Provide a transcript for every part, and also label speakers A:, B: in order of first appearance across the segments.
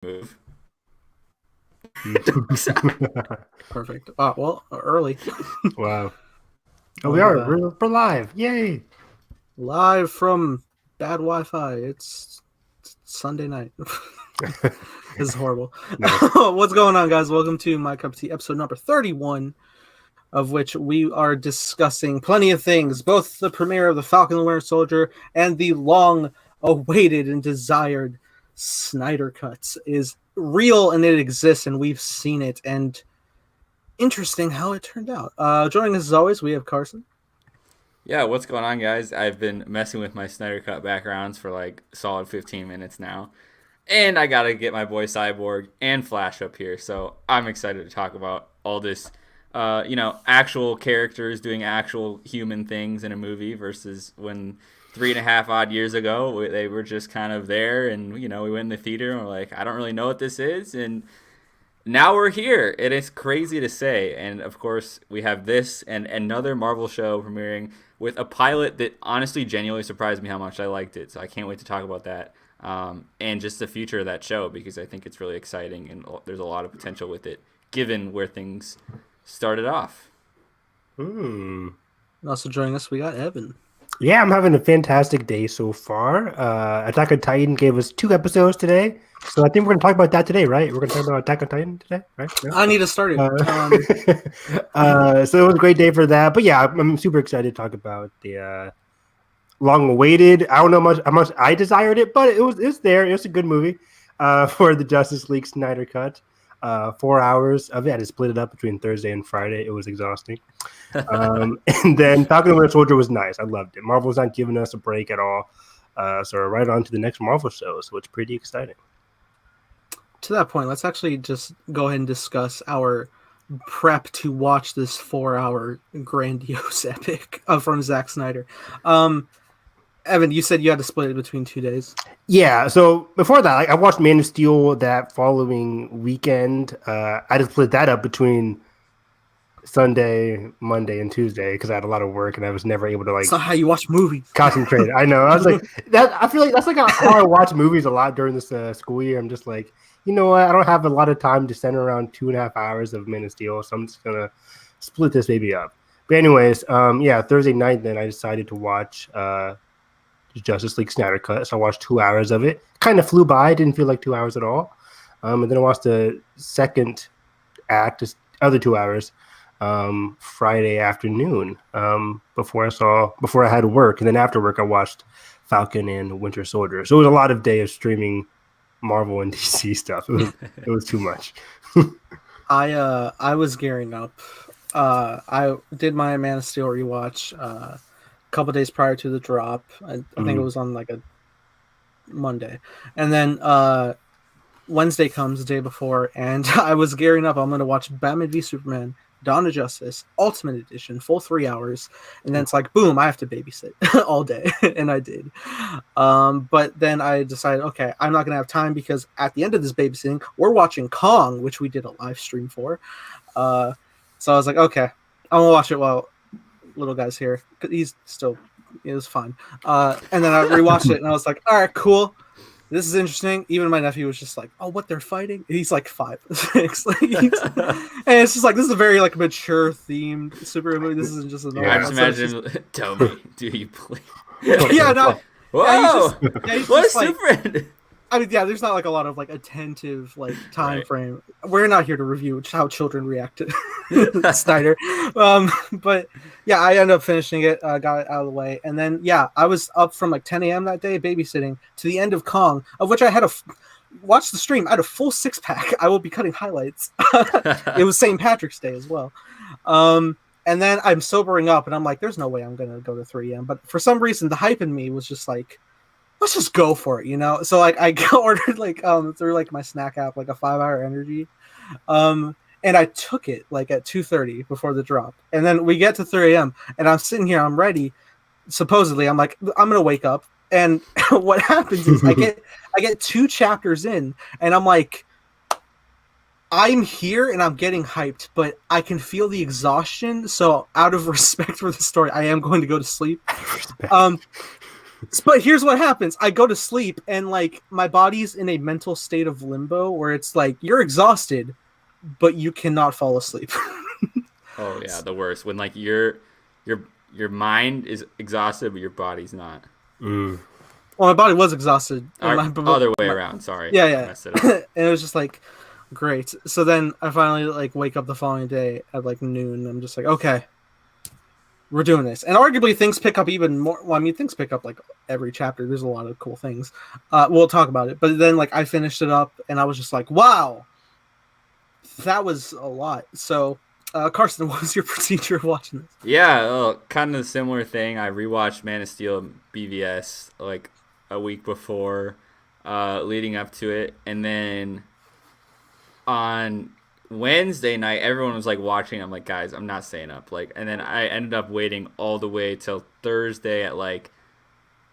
A: Move.
B: Perfect. Well, early.
C: Wow. Oh,
B: I'll
C: we
B: go
C: are.
B: back.
C: We're live. Yay.
B: Live from bad Wi-Fi. It's Sunday night. This is horrible.
C: Nice.
B: What's going on, guys? Welcome to My Cup of Tea, episode number 31, of which we are discussing plenty of things, both the premiere of the Falcon and the Winter Soldier and the long-awaited and desired Snyder Cuts is real and it exists and we've seen it, and interesting how it turned out. Joining us as always, we have Carson.
A: Yeah, what's going on, guys? I've been messing with my Snyder Cut backgrounds for like solid 15 minutes now. And I gotta get my boy Cyborg and Flash up here, so I'm excited to talk about all this, actual characters doing actual human things in a movie versus when 3.5 odd years ago they were just kind of there, and we went in the theater and we're like, I don't really know what this is, and now we're here. It is crazy to say, and of course we have this and another Marvel show premiering with a pilot that honestly genuinely surprised me how much I liked it. So I can't wait to talk about that. And just the future of that show, because I think it's really exciting and there's a lot of potential with it, given where things started off.
B: And also joining us, we got Evan.
C: Yeah, I'm having a fantastic day so far. Attack on Titan gave us 2 episodes today, so I think we're going to talk about that today, right? We're going to talk about Attack on Titan today, right? Yeah.
B: I need to start it.
C: So it was a great day for that. But yeah, I'm super excited to talk about the long-awaited. I don't know how much I desired it, but it's there. It was a good movie for the Justice League Snyder Cut. 4 hours of it. I had to split it up between Thursday and Friday. It was exhausting. And then Falcon and Winter Soldier was nice. I loved it. Marvel's not giving us a break at all. So we're right on to the next Marvel show. So it's pretty exciting.
B: To that point, let's actually just go ahead and discuss our prep to watch this 4-hour grandiose epic from Zack Snyder. Evan, you said you had to split it between 2 days.
C: Yeah, so before that, I watched Man of Steel that following weekend. I just split that up between Sunday, Monday, and Tuesday because I had a lot of work and I was never able to
B: That's not how you watch movies.
C: Concentrate. I know. I was like that. I feel like that's like how I watch movies a lot during this school year. I'm just like, you know what? I don't have a lot of time to center around 2.5 hours of Man of Steel, so I'm just gonna split this baby up. But anyways, Thursday night then I decided to watch Justice League Snyder Cut. So I watched 2 hours of it. Kind of flew by. Didn't feel like 2 hours at all. And then I watched the second act, just other 2 hours, Friday afternoon before I had work. And then after work, I watched Falcon and Winter Soldier. So it was a lot of day of streaming Marvel and DC stuff. It was too much.
B: I was gearing up. I did my Man of Steel rewatch couple days prior to the drop. I think it was on like a Monday, and then Wednesday comes the day before, and I was gearing up. I'm going to watch Batman v Superman, Dawn of Justice, Ultimate Edition, full 3 hours, and then it's like, boom, I have to babysit all day, and I did. But then I decided, okay, I'm not going to have time because at the end of this babysitting, we're watching Kong, which we did a live stream for. So I was like, okay, I'm going to watch it while little guy's here. He's still, it was fine. And then I rewatched it and I was like, all right, cool. This is interesting. Even my nephew was just like, oh, what, they're fighting? And he's like 5, 6. And it's just like, this is a very like mature themed superhero movie. This isn't just a normal.
A: I just imagine him, tell me, do you play?
B: Yeah, no.
A: Whoa!
B: Yeah, he's
A: What a
B: just like,
A: super!
B: I mean, yeah, there's not like a lot of like attentive like time
A: Right.
B: frame. We're not here to review how children react to Snyder, but yeah, I ended up finishing it, got it out of the way, and then yeah, I was up from like 10 a.m. that day babysitting to the end of Kong, of which I had watch the stream. I had a full 6-pack. I will be cutting highlights. It was St. Patrick's Day as well. And then I'm sobering up, and I'm like, there's no way I'm gonna go to 3 a.m. But for some reason, the hype in me was just like, let's just go for it, you know? So like I ordered like through like my snack app like a 5-hour energy. And I took it like at 2:30 before the drop. And then we get to 3 a.m. and I'm sitting here, I'm ready. Supposedly, I'm like, I'm gonna wake up. And what happens is I get 2 chapters in and I'm like, I'm here and I'm getting hyped, but I can feel the exhaustion. So out of respect for the story, I am going to go to sleep. But here's what happens: I go to sleep, and like my body's in a mental state of limbo where it's like you're exhausted, but you cannot fall asleep.
A: Oh yeah, the worst when like your mind is exhausted but your body's not.
C: Mm.
B: Well, my body was exhausted.
A: Other way around. Sorry.
B: Yeah, yeah.
A: Messed it up.
B: And it was just like great. So then I finally like wake up the following day at like noon. I'm just like, okay, we're doing this. And arguably things pick up even more. Well, I mean, things pick up like every chapter. There's a lot of cool things. We'll talk about it. But then like I finished it up, and I was just like, wow, that was a lot. So. Carson, what was your procedure of watching this?
A: Yeah, kind of a similar thing. I rewatched Man of Steel and BVS like a week before, leading up to it, and then on Wednesday night, everyone was like watching. I'm like, guys, I'm not staying up. Like, and then I ended up waiting all the way till Thursday at like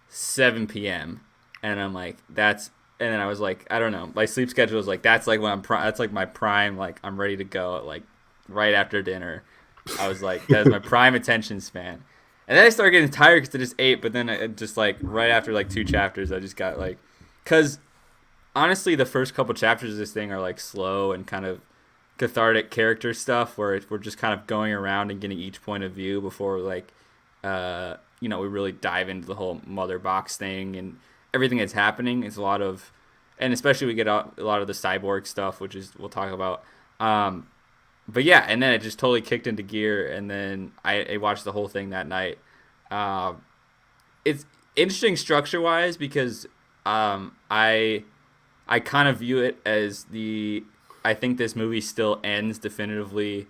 A: 7 p.m. And I'm like, that's. And then I was like, I don't know. My sleep schedule is like that's like when I'm that's like my prime. Like I'm ready to go. Like. Right after dinner, I was like, that's my prime attention span. And then I started getting tired because I just ate, but then I just like right after like 2 chapters, I just got like, because honestly, the first couple chapters of this thing are like slow and kind of cathartic character stuff where we're just kind of going around and getting each point of view before like, we really dive into the whole mother box thing and everything that's happening. It's a lot of, and especially we get a lot of the cyborg stuff, which is we'll talk about. But yeah, and then it just totally kicked into gear, and then I watched the whole thing that night. It's interesting structure-wise because I kind of view it as I think this movie still ends definitively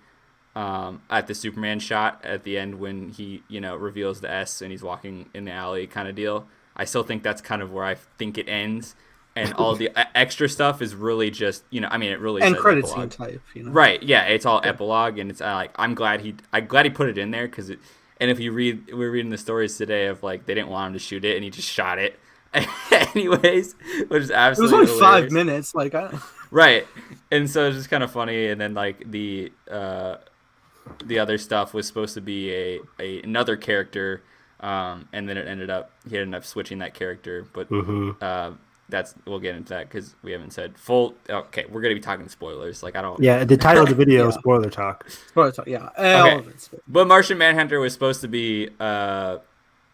A: at the Superman shot at the end when he reveals the S and he's walking in the alley kind of deal. I still think that's kind of where I think it ends. And all the extra stuff is really just, it really
B: and
A: says
B: credit
A: epilogue.
B: Scene type,
A: Right? Yeah, it's all epilogue, and it's like I'm glad he put it in there because it. And if you we're reading the stories today of like they didn't want him to shoot it, and he just shot it, anyways, which is absolutely.
B: It was only
A: hilarious.
B: 5 minutes, like.
A: Right, and so it's just kind of funny, and then like the other stuff was supposed to be another character, and then he ended up switching that character, but. We'll get into that because we haven't said full. Okay, we're gonna be talking spoilers. Like I don't.
C: Yeah, the title of the video is spoiler talk.
B: Spoiler talk. Yeah.
A: Okay. But Martian Manhunter was supposed to be one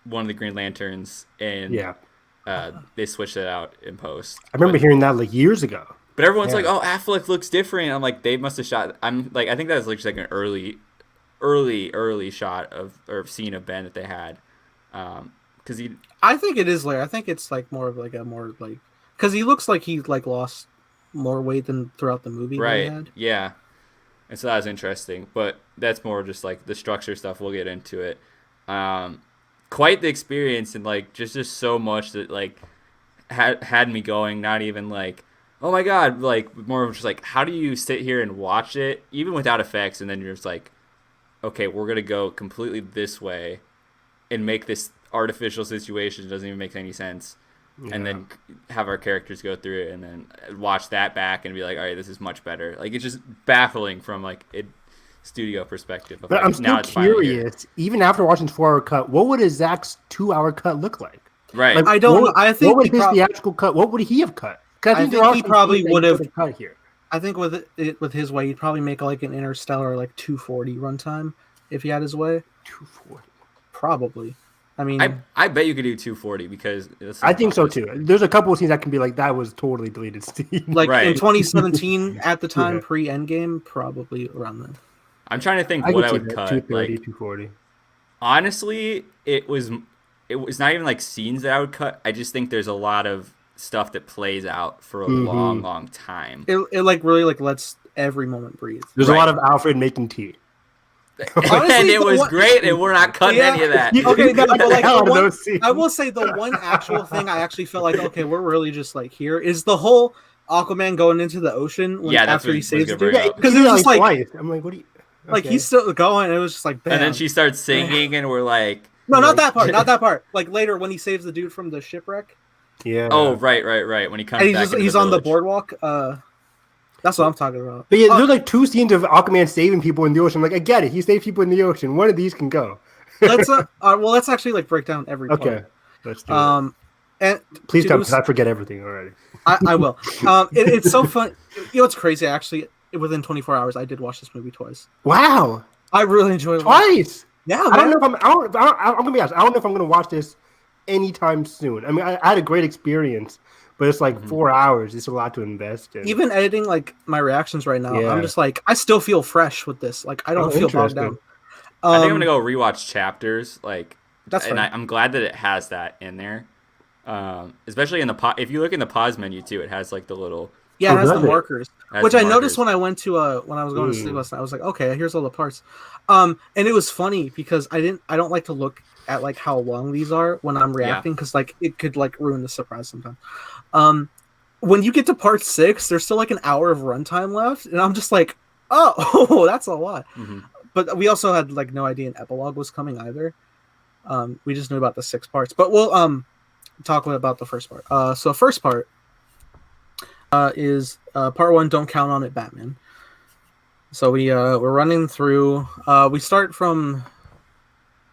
A: of the Green Lanterns, and they switched it out in post.
C: I remember hearing that like years ago.
A: But everyone's like, "Oh, Affleck looks different." I'm like, they must have shot. I'm like, I think that was like just like an early shot or scene of Ben that they had. Because
B: I think it is later. I think it's like more of like a more like because he looks like he like lost more weight than throughout the movie.
A: Right. Yeah. And so that was interesting, but that's more just like the structure stuff. We'll get into it. Quite the experience and like just so much that like had me going. Not even like oh my god, like more of just like how do you sit here and watch it even without effects, and then you're just like okay, we're gonna go completely this way and make this artificial situation doesn't even make any sense, and then have our characters go through it and then watch that back and be like, all right, this is much better. Like it's just baffling from like a studio perspective.
C: But like, I'm still curious, even after watching 4-hour cut, what would a Zack's 2-hour cut look like?
A: Right.
B: Like, I don't know. I think
C: what would his theatrical cut? What would he have cut?
B: I think he probably would have
C: cut here.
B: I think with his way, he'd probably make like an Interstellar like 240 runtime if he had his way.
C: 240.
B: Probably. I mean,
A: I bet you could do 240 because
C: I think so too. There's a couple of scenes that can be like that was totally deleted.
B: Like in 2017 at the time pre Endgame, probably around then.
A: I'm trying to think what I would cut.
C: 230,
A: like
C: 240.
A: Honestly, it was not even like scenes that I would cut. I just think there's a lot of stuff that plays out for a long time.
B: It like really like lets every moment breathe.
C: There's a lot of Alfred making tea.
A: Honestly, and it was great, and we're not cutting any of that.
B: Okay, no, but like I will say the one actual thing I actually felt like, okay, we're really just like here is the whole Aquaman going into the ocean after he saves the dude. Because it was just like, I'm like, what do you? Okay. Like he's still going, and it was just like, bam.
A: And then she starts singing, and we're like,
B: no, not that part, not that part. Like later when he saves the dude from the shipwreck.
C: Yeah.
A: Oh, right. When he comes back,
B: he's on the boardwalk. That's what I'm talking about.
C: But yeah, there's like 2 scenes of Aquaman saving people in the ocean. Like I get it, he saved people in the ocean. One of these can go.
B: Let's actually like break down every part.
C: Okay. Let's do it.
B: And
C: Please
B: dude,
C: don't, because I forget everything already.
B: I will. It's so fun. You know what's crazy? Actually, within 24 hours, I did watch this movie twice.
C: Wow.
B: I really enjoyed it.
C: Twice.
B: Yeah,
C: I don't know if I'm gonna be honest. I don't know if I'm gonna watch this anytime soon. I mean, I had a great experience, but it's like 4 hours. It's a lot to invest in.
B: Even editing like my reactions right now, I'm just like, I still feel fresh with this. Like, I don't feel bogged down.
A: I think I'm gonna go rewatch chapters. Like,
B: that's
A: and
B: fine.
A: I'm glad that it has that in there. Especially in the if you look in the pause menu too, it has like the little
B: it has the markers, which I noticed when I went to when I was going to sleep last night. I was like, okay, here's all the parts. And it was funny because I don't like to look at like how long these are when I'm reacting because like it could like ruin the surprise sometimes. When you get to part 6, there's still like an hour of runtime left, and I'm just like, oh, that's a lot. But we also had like no idea an epilogue was coming either. We just knew about the 6 parts, but we'll talk about the first part. So first part is part 1. Don't count on it, Batman. So we're running through. We start from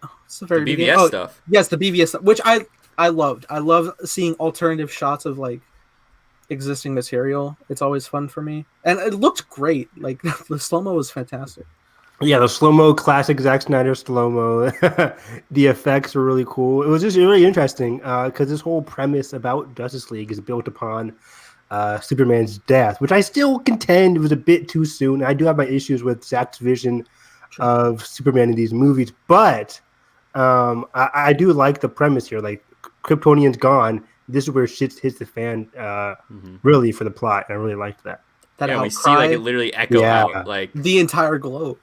B: the very
A: BVS
B: beginning.
A: stuff.
B: Yes, the BVS stuff, which I loved. I love seeing alternative shots of like existing material. It's always fun for me, and it looked great. Like the slow-mo was fantastic.
C: Yeah, the slow-mo, classic Zack Snyder slow-mo. The effects were really cool. It was just really interesting because this whole premise about Justice League is built upon Superman's death, which I still contend was a bit too soon. I do have my issues with Zack's vision of Superman in these movies, but I do like the premise here. Like, Kryptonian's gone. This is where shit hits the fan really for the plot, and I really liked that.
A: We see like it literally echo out like
B: the entire globe.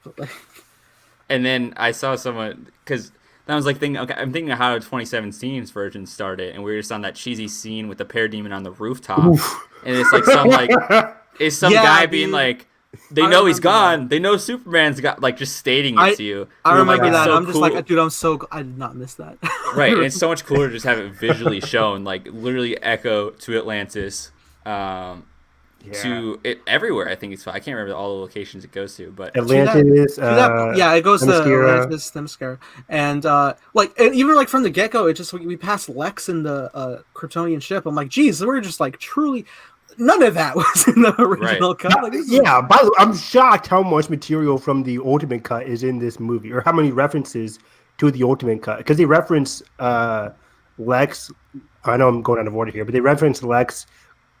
A: And then I saw someone because I was like thinking, okay, I'm thinking of how 2017's version started, and we were just on that cheesy scene with the parademon on the rooftop, and it's like some guy being like, they know he's gone, they know Superman's got, like just stating it to you.
B: I remember
A: like,
B: that.
A: so
B: I'm just
A: cool.
B: like, dude, I did not miss that.
A: Right, and it's so much cooler to just have it visually shown, like literally echo to Atlantis. To it everywhere. I think it's. I can't remember all the locations it goes to, but
C: Atlantis.
B: It goes to
C: Themyscira.
B: Themyscira, and and even like from the get go, it just we passed Lex in the Kryptonian ship. I'm like, geez, we're just like truly. None of that was in the original cut. Like,
C: by the way, I'm shocked how much material from the Ultimate Cut is in this movie, or how many references to the Ultimate Cut, because they reference Lex. I know I'm going out of order here, but they reference Lex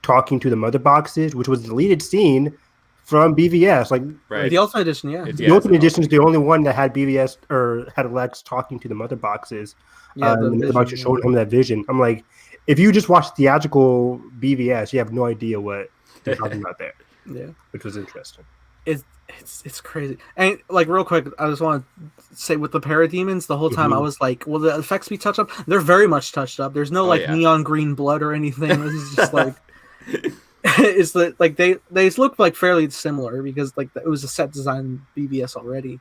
C: talking to the mother boxes, which was the deleted scene from BVS. Like
B: the Ultimate Edition,
C: the Ultimate Edition is the only one that had BVS or had Lex talking to the mother boxes. The boxes showing him that vision. I'm like, if you just watch theatrical BVS, you have no idea what they're talking about there.
B: Yeah,
C: which was interesting.
B: It's crazy. And like real quick, I just want to say with the parademons, the whole time I was like, will the effects be touched up? They're very much touched up. There's no neon green blood or anything. This is just like it's like they look like fairly similar because like it was a set design BVS already,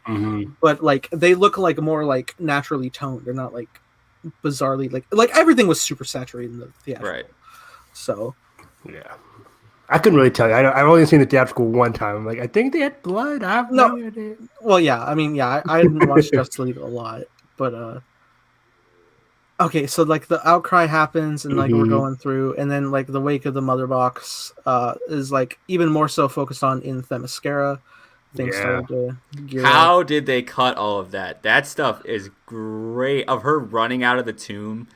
B: but like they look like more like naturally toned. They're not like bizarrely like everything was super saturated in the theatrical. Right. So
C: yeah. I couldn't really tell you. I've only seen the theatrical one time. I'm like, I think they had blood. I have no idea.
B: Well, yeah. I mean, yeah. I didn't watch Justice League a lot, but okay. So like the outcry happens, and like we're going through, and then like the wake of the mother box is like even more so focused on in Themyscira. Things started to gear
A: How
B: up.
A: did they cut all of that? That stuff is great. Of her running out of the tomb.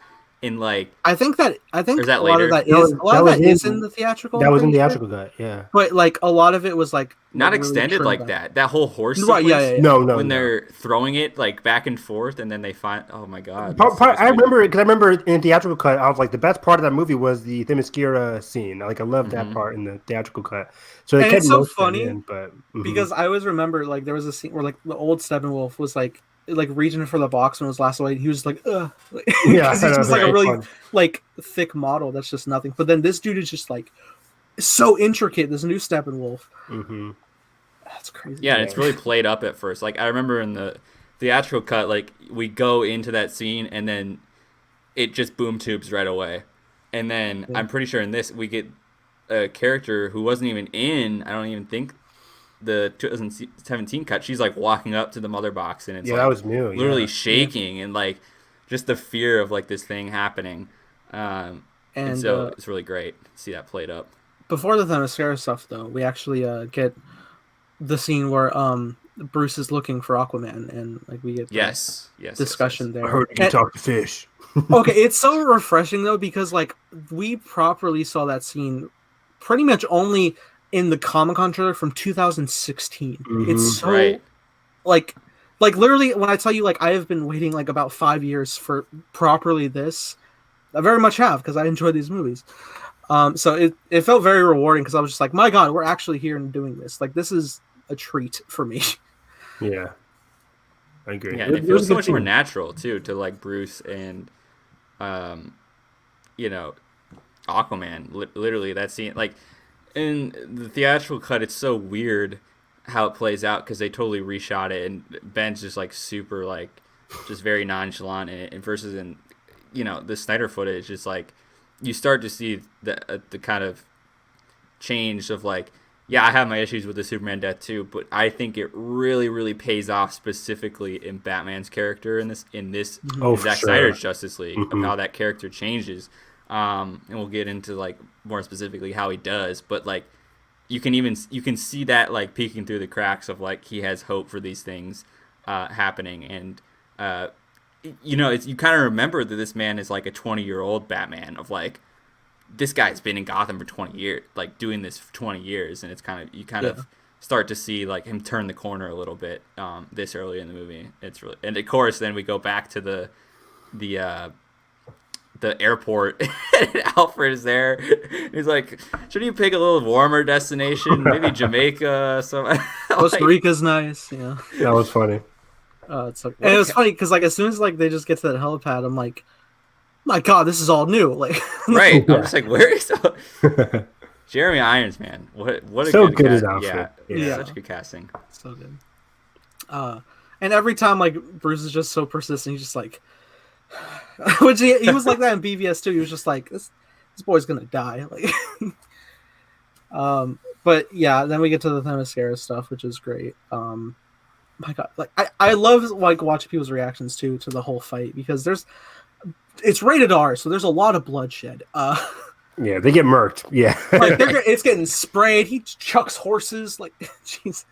A: In like,
B: I think a
A: that
B: lot
A: later?
B: of that is in the theatrical.
C: That was in the theatrical cut, yeah.
B: But like a lot of it was like
A: not extended like that. That whole horse sequence,
B: right? Yeah.
C: No.
A: When they're throwing it like back and forth, and then they find, oh my god.
C: I remember because I remember in the theatrical cut, I was like, the best part of that movie was the Themyscira scene. Like I loved that part in the theatrical cut. So they kept
B: so funny,
C: but
B: because I always remember like there was a scene where like the old Steppenwolf was like reaching for the box when it was last away. He was like, ugh.
C: Yeah,
B: he's just like a really like thick model that's just nothing. But then this dude is just like so intricate. This new Steppenwolf. That's crazy.
A: Yeah, it's really played up at first. Like I remember in the theatrical cut, like we go into that scene and then it just boom tubes right away. And then I'm pretty sure in this we get a character who wasn't even in. I don't even think the 2017 cut. She's like walking up to the mother box and it's
C: that was new.
A: Literally shaking and like just the fear of like this thing happening. And so it's really great to see that played up.
B: Before the Themyscira stuff, though, we actually get the scene where Bruce is looking for Aquaman, and like we get discussion there.
C: I heard you can talk to fish.
B: Okay, it's so refreshing though, because like we properly saw that scene pretty much only in the Comic-Con trailer from 2016.
C: Mm-hmm.
B: It's so like literally when I tell you like I have been waiting like about 5 years for properly this. I very much have, because I enjoy these movies. So it felt very rewarding, because I was just like, my God, we're actually here and doing this. Like, this is a treat for me.
C: Yeah. I agree.
A: Yeah, and it feels so much more natural, too, to, like, Bruce and, you know, Aquaman. Literally, that scene. Like, in the theatrical cut, it's so weird how it plays out, because they totally reshot it, and Ben's just, like, super, like, just very nonchalant in it. And versus in, you know, the Snyder footage, is like, you start to see the kind of change of like, yeah, I have my issues with the Superman death too, but I think it really, really pays off specifically in Batman's character in this Zack Snyder's Justice League, of how that character changes. And we'll get into like more specifically how he does, but like you can see that like peeking through the cracks of like he has hope for these things happening. And you know, you kind of remember that this man is like a 20-year-old Batman, of like, this guy's been in Gotham for 20 years, like doing this for 20 years. And it's you of start to see like him turn the corner a little bit this early in the movie. It's really, and of course, then we go back to the airport and Alfred is there. He's like, should you pick a little warmer destination? Maybe Jamaica.
B: Costa Rica's nice. Yeah.
C: That was funny.
B: It's like, and it was funny because like as soon as like they just get to that helipad, I'm like, my God, this is all new. Like,
A: right? I'm just like, where is Jeremy Irons, man? What a
C: so
A: good
C: as Alfred.
A: Yeah, such good casting.
B: So good. And every time like Bruce is just so persistent, he's just like, which he was like that in BVS too. He was just like, this boy's gonna die. Like, but yeah, then we get to the Themyscira stuff, which is great. My God, like I love like watching people's reactions too to the whole fight, because it's rated R, so there's a lot of bloodshed.
C: Yeah, they get murked. Yeah,
B: like it's getting sprayed. He chucks horses. Like, Jesus,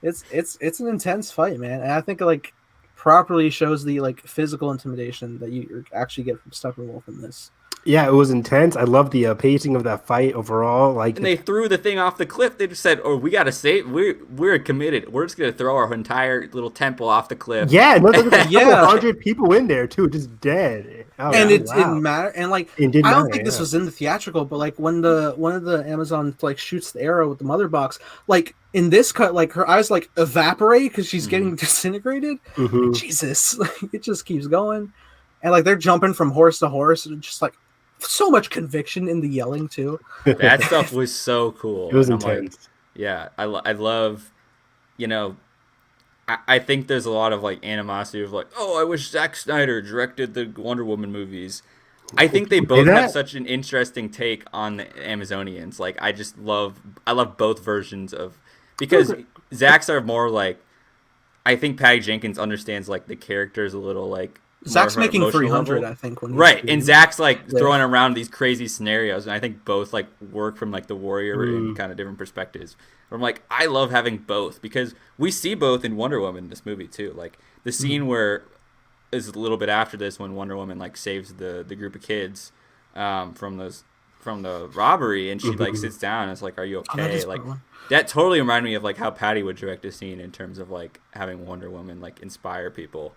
B: it's an intense fight, man. And I think like properly shows the like physical intimidation that you actually get from Steppenwolf in this.
C: Yeah, it was intense. I love the pacing of that fight overall. Like,
A: and they threw the thing off the cliff. They just said, "Oh, we gotta save. We're committed. We're just gonna throw our entire little temple off the cliff."
C: Yeah, no, there's a couple 100 people in there too, just dead.
B: Oh, and it didn't matter. And like, I don't think this was in the theatrical, but like when one of the Amazon like shoots the arrow with the mother box, like in this cut, like her eyes like evaporate because she's getting disintegrated. Jesus, like, it just keeps going, and like they're jumping from horse to horse, and just like. So much conviction in the yelling too.
A: That stuff was so cool.
C: It was intense.
A: Like, yeah, I love, you know, I think there's a lot of like animosity of like, oh, I wish Zack Snyder directed the Wonder Woman movies. I think they both have such an interesting take on the Amazonians. Like, I love both versions of, because Zack's are more like, I think Patty Jenkins understands like the characters a little like.
B: Zack's making 300, level. I think.
A: Right, and Zack's like throwing around these crazy scenarios, and I think both like work from like the warrior and kind of different perspectives. But I'm like, I love having both, because we see both in Wonder Woman in this movie too. Like the scene where is a little bit after this, when Wonder Woman like saves the group of kids from the robbery, and she like sits down and it's like, are you okay? Like that totally reminded me of like how Patty would direct a scene in terms of like having Wonder Woman like inspire people.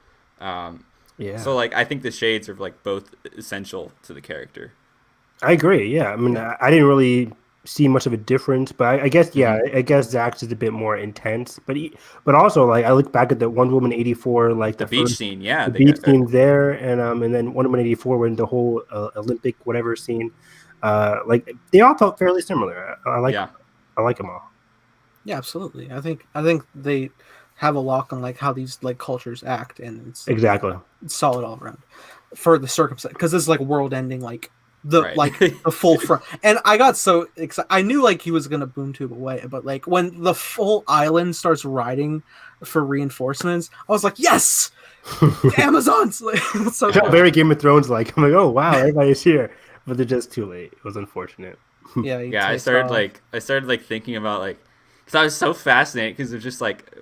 A: Yeah. So like I think the shades are like both essential to the character.
C: I agree. Yeah. I mean, I didn't really see much of a difference, but I guess I guess Zack's is a bit more intense. But also like I look back at the Wonder Woman 84, like
A: the beach scene,
C: the beach scene there, and then Wonder Woman 84 when the whole Olympic whatever scene, like they all felt fairly similar. I like them all.
B: Yeah, absolutely. I think they have a lock on like how these like cultures act, and it's
C: exactly
B: solid all around for the circumstance, because this is like world ending like the full front. And I got so excited. I knew like he was gonna boom tube away, but like when the full island starts riding for reinforcements, I was like, yes, Amazons. Like, it's so cool.
C: Very Game of Thrones like. I'm like, oh wow, everybody's here, but they're just too late. It was unfortunate.
A: Yeah. I started thinking about like. Because I was so fascinated because it was just like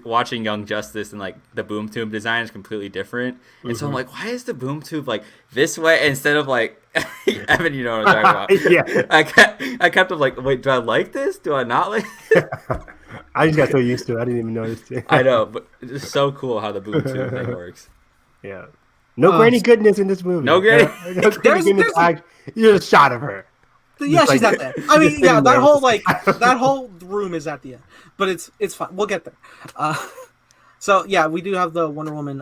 A: watching Young Justice and like the boom tube design is completely different. And so I'm like, why is the boom tube like this way instead of like, Evan, you know what I'm talking about.
C: Yeah.
A: I kept like, wait, do I like this? Do I not like
C: I just got so used to it. I didn't even notice it.
A: I know, but it's so cool how the boom tube thing works.
C: Yeah. No granny goodness in this movie.
A: No granny.
C: No granny goodness. There's a shot of her.
B: Yeah, she's at the end. I mean, yeah, that whole room is at the end, but it's fine. We'll get there. So yeah, we do have the Wonder Woman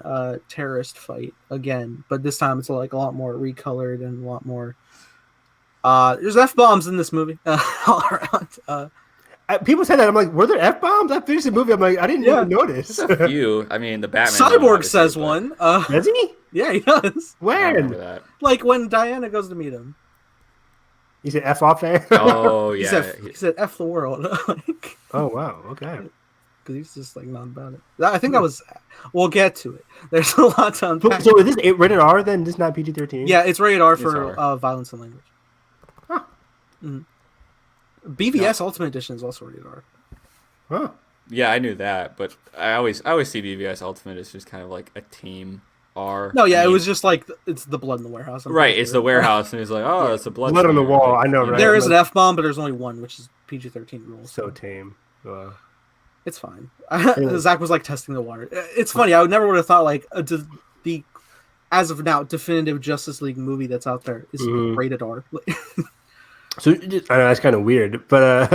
B: terrorist fight again, but this time it's like a lot more recolored and a lot more. There's F-bombs in this movie all around.
C: People say that I'm like, were there F-bombs? I finished the movie. I'm like, I didn't even notice.
A: There's a few. I mean, the Batman.
B: Cyborg says one.
C: Does he?
B: Yeah, he does.
C: When?
B: Like when Diana goes to meet him.
C: He said F off there?
A: Oh, yeah.
B: He said F the world. Like,
C: oh, wow. Okay.
B: Because he's just like not about it. I think that was... We'll get to it. There's a lot to unpack.
C: So is this rated R then? This is not PG-13?
B: Yeah, it's rated R for violence and language.
C: Huh.
B: Mm-hmm. BVS Ultimate Edition is also rated R.
C: Huh.
A: Yeah, I knew that, but I always see BVS Ultimate as just kind of like a team R.
B: No, yeah, it was just like it's the blood in the warehouse.
A: Right, it's the warehouse, and he's like, oh, it's a blood
C: on the wall. I know, right?
B: There is an F-bomb, but there's only one, which is PG-13 rules.
C: So tame.
B: It's fine. Zach was like testing the water. It's funny. I never would have thought like the as of now definitive Justice League movie that's out there is rated R.
C: So I know that's kind of weird, but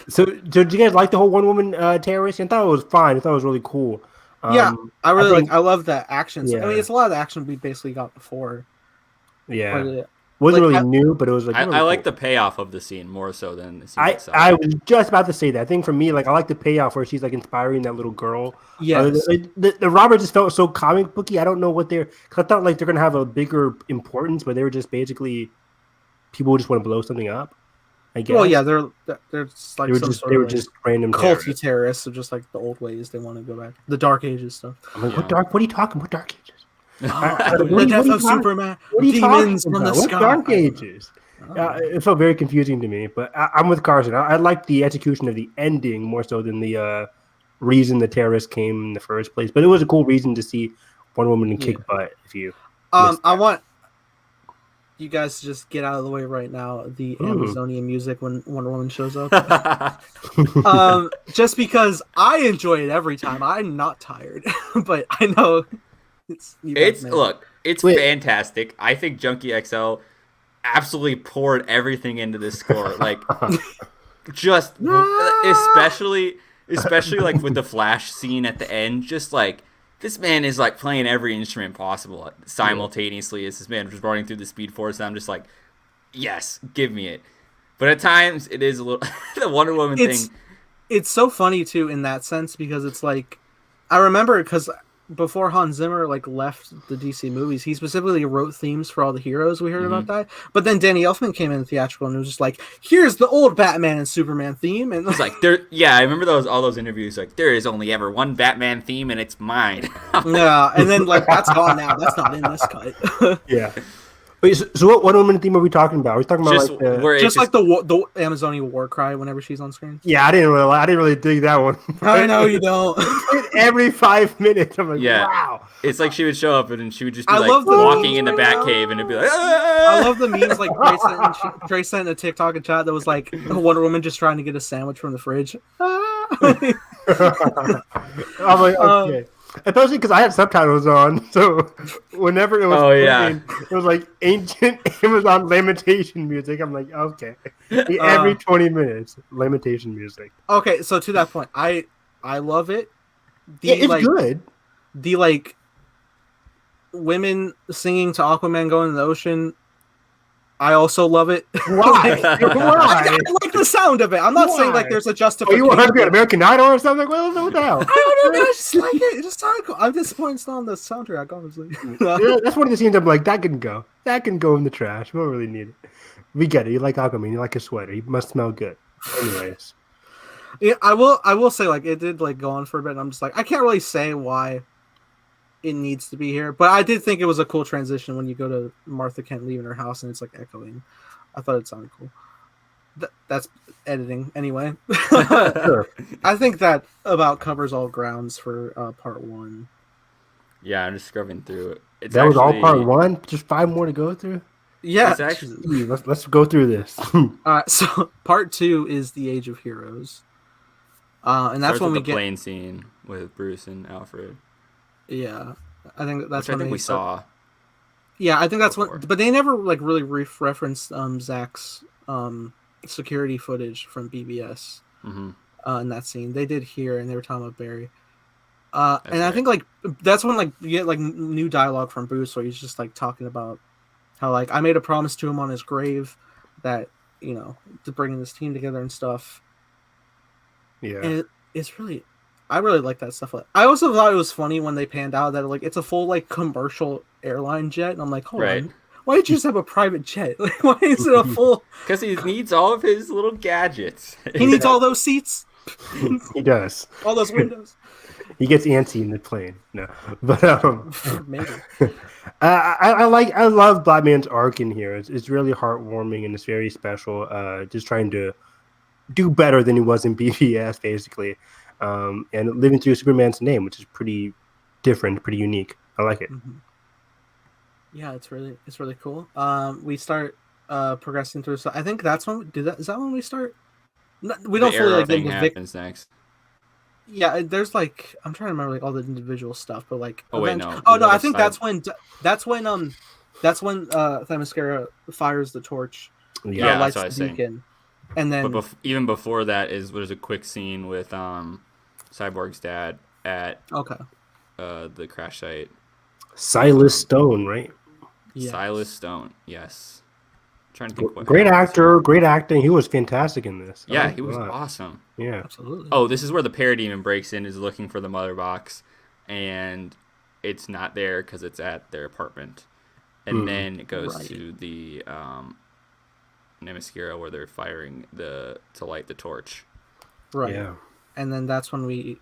C: so did you guys like the whole One Woman terrorist? I thought it was fine. I thought it was really cool.
B: Yeah, I love that action. Yeah. I mean, it's a lot of the action we basically got before.
C: Yeah, it wasn't really new, but it was like
A: really I like the payoff of the scene more so than the scene itself.
C: I was just about to say that. I think for me, like I like the payoff where she's like inspiring that little girl.
B: Yeah,
C: the Robert just felt so comic booky. I don't know what because I thought like they're gonna have a bigger importance, but they were just basically people who just want to blow something up. I guess.
B: Well, yeah, they're just like
C: they were just random
B: culty terrorists, so just like the old ways. They want to go back, the Dark Ages stuff.
C: I'm like, what are you talking about? Dark Ages?
B: The death of Superman.
C: What are you
B: demons
C: talking
B: from
C: about?
B: the
C: What
B: sky.
C: Dark Ages? It felt very confusing to me, but I'm with Carson. I like the execution of the ending more so than the reason the terrorists came in the first place. But it was a cool reason to see Wonder Woman kick butt. If you,
B: I want you guys to just get out of the way right now. The Amazonian music when Wonder Woman shows up. Just because I enjoy it every time. I'm not tired, but I know it's
A: fantastic. I think Junkie XL absolutely poured everything into this score. Like, just especially like with the Flash scene at the end. Just like this man is like playing every instrument possible simultaneously as this man just running through the Speed Force. And I'm just like, yes, give me it. But at times it is a little the Wonder Woman thing.
B: It's so funny too in that sense because it's like I remember because before Hans Zimmer like left the DC movies, he specifically wrote themes for all the heroes we heard about that. But then Danny Elfman came in theatrical and it was just like, here's the old Batman and Superman theme, and
A: it's like there. Yeah, I remember all those interviews. Like there is only ever one Batman theme and it's mine.
B: Yeah, and then like that's gone now. That's not in this cut.
C: Yeah. Wait, so what Wonder Woman theme are we talking about? Are we talking about
B: like the Amazonian war cry whenever she's on screen?
C: Yeah, I didn't really dig that one.
B: I know you don't.
C: Every 5 minutes, I'm like, wow.
A: It's like she would show up and she would just be walking in the Batcave and it'd be like,
B: I love the memes like Trey sent a TikTok and chat that was like Wonder Woman just trying to get a sandwich from the fridge.
C: I'm like, okay. Especially because I had subtitles on, so whenever it was it was like ancient Amazon lamentation music. I'm like, okay, every 20 minutes, lamentation music.
B: Okay, so to that point, I love it.
C: It's good.
B: The like women singing to Aquaman going in the ocean. I also love it.
C: Why?
B: Why? I like the sound of it. I'm not saying like there's a justification.
C: You want to be an American Idol or something? What the hell?
B: I don't know. I just like it. It just sounded cool. I'm disappointed it's not on the soundtrack, honestly.
C: That's one of the scenes I'm like, that can go. That can go in the trash. We don't really need it. We get it. You like Aquaman. You like his sweater. He must smell good. Anyways.
B: Yeah, I will say like it did like go on for a bit. And I'm just like I can't really say why it needs to be here, but I did think it was a cool transition when you go to Martha Kent leaving her house and it's like echoing. I thought it sounded cool. That's editing anyway.
C: Sure.
B: I think that about covers all grounds for part 1.
A: Yeah, I'm just scrubbing through it. It's
C: That was all part
A: actually-
C: 1. Just 5 more to go through.
B: Yeah,
A: It's actually
C: Let's go through this.
B: so part 2 is the Age of Heroes, and that's
A: starts
B: when
A: with
B: we
A: the
B: get
A: plane scene with Bruce and Alfred.
B: yeah. I think that's
A: Which I
B: when
A: think
B: they
A: we saw.
B: Yeah, I think that's
A: before.
B: when, but they never like really referenced Zach's security footage from BBS
A: Mm-hmm.
B: In that scene. They did here, and they were talking about Barry.
A: That's
B: And I
A: right.
B: think like that's when like you get like new dialogue from Bruce, where he's just like talking about how like I made a promise to him on his grave that to bring this team together and stuff.
C: Yeah.
B: And it's really, I really like that stuff. I also thought it was funny when they panned out that like it's a full like commercial airline jet, and I'm like, hold
A: Right.
B: on, why did you just have a private jet? Like, why is it a full?
A: Because he needs all of his little gadgets.
B: He needs all those seats,
C: He does.
B: all those windows.
C: He gets antsy in the plane. No, but
B: Maybe.
C: I love Batman's arc in here. It's really heartwarming and it's very special. Just trying to do better than he was in BVS, basically, and living through Superman's name, which is pretty different, pretty unique. I like it.
B: Mhm. Yeah, it's really cool. We start progressing through. So I think that's when is that when we start? No, we don't
A: the
B: fully
A: arrow
B: like
A: thing
B: get into Vic.
A: happens next.
B: Yeah, there's like I'm trying to remember like all the individual stuff, but like
A: Oh wait, no.
B: Oh no, I
A: That's
B: think
A: side-
B: that's when Themyscira fires the torch.
A: Yeah,
B: lights
A: that's what I was
B: the
A: saying.
B: beacon, and then
A: But even before that was a quick scene with Cyborg's dad at
B: okay,
A: the crash site.
C: Silas Stone, right?
B: yeah.
A: Silas Stone. Yes. trying to think what
C: Great
A: happens
C: actor, great acting. He was fantastic in this. I
A: here. Yeah,
C: liked
A: he
C: it a
A: was
C: lot.
A: awesome.
C: Yeah.
B: Absolutely.
A: Oh, this is where the parademon breaks in, is looking for the mother box, and it's not there because it's at their apartment. And then it goes
B: Right.
A: to the Nemaskira where they're firing to light the torch.
B: Right.
C: Yeah.
B: And then that's when we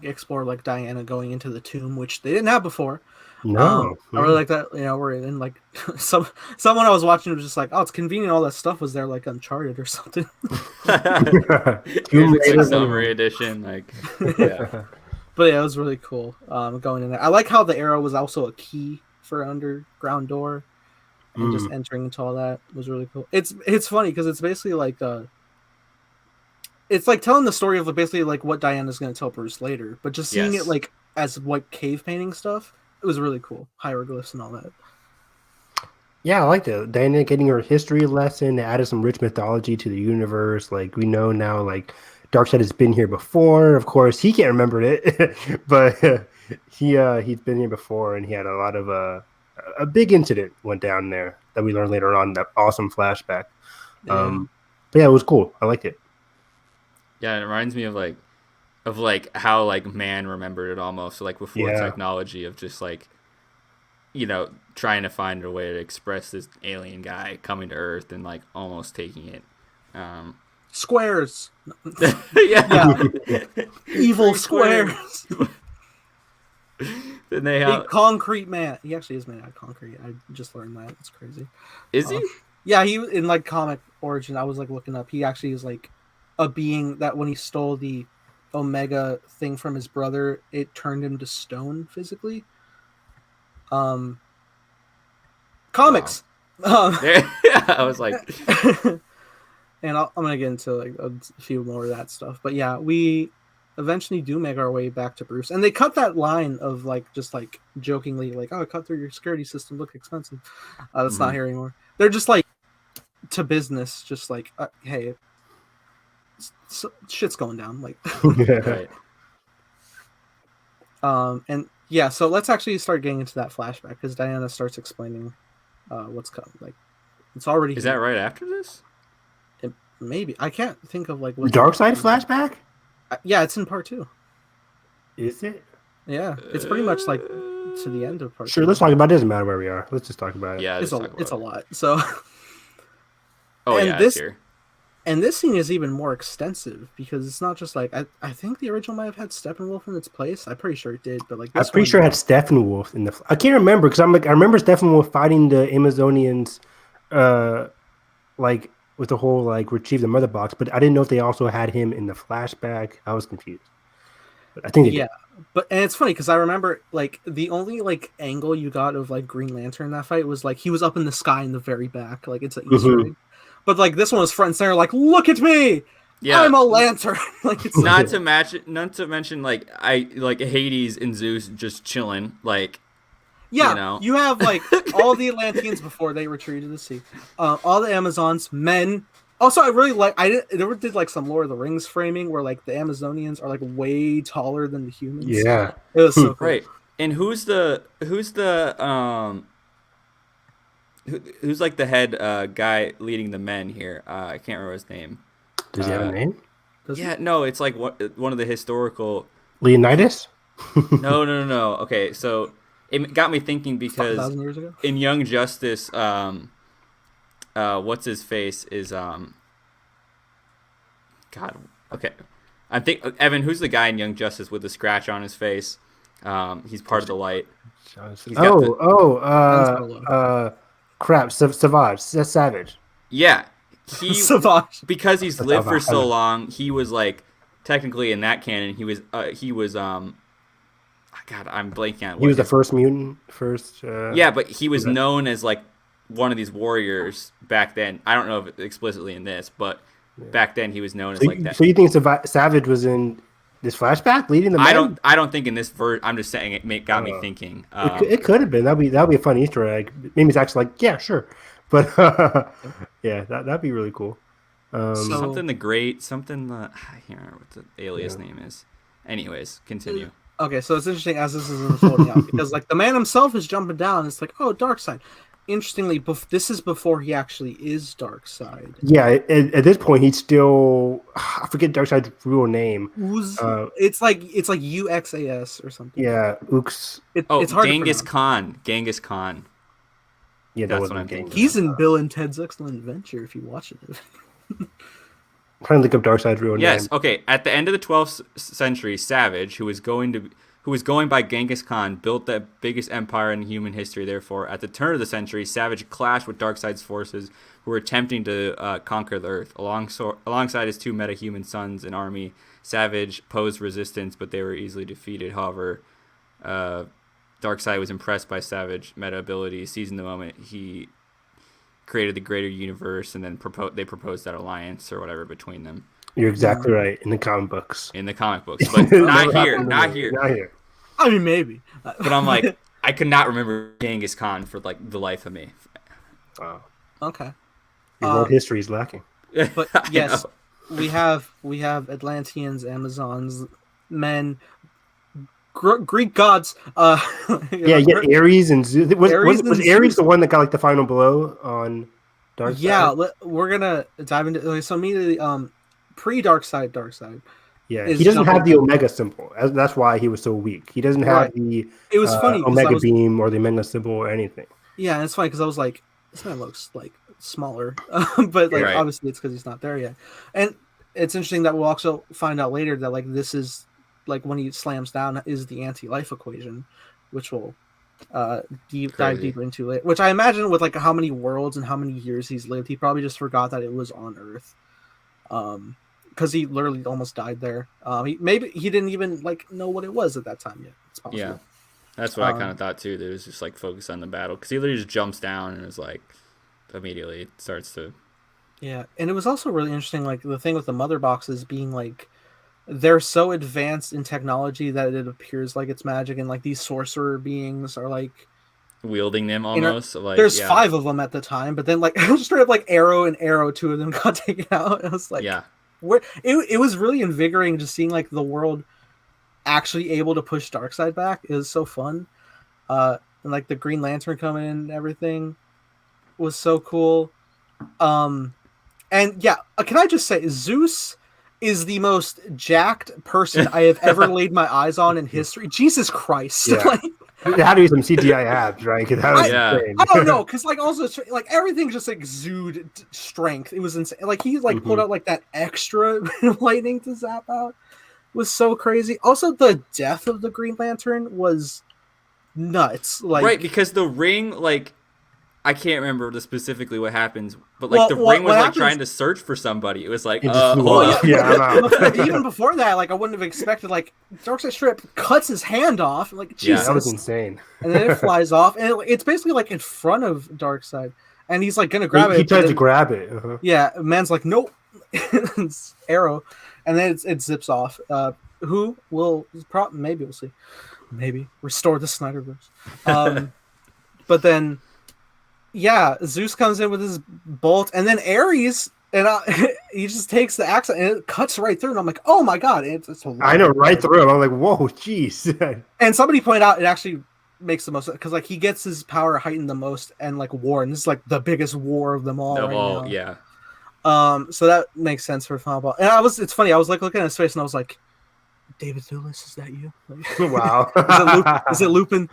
B: explore like Diana going into the tomb, which they didn't have before.
C: No.
B: I really like that. We're in like someone I was watching was just like, oh, it's convenient. All that stuff was there, like Uncharted or something.
C: Tomb
A: It's
C: Raider.
A: like summary edition, like yeah.
B: But yeah, it was really cool going in there. I like how the arrow was also a key for underground door, and just entering into all that was really cool. It's funny because it's basically like it's like telling the story of basically like what Diana's going to tell Bruce later, but just seeing
A: Yes.
B: it like as like cave painting stuff, it was really cool. Hieroglyphs and all that.
C: Yeah, I liked it. Diana getting her history lesson, added some rich mythology to the universe. Like, we know now, like, Darkseid has been here before. Of course, he can't remember it, but he's been here before, and he had a lot of a big incident went down there that we learned later on. That awesome flashback.
B: Yeah.
C: But yeah, it was cool. I liked it.
A: Yeah, it reminds me of how like man remembered it almost, like before
C: Yeah.
A: technology of just like trying to find a way to express this alien guy coming to Earth and like almost taking it.
B: Squares.
A: Yeah.
B: Evil
A: Free squares.
B: squares.
A: Then they
B: Big
A: have
B: concrete man. He actually is made out of concrete. I just learned that. It's crazy.
A: is he?
B: Yeah, he in like comic origin. I was like looking up. He actually is like a being that when he stole the Omega thing from his brother, it turned him to stone physically. Comics.
A: I was like,
B: And I'm gonna get into like a few more of that stuff. But yeah, we eventually do make our way back to Bruce, and they cut that line of like just like jokingly like, "Oh, I cut through your security system. Look expensive." That's not here anymore. They're just like to business, just like, "Hey, shit's going down." Like,
A: right.
B: and yeah, so let's actually start getting into that flashback because Diana starts explaining what's coming. Like, it's already
A: Is that right after this?
B: maybe I can't think of like what
C: Darkseid flashback?
B: Yeah, it's in part 2.
C: Is it?
B: Yeah, it's pretty much like to the end of part.
C: Sure, let's talk about it. It doesn't matter where we are. Let's just talk about it.
A: Yeah,
B: It's
A: just
B: a
A: talk
B: it's a
A: about it.
B: lot. So
A: Oh
B: and
A: yeah,
B: this-
A: it's here.
B: and this scene is even more extensive because it's not just like I think the original might have had Steppenwolf in its place. I'm pretty sure it did, but like
C: I'm
B: this
C: pretty
B: one-
C: sure it had Steppenwolf in the. I can't remember because I'm like I remember Steppenwolf fighting the Amazonians, like with the whole like retrieve the mother box, but I didn't know if they also had him in the flashback. I was confused, but I think they
B: yeah.
C: did.
B: But and it's funny because I remember like the only like angle you got of like Green Lantern in that fight was like he was up in the sky in the very back, like it's an Easter egg. But like this one was front and center, like look at me,
A: Yeah.
B: I'm a lantern. Like it's
A: Not to mention like Hades and Zeus just chilling. Like
B: yeah,
A: you know.
B: you have like all the Atlanteans before they retreated to the sea, all the Amazons, men. Also, I really like did like some Lord of the Rings framing where like the Amazonians are like way taller than the humans.
C: Yeah,
B: It was so cool.
A: Right. And who's like the head guy leading the men here? I can't remember his name.
C: does he have a name?
B: Does he?
A: Yeah, no, it's like one of the historical.
C: Leonidas.
A: No. Okay, so it got me thinking because
B: 5,000 years ago.
A: in Young Justice, what's his face is God. Okay, I think Evan, who's the guy in Young Justice with the scratch on his face? He's part of the light. He's got
C: Crap, Savage.
A: Yeah, he
B: Savage.
A: because he's lived for so
C: Savage.
A: long. He was like technically in that canon. He was God, I'm blanking on.
C: He was the first mutant.
A: Yeah, but he was
C: Okay.
A: known as like one of these warriors back then. I don't know if explicitly in this, but back then he was known as like that.
C: So you think Savage was in this flashback leading the men?
A: I don't think in this version. I'm just saying it got me thinking.
C: It could have been. That'd be a fun Easter egg. Maybe it's actually like, yeah, sure. But yeah, that'd be really cool.
A: Something the Great, something the I can't remember what the alias name is. Anyways, continue.
B: Okay, so it's interesting as this is unfolding out because like the man himself is jumping down. It's like, oh, Darkseid. Interestingly, this is before he actually is Darkseid.
C: Yeah, at this point, he's still I forget Darkseid's real name.
B: It's like UXAS or something.
C: Yeah, Ooks.
B: It's hard
A: Genghis
B: to pronounce.
A: Khan. Genghis Khan.
C: Yeah,
A: That's
C: that
A: what I'm
C: wasn't
A: thinking.
C: Genghis.
B: He's in Bill and Ted's Excellent Adventure. If you watch it.
C: I'm trying to look up Darkseid's real
A: Yes.
C: name.
A: Okay. At the end of the 12th century, Savage, who was going by Genghis Khan, built the biggest empire in human history. Therefore, at the turn of the century, Savage clashed with Darkseid's forces, who were attempting to conquer the Earth. Alongside his two metahuman sons and army, Savage posed resistance, but they were easily defeated. However, Darkseid was impressed by Savage meta abilities. Seizing the moment, he created the greater universe, and then they proposed that alliance or whatever between them.
C: You're exactly right in the comic books.
A: In the comic books, but not here.
C: Not here.
B: I mean, maybe.
A: But I'm like, I could not remember Genghis Khan for like the life of me.
C: Wow.
B: Okay.
C: Your world history is lacking.
B: But
A: I
B: yes,
A: know.
B: we have Atlanteans, Amazons, men, Greek gods.
C: Yeah, you get Ares and Zeus. Was
B: Ares and
C: Ares
B: Zeus.
C: the one that got like the final blow on Darkseid?
B: Yeah, we're gonna dive into. So immediately, Darkseid.
C: Yeah,
B: is
C: he doesn't have
B: jumping-
C: the Omega symbol. That's why he was so weak. He doesn't have
B: Right.
C: the
B: It was funny 'cause
C: Omega
B: I was-
C: beam or the Omega symbol or anything.
B: Yeah, and it's funny because I was like, this man looks like smaller, but like
A: Right.
B: obviously it's because he's not there yet. And it's interesting that we'll also find out later that like this is like when he slams down is the anti-life equation, which we'll dive deeper into later. Which I imagine with like how many worlds and how many years he's lived, he probably just forgot that it was on Earth, because he literally almost died there. Maybe he didn't even like know what it was at that time yet. It's possible.
A: Yeah, that's what I kind of thought too. That it was just like focused on the battle because he literally just jumps down and is like immediately starts to.
B: Yeah, and it was also really interesting, like the thing with the mother boxes being like they're so advanced in technology that it appears like it's magic, and like these sorcerer beings are like
A: Wielding them almost. Like
B: there's
A: yeah.
B: 5 of them at the time, but then like straight up like arrow, 2 of them got taken out. And I was like,
A: Yeah.
B: where it was really invigorating just seeing like the world actually able to push Darkseid back. It was so fun. And like the Green Lantern coming in and everything was so cool. And yeah, can I just say Zeus is the most jacked person I have ever laid my eyes on in history. Jesus Christ.
C: Yeah.
B: Like,
C: There had to be some CGI abs, right? Because that was insane.
B: I don't know, because like also like everything just exuded strength. It was insane. Like he like pulled out like that extra lightning to zap out. It was so crazy. Also, the death of the Green Lantern was nuts. Like
A: right, because the ring, like I can't remember specifically what happens, but like the ring was like trying to search for somebody. It was like, hold up.
B: Even before that, like I wouldn't have expected. Like Darkseid strip cuts his hand off. Like Jesus,
C: that was insane.
B: And then it flies off, and it's basically like in front of Darkseid, and he's like gonna grab it.
C: He tries to grab it.
B: Yeah, man's like, nope, it's arrow, and then it zips off. Who will? Maybe we'll see. Maybe restore the Snyderverse. But then. Yeah, Zeus comes in with his bolt, and then Ares, and he just takes the axe, and it cuts right through. And I'm like, oh my god, it's a
C: I know, right through him. I'm like, whoa, jeez.
B: And somebody pointed out it actually makes the most, because like he gets his power heightened the most, and like war, and this is like the biggest war of them all. Now.
A: Yeah.
B: So that makes sense for Final Ball. And it's funny. I was like looking at his face, and I was like, David Thewlis, is that you? Like,
C: wow.
B: Is it Lupin?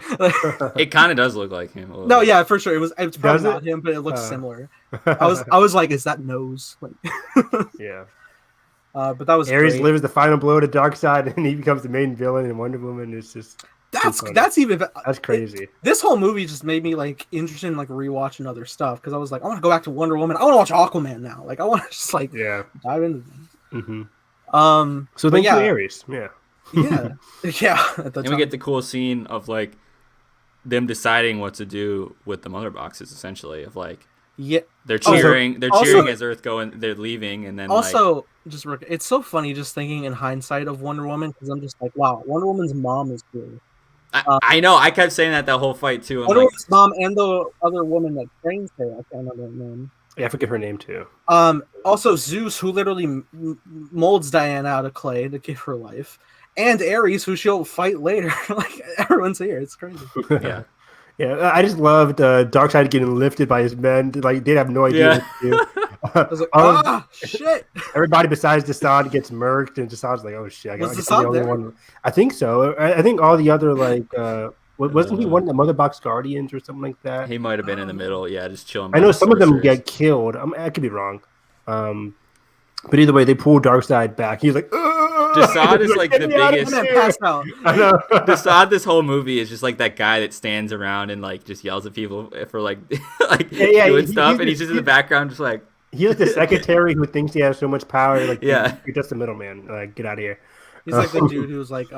A: It kind of does look like him.
B: No, yeah, for sure. It's probably not him, but it looks similar. I was like, is that nose? Like,
C: yeah.
B: But that was
C: Ares
B: great.
C: delivers the final blow to Darkseid, and he becomes the main villain in Wonder Woman. It's just
B: that's crazy. This whole movie just made me like interested in like rewatching other stuff, because I was like, I want to go back to Wonder Woman. I want to watch Aquaman now. Like I want to just like dive into them.
C: So thank you, Ares. Yeah.
B: Yeah.
A: And we get the cool scene of like them deciding what to do with the mother boxes, essentially. Of like, they're cheering, as Earth they're leaving, and then
B: also it's so funny just thinking in hindsight of Wonder Woman, because I'm just like, wow, Wonder Woman's mom is cool.
A: I know. I kept saying that whole fight too.
B: Wonder Woman's mom and the other woman that trains her. I can't remember her name.
C: Yeah, I forget her name too.
B: Also Zeus, who literally molds Diana out of clay to give her life, and Ares, who she'll fight later. Like everyone's here. It's crazy.
C: Yeah. I just loved Darkseid getting lifted by his men. Like they have no idea what to do.
B: I was like, shit!
C: Everybody besides Desaad gets murked, and Desaad's like, oh shit!
B: Was Desaad there?
C: One. I think so. I think all the other like. Wasn't he one of the Mother Box Guardians or something like that?
A: He might have been in the middle, just chilling.
C: I know some of them get killed. I could be wrong, but either way, they pull Darkseid back. He's like,
A: Desaad is like the biggest.
C: I know.
A: Desaad, this whole movie is just like that guy that stands around and like just yells at people for like doing stuff, and he's just in the background, just like.
C: He's like the secretary who thinks he has so much power. Like, you're just a middleman. Like, get out of here.
B: He's like the dude who's like,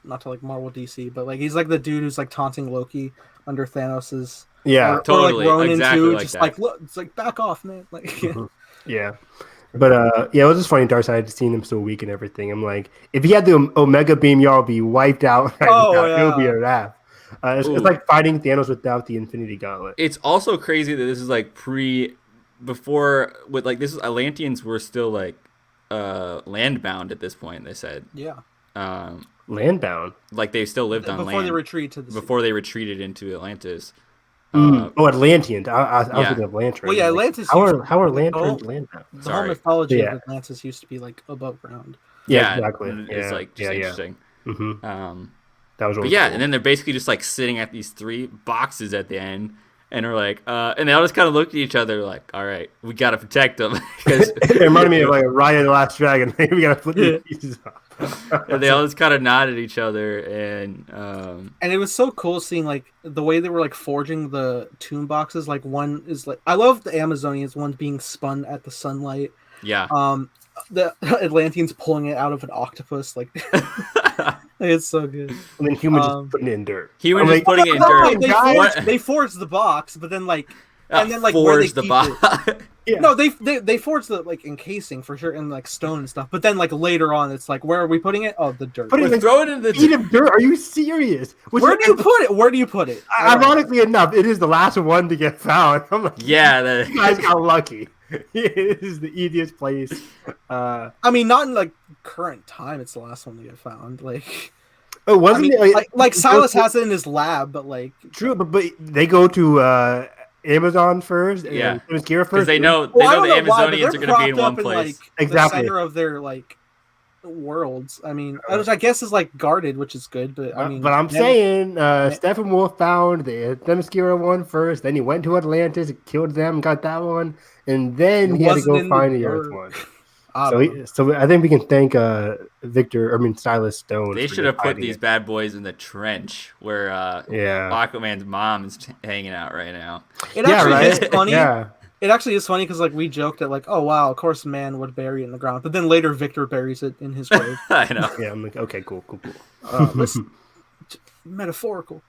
B: not to like Marvel DC, but like he's like the dude who's like taunting Loki under Thanos's.
C: Yeah,
A: totally.
B: Or like Ronan
A: exactly
B: too,
A: like
B: just
A: that.
B: like look, it's like back off, man. Like,
C: yeah. But it was just funny. Darkseid seeing him so weak and everything. I'm like, if he had the Omega Beam, y'all be wiped out. Right now. It would be a wrap. It's like fighting Thanos without the Infinity Gauntlet.
A: It's also crazy that this is like before with like this is Atlanteans were still like landbound at this point. They said
C: landbound,
A: like they still lived on land
B: before they retreat to the
A: before they retreated into Atlantis.
C: Atlanteans. I was thinking of Lanterns.
B: Well, yeah, Atlantis.
C: How are Lanterns landbound?
B: The whole mythology of Atlantis used to be like above ground.
C: Yeah, exactly.
A: It's like just interesting.
C: That was really
A: cool.
C: And
A: then they're basically just like sitting at these 3 boxes at the end. And are like, and they all just kind of look at each other like, all right, we got to protect them.
C: It reminded me of like Raya and the Last Dragon. We got to flip these pieces off.
A: And they all just kind of nod at each other. And
B: it was so cool seeing like the way they were like forging the tomb boxes. Like one is like, I love the Amazonians, one being spun at the sunlight.
A: Yeah.
B: The Atlanteans pulling it out of an octopus. Like, it's so good.
C: And then humans just putting it in dirt.
A: Humans just putting it in dirt.
B: They forged the box, but then like,
A: and then like where they keep it.
B: Yeah. No, they forged the like encasing for sure, and like stone and stuff. But then like later on, it's like, where are we putting it? Oh, the dirt.
C: But like, throw it in the dirt. Are you serious?
B: Where do you put it?
C: Ironically enough, it is the last one to get found. I'm like, you guys got lucky. It is the easiest place.
B: I mean, not in like current time. It's the last one to get found. Like,
C: wasn't it
B: like Silas has it in his lab, but like
C: true, but they go to Amazon first.
A: Yeah,
C: Kira first
A: because they know the Amazonians are going to be in one place.
B: exactly. The center of their like worlds. I mean, which I guess is like guarded, which is good. But I mean,
C: but I'm saying, Steppenwolf found the Themyscira one first. Then he went to Atlantis, killed them, got that one, and then he had to go find the Earth one. So I think we can thank Silas Stone.
A: They should have put these bad boys in the trench where Aquaman's mom is hanging out right now.
B: It actually is funny. Yeah. It actually is funny because like we joked that like, oh wow, of course man would bury it in the ground, but then later Victor buries it in his grave.
A: I know.
C: Yeah, I'm like, okay, cool.
B: Metaphorical.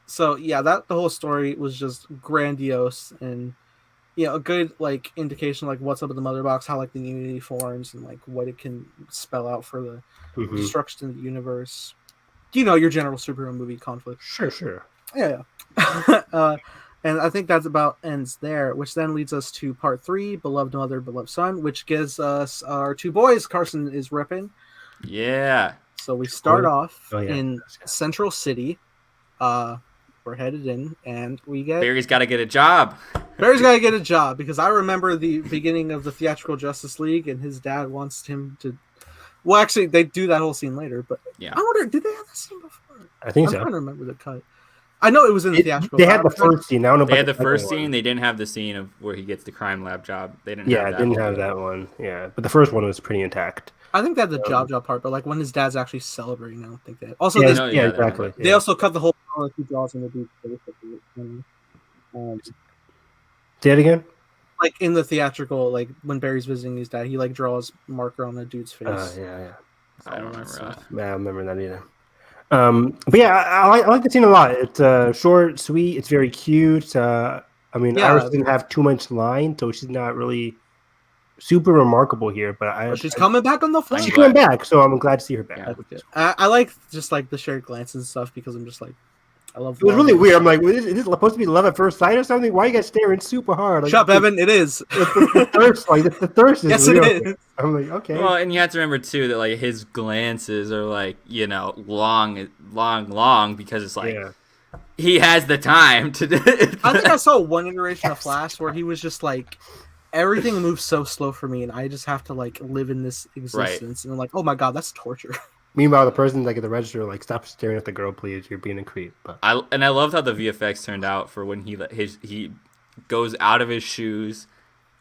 B: So yeah, the whole story was just grandiose and a good like indication like what's up in the mother box, how like the unity forms and like what it can spell out for the destruction of the universe. Your general superhero movie conflict.
C: Sure.
B: Yeah. And I think that's about ends there, which then leads us to part 3, Beloved Mother, Beloved Son, which gives us our 2 boys Carson is ripping.
A: Yeah.
B: So we start off in Central City. We're headed in, and we get...
A: Barry's got to get a job.
B: Barry's got to get a job, because I remember the beginning of the Theatrical Justice League, and his dad wants him to... Well, actually, they do that whole scene later, but I wonder, did they have that scene before?
C: I think so.
B: I'm trying to remember the cut. I know it was in the theatrical.
C: They had the first scene. I don't know.
A: They had the first scene. They didn't have the scene of where he gets the crime lab job. They didn't.
C: Yeah, didn't have that one. Yeah, but the first one was pretty intact.
B: I think they had the job part, but like when his dad's actually celebrating, I don't think that. Also,
C: exactly.
B: They also cut the whole he draws in the dude's face.
C: Say it again.
B: Like in the theatrical, like when Barry's visiting his dad, he like draws marker on the dude's face.
C: Yeah.
A: I don't remember that.
C: Yeah, I don't remember that either. But yeah, I like the scene a lot. It's short, sweet. It's very cute. Iris didn't have too much line, so she's not really super remarkable here. But
B: she's coming back on the floor.
C: She's coming back, so I'm glad to see her back.
B: Yeah. I like just like the shared glances and stuff because I'm just like, I love.
C: It was really weird. I'm like, is this supposed to be love at first sight or something? Why are you guys staring super hard? Like,
B: shut up, Evan. It is.
C: The thirst, the thirst is
B: yes,
C: real.
B: it is.
C: I'm like, okay.
A: Well, and you have to remember too that like his glances are like long because it's like he has the time to.
B: I think I saw one iteration of Flash where he was just like, everything moves so slow for me, and I just have to like live in this existence, and I'm like, oh my god, that's torture.
C: Meanwhile, the person like at the register like, stop staring at the girl, please. You're being a creep. But
A: I loved how the VFX turned out for when he goes out of his shoes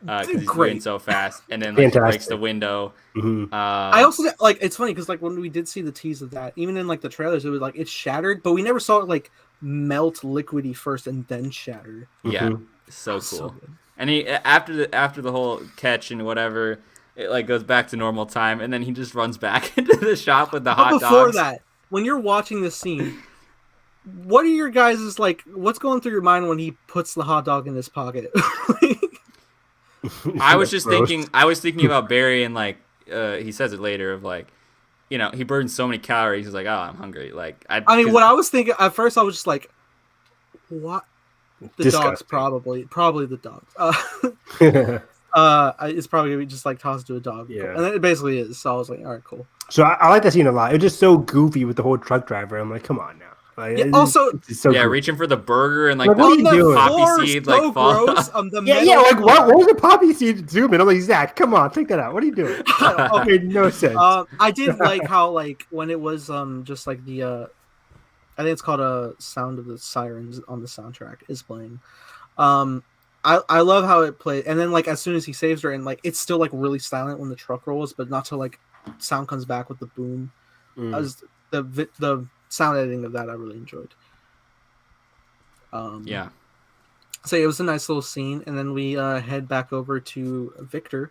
A: because he's moving so fast, and then like, he breaks the window.
C: Mm-hmm.
B: I also like it's funny because like when we did see the tease of that, even in like the trailers, it was like it's shattered, but we never saw it like melt liquidy first and then shatter.
A: Yeah, so cool. So and he after the whole catch and whatever. It like goes back to normal time, and then he just runs back into the shop with the hot dogs.
B: Before that, when you're watching this scene, what are your guys' like? What's going through your mind when he puts the hot dog in his pocket?
A: I was thinking about Barry, and like he says it later of like, he burns so many calories. He's like, oh, I'm hungry. Like
B: what I was thinking at first, I was just like, what? The dogs probably the dogs. It's probably gonna be just like tossed to a dog.
C: Yeah,
B: and it basically is. So I was like, all right, cool.
C: So I like that scene a lot. It was just so goofy with the whole truck driver. I'm like, come on now. Like,
B: it's
A: so reaching for the burger and like
C: what
A: the poppy seed like fall.
B: Like
C: what was the poppy seed zooming? I'm like, Zach, come on, take that out. What are you doing? It made no sense.
B: I did like how like when it was just like the I think it's called a Sound of the Sirens on the soundtrack is playing. I love how it played, and then like as soon as he saves her, and like it's still like really silent when the truck rolls, but not till like sound comes back with the boom. As the sound editing of that I really enjoyed.
A: Yeah.
B: So it was a nice little scene, and then we head back over to Victor,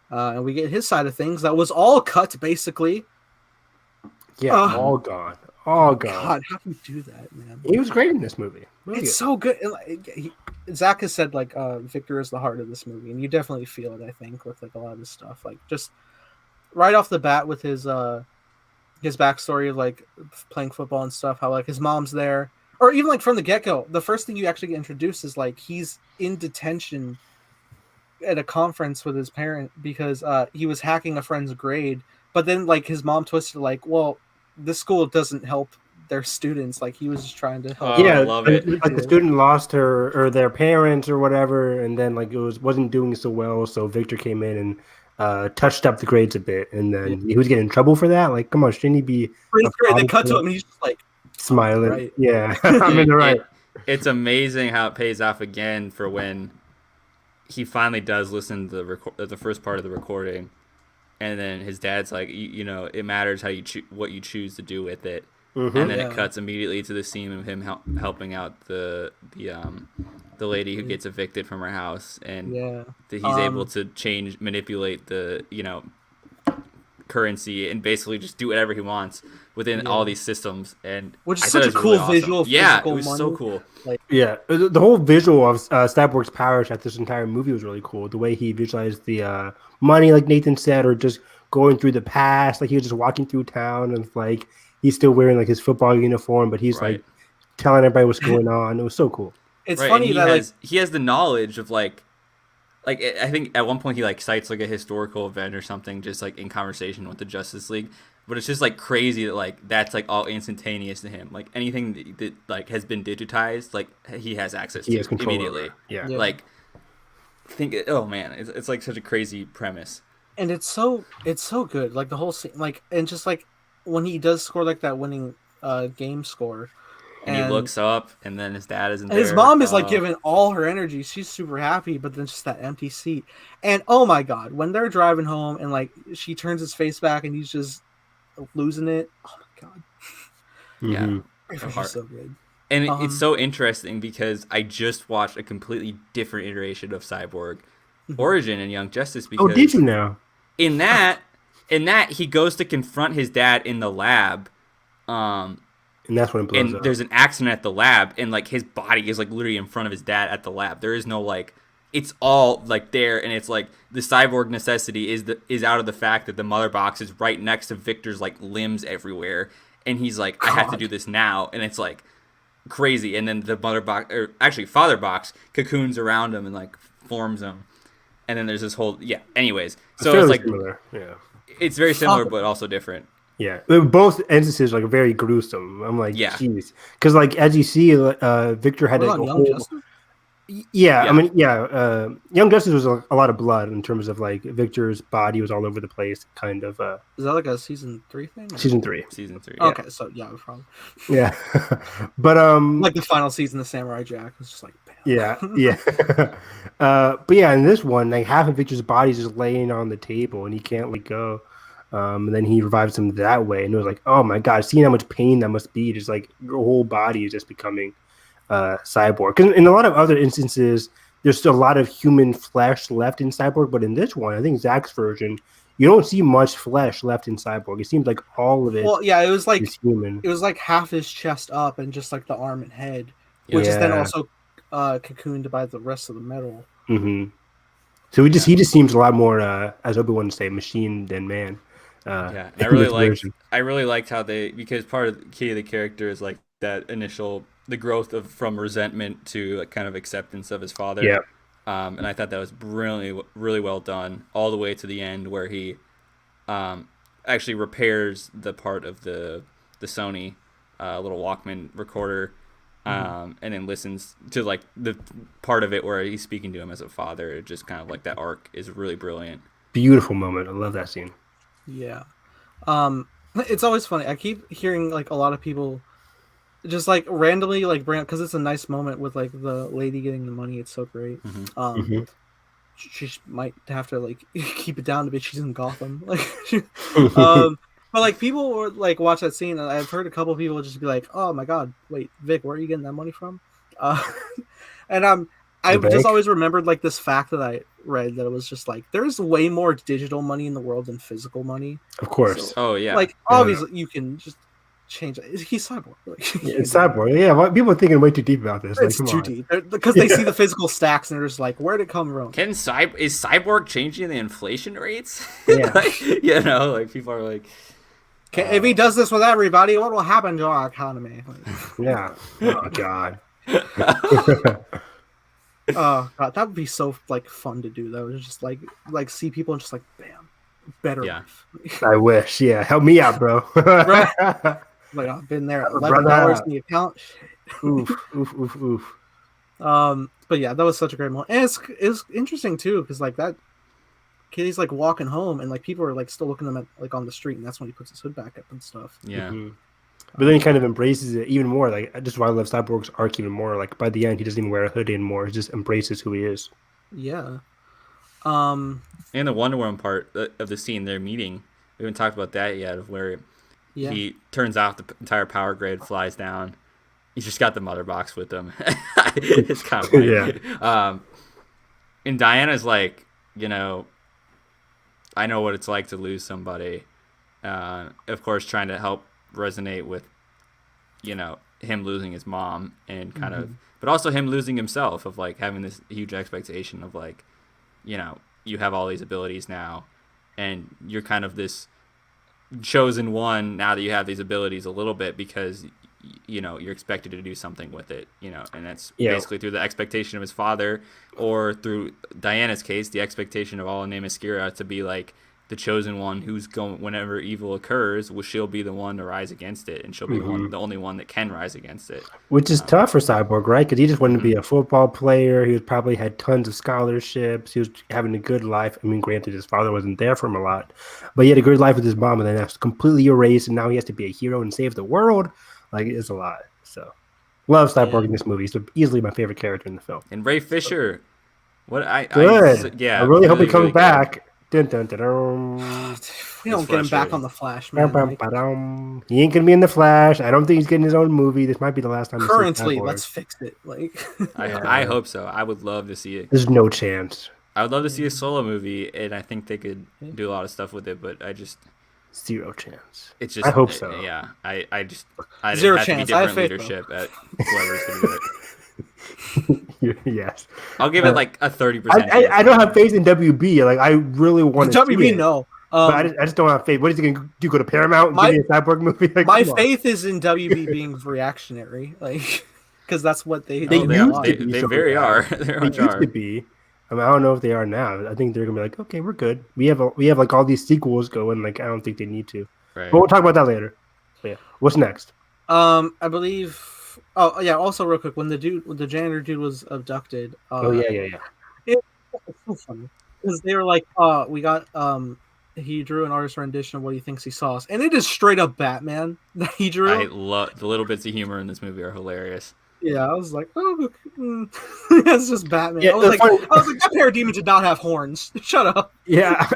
B: and we get his side of things. That was all cut basically.
C: Yeah, all gone. Oh God!
B: How can you do that, man?
C: He was great in this movie.
B: Really it's so good. Zach has said like Victor is the heart of this movie, and you definitely feel it. I think with like a lot of his stuff, like just right off the bat with his backstory of like playing football and stuff. How like his mom's there, or even like from the get go, the first thing you actually get introduced is like he's in detention at a conference with his parent because he was hacking a friend's grade, but then like his mom twisted like, well, this school doesn't help their students. Like he was just trying to help.
A: I love it.
C: Like the student lost her or their parents or whatever, and then like it wasn't doing so well. So Victor came in and touched up the grades a bit, and then he was getting in trouble for that. Like, come on, shouldn't he be
B: But it's great. They
C: applauded
B: cut
C: for
B: to
C: that?
B: him, and he's just like
C: Smiling?
B: right.
C: Yeah, I'm in
A: Dude,
C: the right.
A: it's amazing how it pays off again for when he finally does listen to the first part of the recording, and then his dad's like, you know, it matters how you what you choose to do with it, and then it cuts immediately to the scene of him helping out the lady who gets evicted from her house, and he's able to manipulate the currency and basically just do whatever he wants within all these systems, and
B: which is such a cool visual. Of
A: yeah, it was
B: money.
A: so cool.
B: Like,
C: yeah, the whole visual of Cyborg's powers at this entire movie was really cool. The way he visualized the money, like Nathan said, or just going through the past, like he was just walking through town and like he's still wearing like his football uniform, but he's like telling everybody what's going on. It was so cool.
B: It's funny that
A: he has the knowledge of like I think at one point he like cites like a historical event or something just like in conversation with the Justice League, but it's just like crazy that like that's like all instantaneous to him. Like anything that like has been digitized, like he has access to immediately.
C: Yeah,
A: like oh man, it's like such a crazy premise.
B: And it's so good. Like the whole scene, like, and just like when he does score like that winning game score.
A: And he looks up, and then his dad isn't there.
B: His mom is like giving all her energy. She's super happy, but then just that empty seat. And oh my god, when they're driving home and like she turns his face back and he's just losing it. Oh my god.
A: Yeah,
B: it's so good.
A: And it's so interesting because I just watched a completely different iteration of Cyborg Origin in Young Justice. Because
C: did you know?
A: In that he goes to confront his dad in the lab.
C: And that's when it blows up.
A: There's an accident at the lab, and like his body is like literally in front of his dad at the lab. There is no like, it's all like there, and it's like the cyborg necessity is out of the fact that the mother box is right next to Victor's like limbs everywhere, and he's like, I have to do this now, and it's like crazy. And then the mother box, or actually father box, cocoons around him and like forms him, and then there's this whole Anyways, so it's like
C: similar.
A: It's very similar, but also different.
C: Yeah, both instances like very gruesome. I'm like, jeez, because like as you see, Victor had like,
B: Young Justice.
C: I mean, Young Justice was a lot of blood in terms of like Victor's body was all over the place, kind of.
B: Is that like a season 3 thing? Or?
C: Season 3.
B: Okay, so probably.
C: Yeah, but
B: like the final season of Samurai Jack was just like, bam.
C: Yeah. But yeah, in this one, like half of Victor's body is just laying on the table and he can't let go. And then he revives him that way, and it was like, oh my god, seeing how much pain that must be, just like your whole body is just becoming Cyborg. Because in a lot of other instances, there's still a lot of human flesh left in Cyborg, but in this one, I think Zack's version, you don't see much flesh left in Cyborg. It seems like all of it.
B: Well, yeah, it was like
C: human.
B: It was like half his chest up and just like the arm and head, which is then also cocooned by the rest of the metal.
C: Mm-hmm. So he just seems a lot more, as Obi-Wan would say, machine than man.
A: I really liked how because part of the key of the character is like that initial the growth from resentment to like kind of acceptance of his father.
C: Yeah.
A: And I thought that was really well done all the way to the end where he actually repairs the part of the Sony little Walkman recorder and then listens to like the part of it where he's speaking to him as a father. It just kind of like that arc is really brilliant.
C: Beautiful moment. I love that scene.
B: Yeah. It's always funny. I keep hearing like a lot of people just like randomly like bring up, because it's a nice moment with like the lady getting the money. It's so great. She might have to like keep it down a bit. She's in Gotham. Like, but like people would like watch that scene, and I've heard a couple of people just be like, "Oh my god, wait, Vic, where are you getting that money from?" And I just always remembered like this fact that I read that it was just like there's way more digital money in the world than physical money.
C: Of course.
A: So,
B: like obviously you can just change it. He's Cyborg. Like,
C: it's Cyborg. Yeah, people are thinking way too deep about this.
B: It's too deep because they see the physical stacks and they're just like, where'd it come from?
A: Is Cyborg changing the inflation rates?
C: Yeah.
A: Like people are like,
B: if he does this with everybody, what will happen to our economy?
C: Yeah. Oh god.
B: Oh god, that would be so like fun to do though. Just like see people and just like bam, better life.
C: I wish. Yeah, help me out, bro.
B: Right. Like I've been there. $11 in the account.
C: Oof.
B: But yeah, that was such a great moment, and it's interesting too because like that he's like walking home, and like people are like still looking at him like on the street, and that's when he puts his hood back up and stuff.
A: Yeah.
C: But then he kind of embraces it even more. Like, just why I love Cyborg's arc even more. Like, by the end, he doesn't even wear a hood anymore. He just embraces who he is.
B: Yeah.
A: And the Wonder Woman part of the scene they're meeting, we haven't talked about that yet, of where he turns off the entire power grid, flies down. He's just got the mother box with him. It's kind of funny.
C: Yeah.
A: And Diana's like, I know what it's like to lose somebody. Of course, trying to help resonate with, him losing his mom and kind of, but also him losing himself, of like having this huge expectation of like, you have all these abilities now, and you're kind of this chosen one now that you have these abilities a little bit, because you're expected to do something with it, and that's basically through the expectation of his father, or through Diana's case, the expectation of all Namaskira to be like the chosen one who's going, whenever evil occurs, she'll be the one to rise against it, and she'll be the only one that can rise against it.
C: Which is tough for Cyborg, right? Because he just wanted to be a football player. He was probably had tons of scholarships. He was having a good life. I mean, granted, his father wasn't there for him a lot, but he had a good life with his mom, and then that's completely erased, and now he has to be a hero and save the world. Like, it's a lot. So, love Cyborg in this movie. He's easily my favorite character in the film.
A: And Ray Fisher,
C: good. I really hope he comes
A: really
C: back. Dun, dun, dun, dun.
B: We don't get him back on the Flash, man.
C: He ain't gonna be in the Flash. I don't think he's getting his own movie. This might be the last time.
B: Currently, let's fix it. Like,
A: I hope so. I would love to see it.
C: There's no chance.
A: I would love to see a solo movie, and I think they could do a lot of stuff with it. But I just
C: zero chance.
A: It's just.
C: I hope so.
A: Yeah, I
B: zero
A: have
B: chance.
A: To be different leadership at whoever's gonna do it.
C: Yes,
A: I'll give it like a 30%.
C: I don't have faith in WB. Like, I really want to.
B: WB, no.
C: But I just don't have faith. What is he going to do? Go to Paramount and give me a Cyborg movie? Like,
B: my faith is in WB being reactionary, like, because that's what they
A: they very are.
C: They used to be. I mean, I don't know if they are now. I think they're gonna be like, okay, we're good. We have like all these sequels going. Like, I don't think they need to.
A: Right.
C: But we'll talk about that later. But yeah, what's next?
B: I believe. Oh yeah. Also, real quick, when the janitor dude was abducted.
C: Yeah.
B: It's so funny because they were like, we got he drew an artist rendition of what he thinks he saw, and it is straight up Batman that he drew.
A: I love the little bits of humor in this movie are hilarious.
B: Yeah, I was like, oh, that's just Batman.
C: Yeah,
B: I was like, that parademon did not have horns. Shut up.
C: Yeah,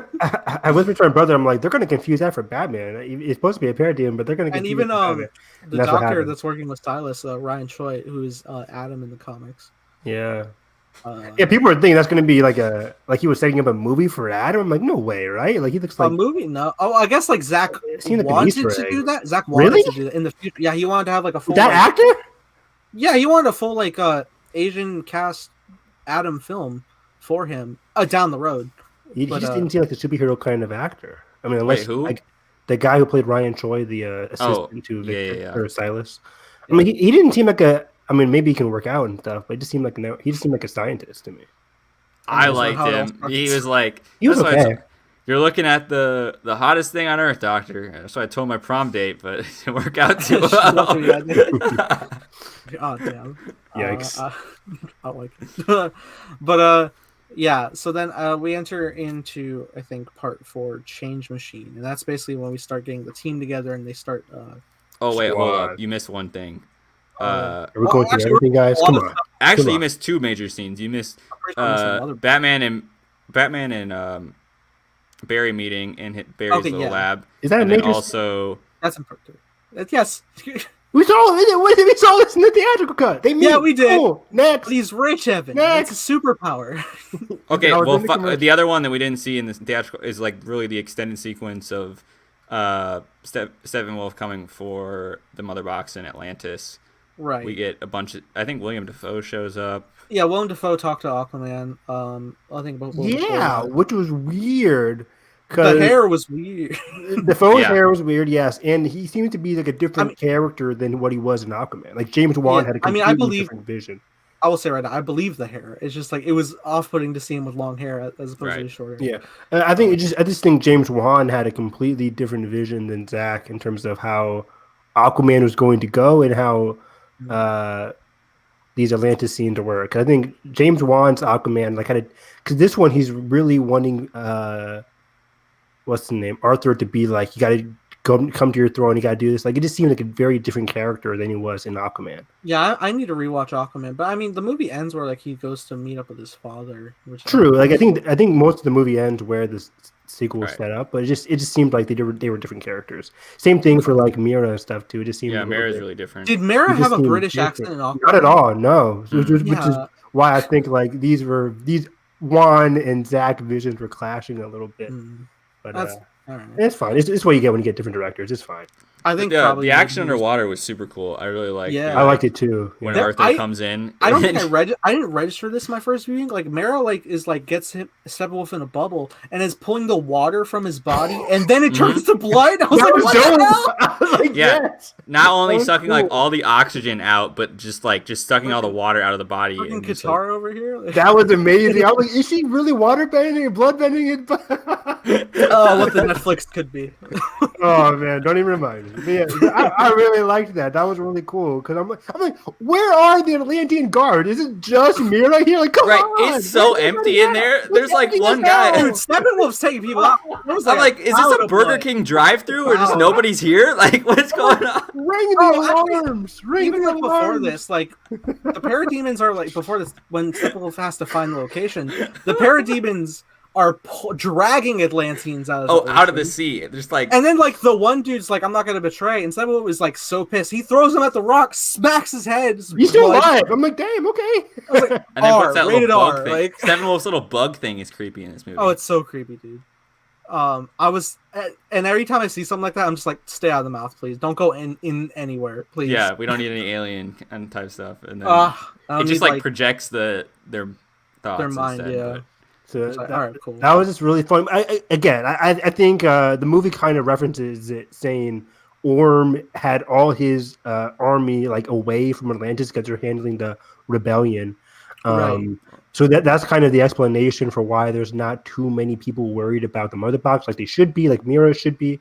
C: I whispered to my brother, I'm like, they're going to confuse that for Batman. It's supposed to be a parademon, but they're going to confuse
B: it. And even the doctor that's working with Silas, Ryan Choi, who is Adam in the comics.
C: Yeah. People were thinking that's going to be like he was setting up a movie for Adam. I'm like, no way, right? Like, he looks like
B: a movie. No, I guess like Zach wanted to do that. Zach
C: wanted
B: to do that in the future. Yeah, he wanted to have like a full
C: actor.
B: Yeah, he wanted a full like Asian cast Adam film for him down the road.
C: He just didn't seem like a superhero kind of actor. I mean, unless
A: who?
C: Like the guy who played Ryan Choi, the assistant to Victor or Silas.
A: Yeah.
C: I mean, he didn't seem like a. I mean, maybe he can work out and stuff, but he just seemed like a scientist to me.
A: I liked him. He was like,
C: he was okay.
A: You're looking at the hottest thing on earth, Doctor. That's what I told my prom date, but it didn't work out too well.
B: Oh damn!
C: Yikes!
B: I like it. But yeah. So then we enter into, I think, part 4, Change Machine, and that's basically when we start getting the team together and they start.
A: Oh wait, hold up! You missed one thing.
C: Are we going through everything, guys? Come on.
A: Actually, you missed 2 major scenes. You missed Batman and Barry meeting and hit Barry's little lab.
C: Is that a major?
A: Also,
B: that's important. Yes.
C: We saw this in the theatrical cut.
B: Yeah, we did.
C: Oh, next.
B: He's rich, Evan. That's a superpower.
A: Okay, well, the other one that we didn't see in the theatrical is like really the extended sequence of Steppenwolf coming for the Mother Box in Atlantis.
B: Right.
A: We get a bunch of. I think William Dafoe shows up.
B: Yeah, Willem Dafoe talked to Aquaman. I think about
C: which was weird.
B: The hair was weird.
C: Dafoe's hair was weird, yes, and he seemed to be like a different character than what he was in Aquaman. Like James Wan had a completely different vision.
B: I will say right now, I believe the hair. It's just like it was off-putting to see him with long hair as opposed to shorter.
C: Yeah, I just think James Wan had a completely different vision than Zack in terms of how Aquaman was going to go and how these Atlantis scenes to work. I think James Wan's Aquaman, like, kind of, because this one he's really wanting what's the name, Arthur, to be like, you got to come to your throne, you got to do this. Like, it just seemed like a very different character than he was in Aquaman.
B: Yeah, I need to rewatch Aquaman, but I mean, the movie ends where like he goes to meet up with his father. Which
C: True. Like, I think most of the movie ends where the sequel was
A: Right.
C: set up, but it just seemed like they were different characters. Same thing for like Mira and stuff too. It just seemed
A: Mira's really different.
B: Did Mira
C: it just
B: have a
C: seemed
B: British
C: different.
B: accent in Aquaman?
C: Not at all. No. Which is
B: Yeah.
C: why I think like these Juan and Zach visions were clashing a little bit. But
B: That's all right.
C: it's fine. It's what you get when you get different directors. It's fine.
B: I think
A: Yeah,
B: probably
A: the action underwater was super cool. I really liked.
B: Yeah.
C: I liked it too.
A: when
C: Yeah.
A: Arthur comes in.
B: I don't think I didn't register this my first viewing. Like Mara gets him Steppenwolf in a bubble and is pulling the water from his body and then it turns to blood. I was like, what the hell?
C: I was like,
A: Yeah.
C: yes.
A: Not only
C: That was
A: sucking like
C: cool.
A: all the oxygen out, but just sucking all the water out of the body.
B: Fucking
A: and just,
B: Qatar over here.
C: That was amazing. I was like, is she really water bending and blood bending?
B: Oh, what the Netflix could be.
C: Oh man, don't even remind me. But yeah, I really liked that. That was really cool because I'm like, where are the Atlantean guard? Is it just Mira here? Like, come
A: Right,
C: on,
A: it's so
C: where's
A: empty in
C: everybody
A: there.
C: at?
A: There's like
C: It's
A: one
C: empty as
A: guy.
C: hell.
B: Dude, Steppenwolf's taking people out.
A: I'm like, is this a Burger King drive-through or just nobody's here? Like, what's going on?
C: Ring the
B: Oh, actually,
C: alarms! Ring
B: Even
C: the
B: like before
C: alarms!
B: this, like the parademons are like before this when Steppenwolf has to find the location, the parademons are dragging Atlanteans out of the
A: Out of the
B: ocean.
A: sea. There's like,
B: And then like the one dude's like, I'm not gonna betray, and Steppenwolf was like so pissed. He throws him at the rock, smacks his head.
C: He's still
B: blood.
C: alive. I'm like, damn, okay.
B: I was like,
A: and then
B: R,
A: puts that
B: rated
A: little bug
B: R,
A: thing.
B: like
A: Steppenwolf's little bug thing is creepy in this movie.
B: oh, it's so creepy, dude. I was, and every time I see something like that, I'm just like, stay out of the mouth, please. Don't go in anywhere, please.
A: Yeah, we don't need any alien and type stuff. And then
B: I
A: it
B: don't
A: just
B: need,
A: like projects their thoughts.
B: their mind,
A: instead,
B: yeah.
A: but-
C: So
B: It's like, all right, cool.
C: that was just really fun. I think the movie kind of references it, saying Orm had all his army like away from Atlantis because they're handling the rebellion.
B: Right.
C: So that's kind of the explanation for why there's not too many people worried about the mother box like they should be, like Mira should be.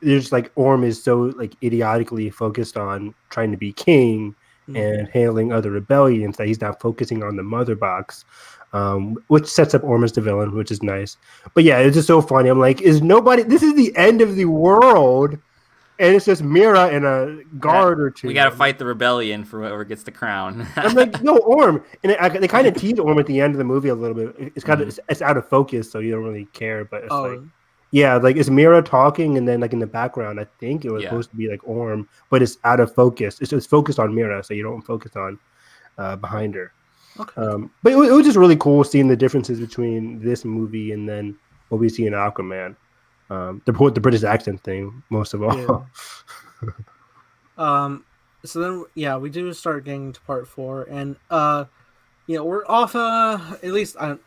C: There's like Orm is so like idiotically focused on trying to be king and handling other rebellions that he's not focusing on the mother box. Which sets up Orm as the villain, which is nice. But yeah, it's just so funny. I'm like, this is the end of the world, and it's just Mira and a guard or two.
A: We gotta fight the rebellion for whoever gets the crown.
C: I'm like, no, Orm. And they kind of tease Orm at the end of the movie a little bit. It's kind of it's out of focus, so you don't really care. But it's like, yeah, like it's Mira talking, and then like in the background, I think it was supposed to be like Orm, but it's out of focus. It's focused on Mira, so you don't focus on behind her.
B: Okay.
C: But it was just really cool seeing the differences between this movie and then what we see in Aquaman. The British accent thing, most of all.
B: Yeah. So then, yeah, we do start getting to part 4, and we're off. At least I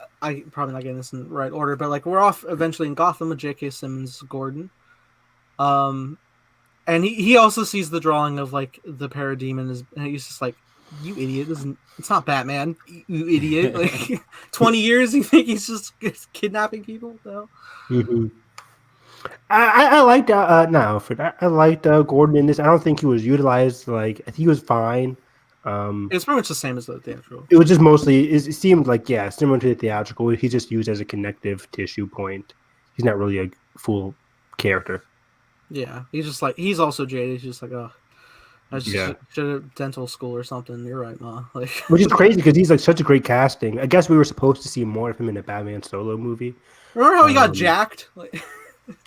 B: probably not getting this in the right order, but like we're off eventually in Gotham with J.K. Simmons Gordon. And he also sees the drawing of like the parademon and he's just like, you idiot! It's not Batman, you idiot! Like 20 years, you think he's just kidnapping people? No.
C: Mm-hmm. I liked I liked Gordon in this. I don't think he was utilized. Like I think he was fine.
B: It's pretty much the same as the theatrical.
C: It was just mostly. It seemed like similar to the theatrical. He's just used as a connective tissue point. He's not really a full character.
B: Yeah, he's also jaded. He's just like, oh. I should have dental school or something. You're right, Ma. Like,
C: which is crazy because he's like such a great casting. I guess we were supposed to see more of him in a Batman solo movie.
B: Remember how he got jacked? Like,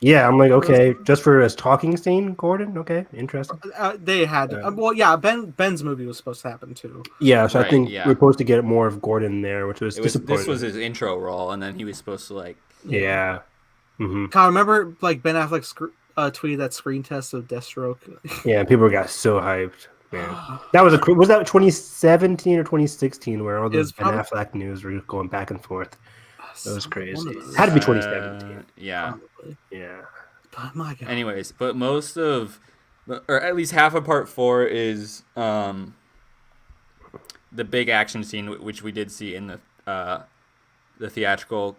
C: yeah, I'm like, okay, just for his talking scene, Gordon. Okay, interesting.
B: They had to. Well, yeah, Ben's movie was supposed to happen too.
C: Yeah, so I think we're supposed to get more of Gordon there, which was disappointing.
A: This was his intro role, and then he was supposed to like.
C: Yeah. Mm-hmm.
B: I remember like Ben Affleck's tweeted that screen test of Deathstroke.
C: Yeah, people got so hyped. Man, that was that 2017 or 2016 where all the Ben Affleck news were going back and forth. That was crazy. It had to be 2017.
A: Yeah.
B: Probably.
C: Yeah.
B: But my God.
A: Anyways, but most of, or at least half of part 4 is the big action scene, which we did see in the theatrical.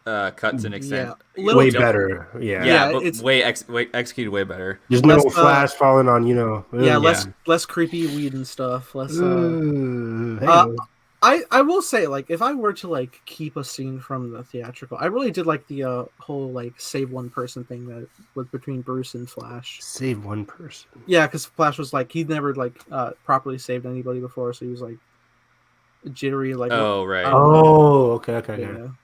A: cuts and extent.
B: Yeah, little
C: way
B: different.
C: better. Yeah.
A: Yeah, but
B: it's
A: way executed way better.
C: There's
B: less,
C: no Flash falling on,
B: Yeah,
C: ugh.
B: less creepy weed and stuff. Less.
C: Hey.
B: I will say, like, if I were to like keep a scene from the theatrical, I really did like the whole like save one person thing that was between Bruce and Flash.
C: Save one person.
B: Yeah, because Flash was like he'd never like properly saved anybody before, so he was like jittery. Like,
A: Oh right.
C: Oh, okay.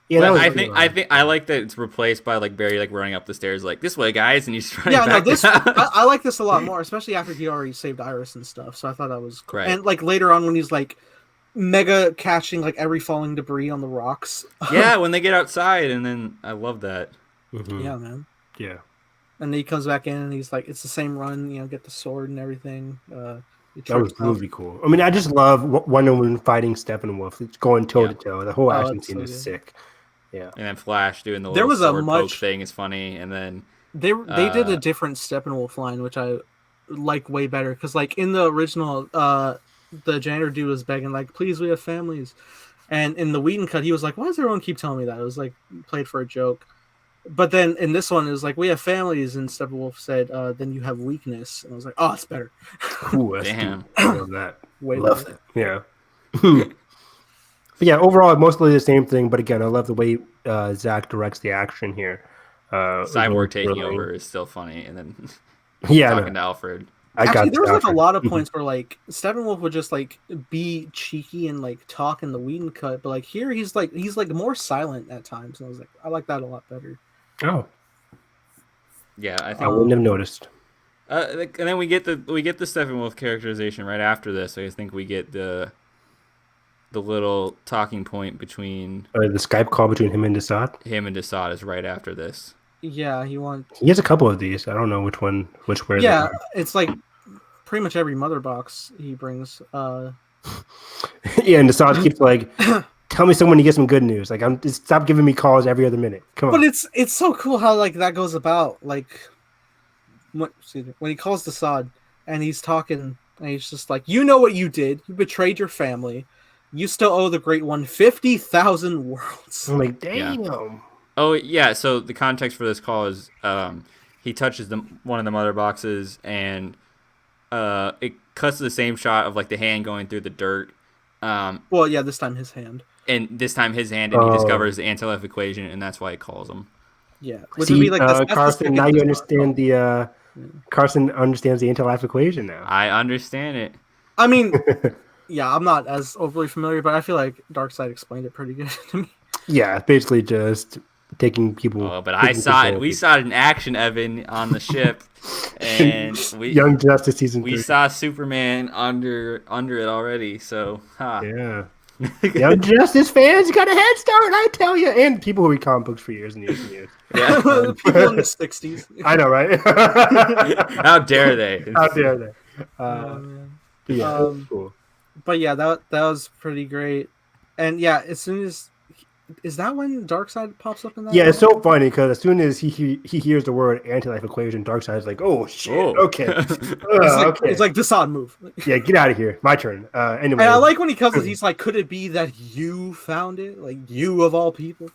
C: Yeah, that
A: But
C: was
A: I think I like that it's replaced by like Barry like running up the stairs like this way, guys, and he's running
B: Yeah, no,
A: back
B: this
A: down.
B: I like this a lot more, especially after he already saved Iris and stuff. So I thought that was cool.
A: Right.
B: And like later on when he's like mega catching like every falling debris on the rocks.
A: Yeah, when they get outside, and then I love that.
C: Mhm.
B: Yeah, man.
C: Yeah.
B: And then he comes back in and he's like, it's the same run, get the sword and everything.
C: That was really cool. I mean, I just love Wonder Woman fighting Steppenwolf. It's going toe to toe. The whole action scene is sick. Yeah.
A: And then Flash doing the
B: There
A: little
B: was a
A: sword
B: much
A: poke thing is funny, and then
B: they did a different Steppenwolf line, which I like way better because like in the original, the janitor dude was begging like, "Please, we have families," and in the Whedon cut, he was like, "Why does everyone keep telling me that?" It was like played for a joke. But then in this one, it was like, "We have families," and Steppenwolf said, "Then you have weakness," and I was like, "Oh, it's better."
C: Cool.
A: damn.
C: I love that.
B: Way
C: Love
B: better.
C: it. Yeah. But yeah, overall, mostly the same thing. But again, I love the way Zach directs the action here.
A: Cyborg taking
C: thrilling.
A: over is still funny, and then
C: Yeah,
A: talking to Alfred.
B: Actually, there was like a
C: Alfred.
B: lot of points where like Steppenwolf would just like be cheeky and like talk in the Whedon cut, but like here he's like more silent at times, and I was like, I like that a lot better.
C: Oh,
A: Yeah, I
C: I
A: think.
C: wouldn't have noticed.
A: And then we get the Steppenwolf characterization right after this. I think we get the little talking point between
C: The Skype call between him and Desaad.
A: him and Desaad is right after this.
B: Yeah, he wants.
C: He has a couple of these. I don't know which where.
B: Yeah, it's like pretty much every mother box he brings.
C: Yeah, and Desaad keeps like, tell me someone to get some good news. Like, stop giving me calls every other minute. Come on.
B: But it's so cool how like that goes about. Like, when he calls Desaad and he's talking, and he's just like, "You know what you did? You betrayed your family. You still owe the Great One 50,000 worlds."
C: I'm like, damn.
A: Oh yeah, so the context for this call is he touches one of the mother boxes, and it cuts to the same shot of like the hand going through the dirt.
B: Well, yeah, this time his hand.
A: And this time his hand, and he discovers the anti-life equation, and that's why he calls him.
B: Yeah,
C: which would be like Carson. Now you understand the Carson understands the anti-life equation now.
A: I understand it.
B: I mean, yeah, I'm not as overly familiar, but I feel like Darkseid explained it pretty good to me.
C: Yeah, basically just taking people.
A: Oh, but I saw it. We saw it in action, Evan, on the ship, and
C: Young Justice season.
A: We saw Superman under it already. So,
C: yeah. Young Justice fans got a head start, I tell you, and people who read comic books for years and years and years.
B: Yeah, people in the '60s.
C: I know, right?
A: How dare they?
C: How dare they?
B: Yeah, cool. But yeah, that was pretty great, and yeah, as soon as. Is that when Darkseid pops up in that?
C: Yeah, it's so funny because as soon as he hears the word anti-life equation, Darkseid's like, "Oh shit, okay."
B: It's like Desaad move.
C: Yeah, get out of here. My turn. Anyway,
B: and I like when he comes. He's like, "Could it be that you found it? Like you of all people?"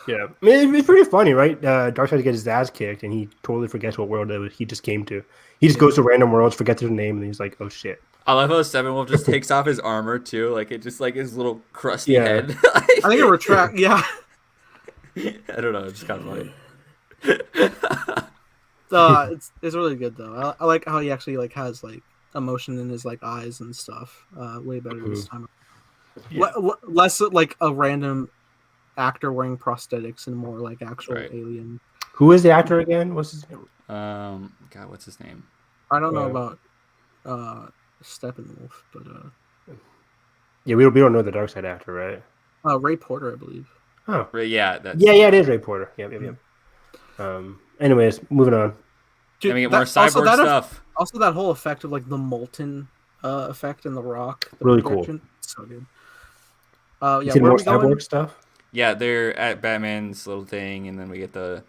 C: Yeah, I mean, it's pretty funny, right? Darkseid gets his ass kicked, and he totally forgets what world he just came to. He just goes to random worlds, forgets his name, and he's like, "Oh shit."
A: I love how Steppenwolf just takes off his armor too, like it just like his little crusty head.
B: I think it retract. Yeah.
A: I don't know. It's just kind of
B: funny. It's really good though. I like how he actually like has like emotion in his like eyes and stuff. Way better this time. Yeah. Less like a random actor wearing prosthetics and more like actual alien.
C: Who is the actor again? What's his name?
A: God, what's his name?
B: I don't know about Steppenwolf, but
C: yeah, we don't know the Darkseid actor, right?
B: Ray Porter, I believe.
A: Oh, yeah,
C: it is Ray Porter. Yeah. Anyways, moving on.
A: Dude, get more cyborg stuff.
B: Also, that whole effect of like the molten effect in the rock.
C: Really cool.
B: So good.
C: Yeah, more cyborg stuff.
A: Yeah, they're at Batman's little thing, and then we get the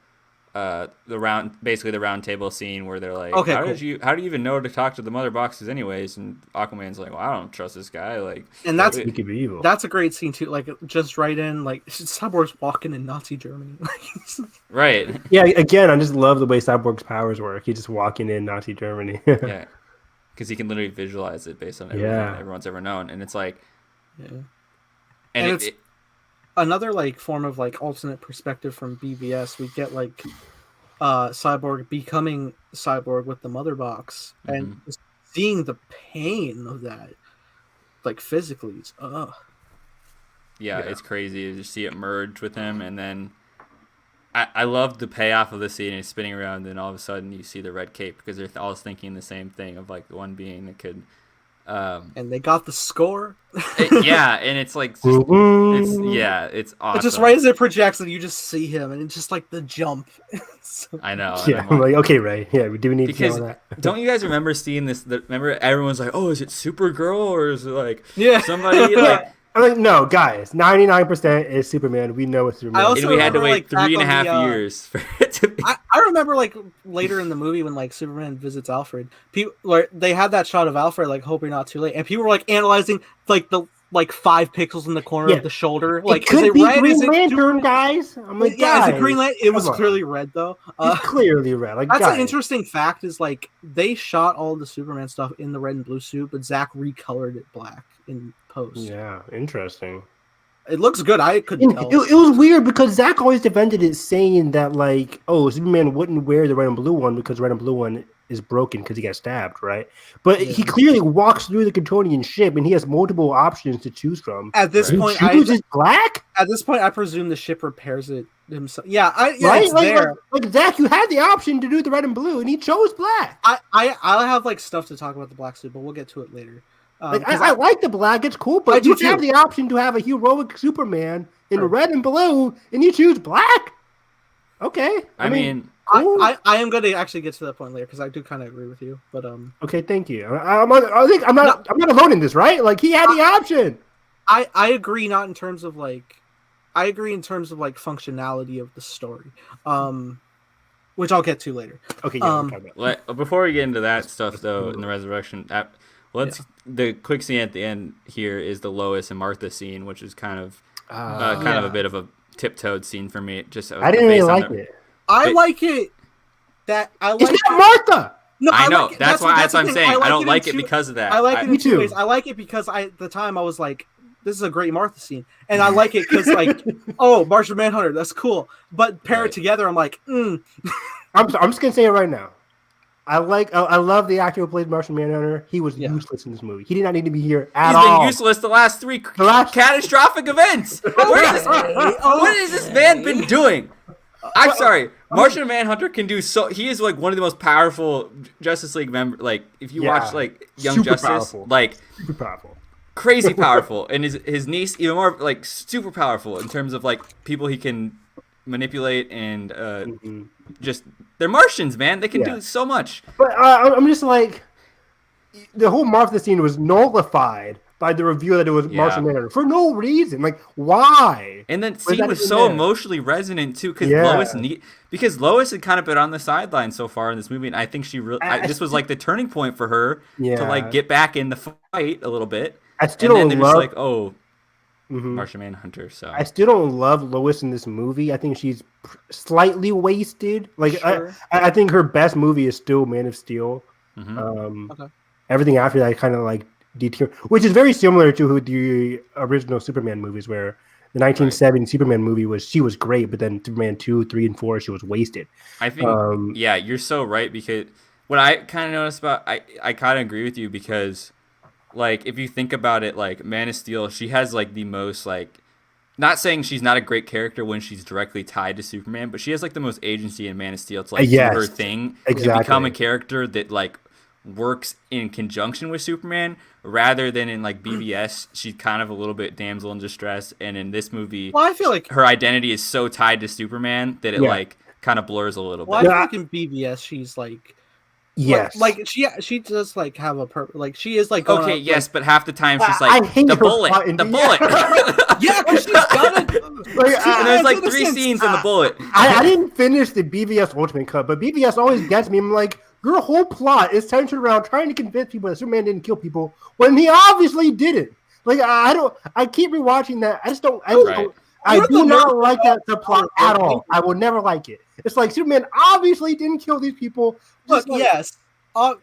A: basically the round table scene where they're like,
B: Okay,
A: how
B: cool.
A: do you even know to talk to the mother boxes anyways? And Aquaman's like, well, I don't trust this guy. Like,
B: And that's
C: He could be evil.
B: that's a great scene too. Like just right in, like Cyborg's walking in Nazi Germany.
A: right.
C: Yeah, again, I just love the way Cyborg's powers work. He's just walking in Nazi Germany.
A: Yeah, because he can literally visualize it based on everything
C: Yeah.
A: everyone's ever known, and it's like,
B: Yeah.
A: and
B: it's another like form of like alternate perspective from BVS. We get like Cyborg becoming Cyborg with the mother box and just seeing the pain of that, like physically.
A: yeah, it's crazy to see it merge with him, and then I love the payoff of the scene. He's spinning around, and then all of a sudden you see the red cape because they're all thinking the same thing of like the one being that could.
B: And they got the score.
A: Yeah, and it's like, it's awesome.
B: It just right as it projects, and you just see him, and it's just like the jump.
A: I know.
C: Yeah, I'm like, okay, Ray. Yeah, we do need to
A: because
C: know that.
A: don't you guys remember seeing this? Remember everyone's like, oh, is it Supergirl or is it like somebody like?
C: I'm like, no, guys, 99% is Superman. We know it's Superman.
A: And we had to wait
B: like,
A: 3.5 years for it to be.
B: I remember like later in the movie when like Superman visits Alfred, people like they had that shot of Alfred like hoping not too late, and people were like analyzing like the 5 pixels in the corner of the shoulder. Like,
C: it could
B: is it
C: be
B: red?
C: Green
B: Is it
C: Lantern, guys. I'm like,
B: yeah, is
C: guys,
B: it Green Lantern? It was
C: come on.
B: clearly red though.
C: It's clearly red. Like,
B: that's
C: guys.
B: an interesting fact. Is like they shot all the Superman stuff in the red and blue suit, but Zack recolored it black in post.
C: Yeah, interesting.
B: It looks good. I couldn't tell.
C: It was weird because Zack always defended it, saying that like, oh, Superman wouldn't wear the red and blue one because the red and blue one is broken because he got stabbed, right? But he clearly walks through the Kryptonian ship and he has multiple options to choose from.
B: At this point,
C: he chooses black.
B: At this point, I presume the ship repairs it himself. Yeah,
C: right?
B: it's there.
C: Like Zack, you had the option to do the red and blue, and he chose black.
B: I'll have like stuff to talk about the black suit, but we'll get to it later.
C: I like the black; it's cool. But you have the option to have a heroic Superman in red and blue, and you choose black. Okay,
A: I mean,
B: cool. I am going to actually get to that point later because I do kind of agree with you. But
C: okay, thank you. I'm not alone in this, right? Like he had the option.
B: I agree, not in terms of like, I agree in terms of like functionality of the story, which I'll get to later.
C: Okay, yeah.
A: Before we get into that stuff though, in the resurrection. The quick scene at the end here is the Lois and Martha scene, which is kind of a bit of a tiptoed scene for me.
C: I didn't really like it.
B: I like it.
C: It's not Martha.
A: No, I know. That's what I'm saying. I don't like it because of that.
B: I like it in 2 ways. I like it because at the time I was like, this is a great Martha scene, and I like it because like, oh, Martian Manhunter, that's cool. But pair it together, I'm like,
C: I'm just gonna say it right now. I love the actor who played Martian Manhunter. He was useless in this movie. He did not need to be here at all.
A: He's been useless the last 3 catastrophic events. What has this man been doing? I'm sorry. Martian Manhunter can do so. He is like one of the most powerful Justice League members. Like if you watch like Young
C: super
A: Justice,
C: powerful.
A: like
C: super powerful,
A: crazy powerful, and his niece even more like super powerful in terms of like people he can manipulate and just they're Martians, man. They can do so much.
C: But I'm just like the whole Martha scene was nullified by the reveal that it was Martian Manhunter for no reason. Like why?
A: And then scene was so emotionally resonant too because Lois had kind of been on the sideline so far in this movie, and I think she really this was like the turning point for her to like get back in the fight a little bit.
C: I still
A: and then
C: don't
A: they're
C: love
A: just like Martian Manhunter. So
C: I still don't love Lois in this movie. I think she's slightly wasted. Like I think her best movie is still Man of Steel. Everything after that kind of like which is very similar to the original Superman movies, where the 1970 Superman movie she was great, but then Superman 2, 3, and 4 she was wasted.
A: I think you're so right, because what I kind of noticed about I kind of agree with you, because like if you think about it, like Man of Steel, she has like the most like, not saying she's not a great character when she's directly tied to Superman, but she has like the most agency in Man of Steel to like do her thing and become a character that like works in conjunction with Superman, rather than in like BVS she's kind of a little bit damsel in distress, and in this movie
B: I feel like
A: her identity is so tied to Superman that it like kind of blurs a little bit.
B: I feel like in BVS she's like
C: Yes.
B: Like she does like have a purpose. Like she is like going
A: Okay,
B: up,
A: yes,
B: like,
A: but half the time she's
C: I
A: like
C: hate
A: the
C: her
A: bullet,
C: plot in
A: the
C: the-
A: bullet.
B: yeah, because she's got it.
A: And there's like 3 scenes in the bullet.
C: I didn't finish the BVS Ultimate Cut, but BVS always gets me. I'm like, your whole plot is centered around trying to convince people that Superman didn't kill people when he obviously didn't. Like, I keep rewatching that. I just don't. I do not like that subplot at all. I will never like it. It's like Superman obviously didn't kill these people.
B: Look, yes.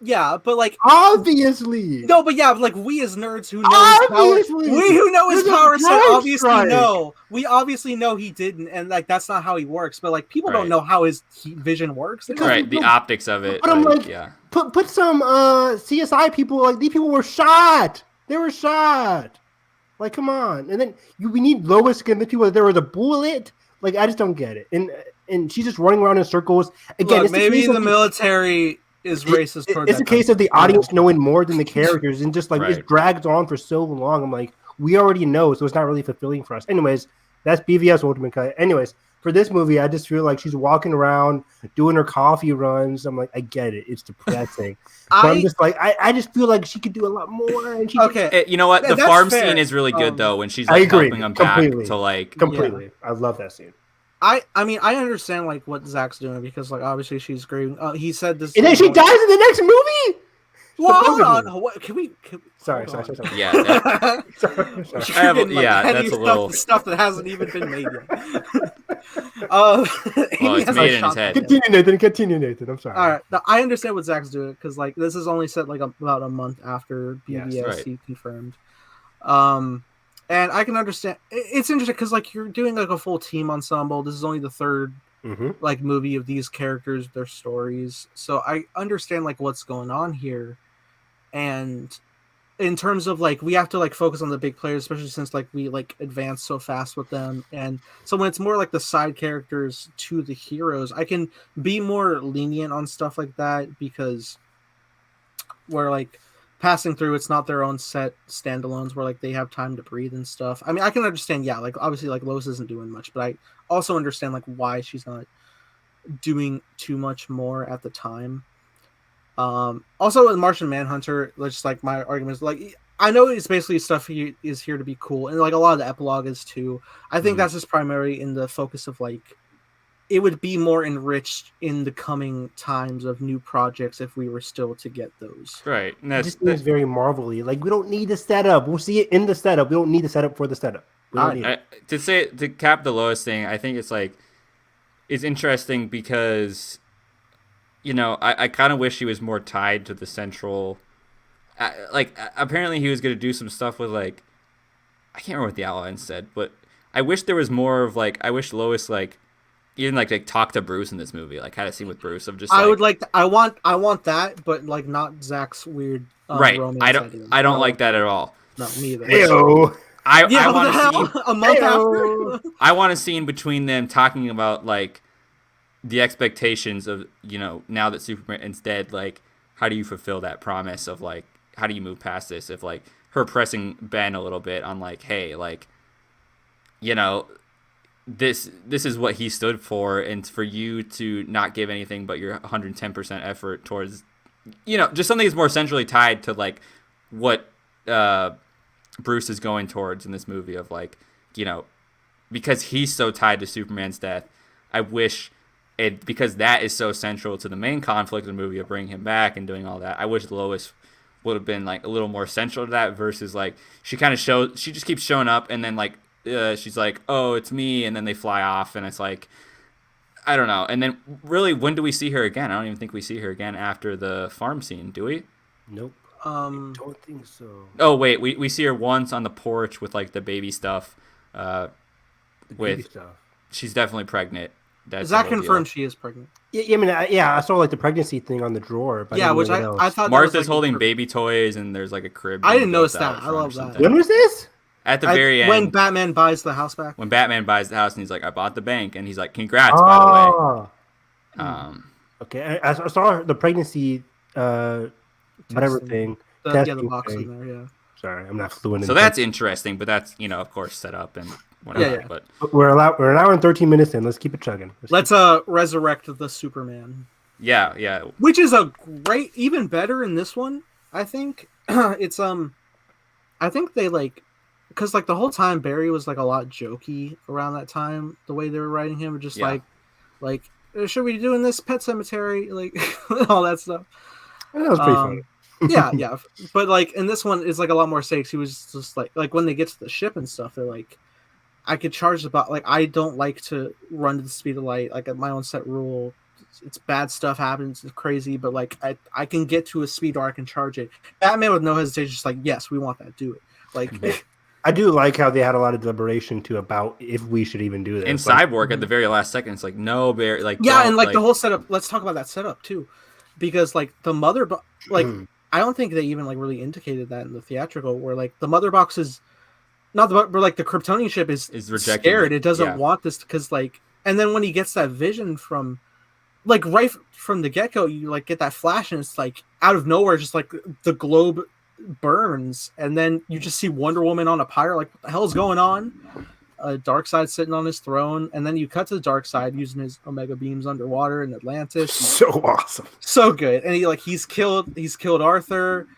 B: Yeah, but like
C: obviously.
B: No, but yeah, like we as nerds who know his power set obviously know. We obviously know he didn't, and like that's not how he works. But like people don't know how his heat vision works.
A: Right, the optics of it.
C: But I'm like, yeah. Put some CSI people. Like these people were shot. They were shot. Like, come on. And then we need Lois to convince people that there was a bullet. Like, I just don't get it. And she's just running around in circles. Again,
B: look, maybe the military is racist towards
C: it's a case of the audience knowing more than the characters, and just like it drags on for so long. I'm like, we already know, so it's not really fulfilling for us. Anyways, that's BVS Ultimate Cut. Anyways, for this movie, I just feel like she's walking around doing her coffee runs. I'm like, I get it. It's depressing. But I'm just like, I just feel like she could do a lot more. And
A: you know what? The farm scene is really good though, when she's like helping them back to like
C: completely. Yeah. I love that scene.
B: I mean, I understand like what Zach's doing because like obviously she's grieving. He said this,
C: and then she dies in the next movie.
B: Well, hold on. What, can we
C: sorry.
A: Yeah. Sorry. That's a little
B: stuff that hasn't even been made yet.
A: Well, it's made in his head.
C: Continue, Nathan. I'm sorry.
B: All right, now, I understand what Zach's doing because like this is only set like about a month after BVS confirmed. And I can understand. It's interesting because like you're doing like a full team ensemble. This is only the third like movie of these characters, their stories. So I understand like what's going on here. And in terms of like we have to like focus on the big players, especially since like we like advance so fast with them. And so when it's more like the side characters to the heroes, I can be more lenient on stuff like that because we're like passing through, it's not their own set standalones where like they have time to breathe and stuff. I mean, I can understand, yeah, like obviously like Lois isn't doing much, but I also understand like why she's not doing too much more at the time. Also with Martian Manhunter, just like my argument is like I know it's basically stuff he is here to be cool, and like a lot of the epilogue is too. I think that's just primarily in the focus of like it would be more enriched in the coming times of new projects if we were still to get those.
A: Right.
C: And that's very Marvel-y. Like, we don't need the setup. We'll see it in the setup. We don't need the setup for the setup.
A: To cap the Lois thing, I think it's like, it's interesting because, you know, I kind of wish he was more tied to the central, like, apparently he was going to do some stuff with, like, I can't remember what the outline said, but I wish there was more of, like, I wish Lois, like, even like talk to Bruce in this movie, like had a scene with Bruce of just.
B: I would like. I want that, but like not Zach's weird.
A: Right.
B: Romance
A: I don't like that at all.
B: No, me either.
C: Ew.
A: I want to see
B: a month after.
A: I want a scene between them talking about like the expectations of, you know, now that Superman's dead, like how do you fulfill that promise of like how do you move past this, if like her pressing Ben a little bit on like, hey, like, you know, this is what he stood for, and for you to not give anything but your 110% effort towards, you know, just something that's more centrally tied to like what Bruce is going towards in this movie of like, you know, because he's so tied to Superman's death. I wish it, because that is so central to the main conflict of the movie of bringing him back and doing all that. I wish Lois would have been like a little more central to that versus like she just keeps showing up and then like she's like, oh, it's me, and then they fly off, and it's like, I don't know. And then really, when do we see her again? I don't even think we see her again after the farm scene, do we?
C: Nope. I don't think so.
A: Oh wait, we see her once on the porch with like the baby stuff. She's definitely pregnant.
B: Is that confirmed? She is pregnant.
C: Yeah, I mean, I saw like the pregnancy thing on the drawer. But
B: yeah, which I thought
A: Martha's like holding baby toys, and there's like a crib.
B: I didn't notice that. I love that.
C: When was this?
A: At the very end.
B: When Batman buys the house back.
A: When Batman buys the house and he's like, I bought the bank. And he's like, congrats, by the way.
C: Okay, I saw the pregnancy, whatever thing.
B: The box in there, yeah.
C: Sorry, I'm not fluent in
A: so that's interesting, but that's, you know, of course, set up and whatever.
B: Yeah.
C: But we're an hour and 13 minutes in. Let's keep it chugging.
B: Let's resurrect the Superman.
A: Yeah.
B: which is a great, even better in this one. I think it's I think they like, because like the whole time Barry was like a lot jokey around that time. The way they were writing him, just like should we be doing this Pet Cemetery, like all that stuff.
C: That was pretty funny.
B: yeah, but like in this one, it's like a lot more stakes. He was just like when they get to the ship and stuff, they're like, I could charge the bot. Like I don't like to run to the speed of light. Like my own set rule. It's bad stuff happens. It's crazy, but like I can get to a speed where I can charge it. Batman with no hesitation, just like, yes, we want that. Do it. Like
C: I do like how they had a lot of deliberation too about if we should even do this.
A: And Cyborg at the very last second, it's like no Barry, like
B: and like the whole setup. Let's talk about that setup too, because like the mother, like I don't think they even like really indicated that in the theatrical, where like the mother box is not the, but like the Kryptonian ship is scared. It doesn't want this because like, and then when he gets that vision from, like right from the get go, you like get that flash and it's like out of nowhere, just like the globe burns, and then you just see Wonder Woman on a pyre. Like what the hell is going on? Darkseid sitting on his throne, and then you cut to the Darkseid using his Omega beams underwater in Atlantis.
C: So awesome,
B: so good. And he's killed Arthur.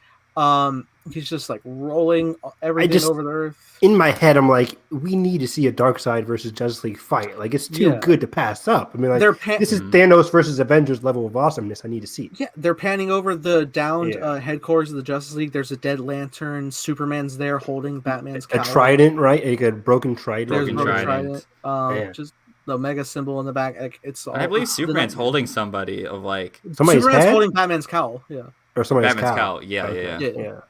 B: He's just like rolling everything over the earth.
C: In my head, I'm like, we need to see a Darkseid versus Justice League fight. Like it's too good to pass up. I mean, like this is Thanos versus Avengers level of awesomeness. I need to see.
B: Yeah, they're panning over the downed headquarters of the Justice League. There's a dead lantern. Superman's there holding Batman's cowl.
C: A trident, right? Like a broken trident.
A: Broken trident.
B: Just the Omega symbol in the back. Like, it's all,
A: I believe Superman's holding somebody of like
C: somebody's
B: Superman's
C: head?
B: holding Batman's cowl. Yeah.
C: Or somebody's
A: Batman's
C: cowl.
A: Yeah.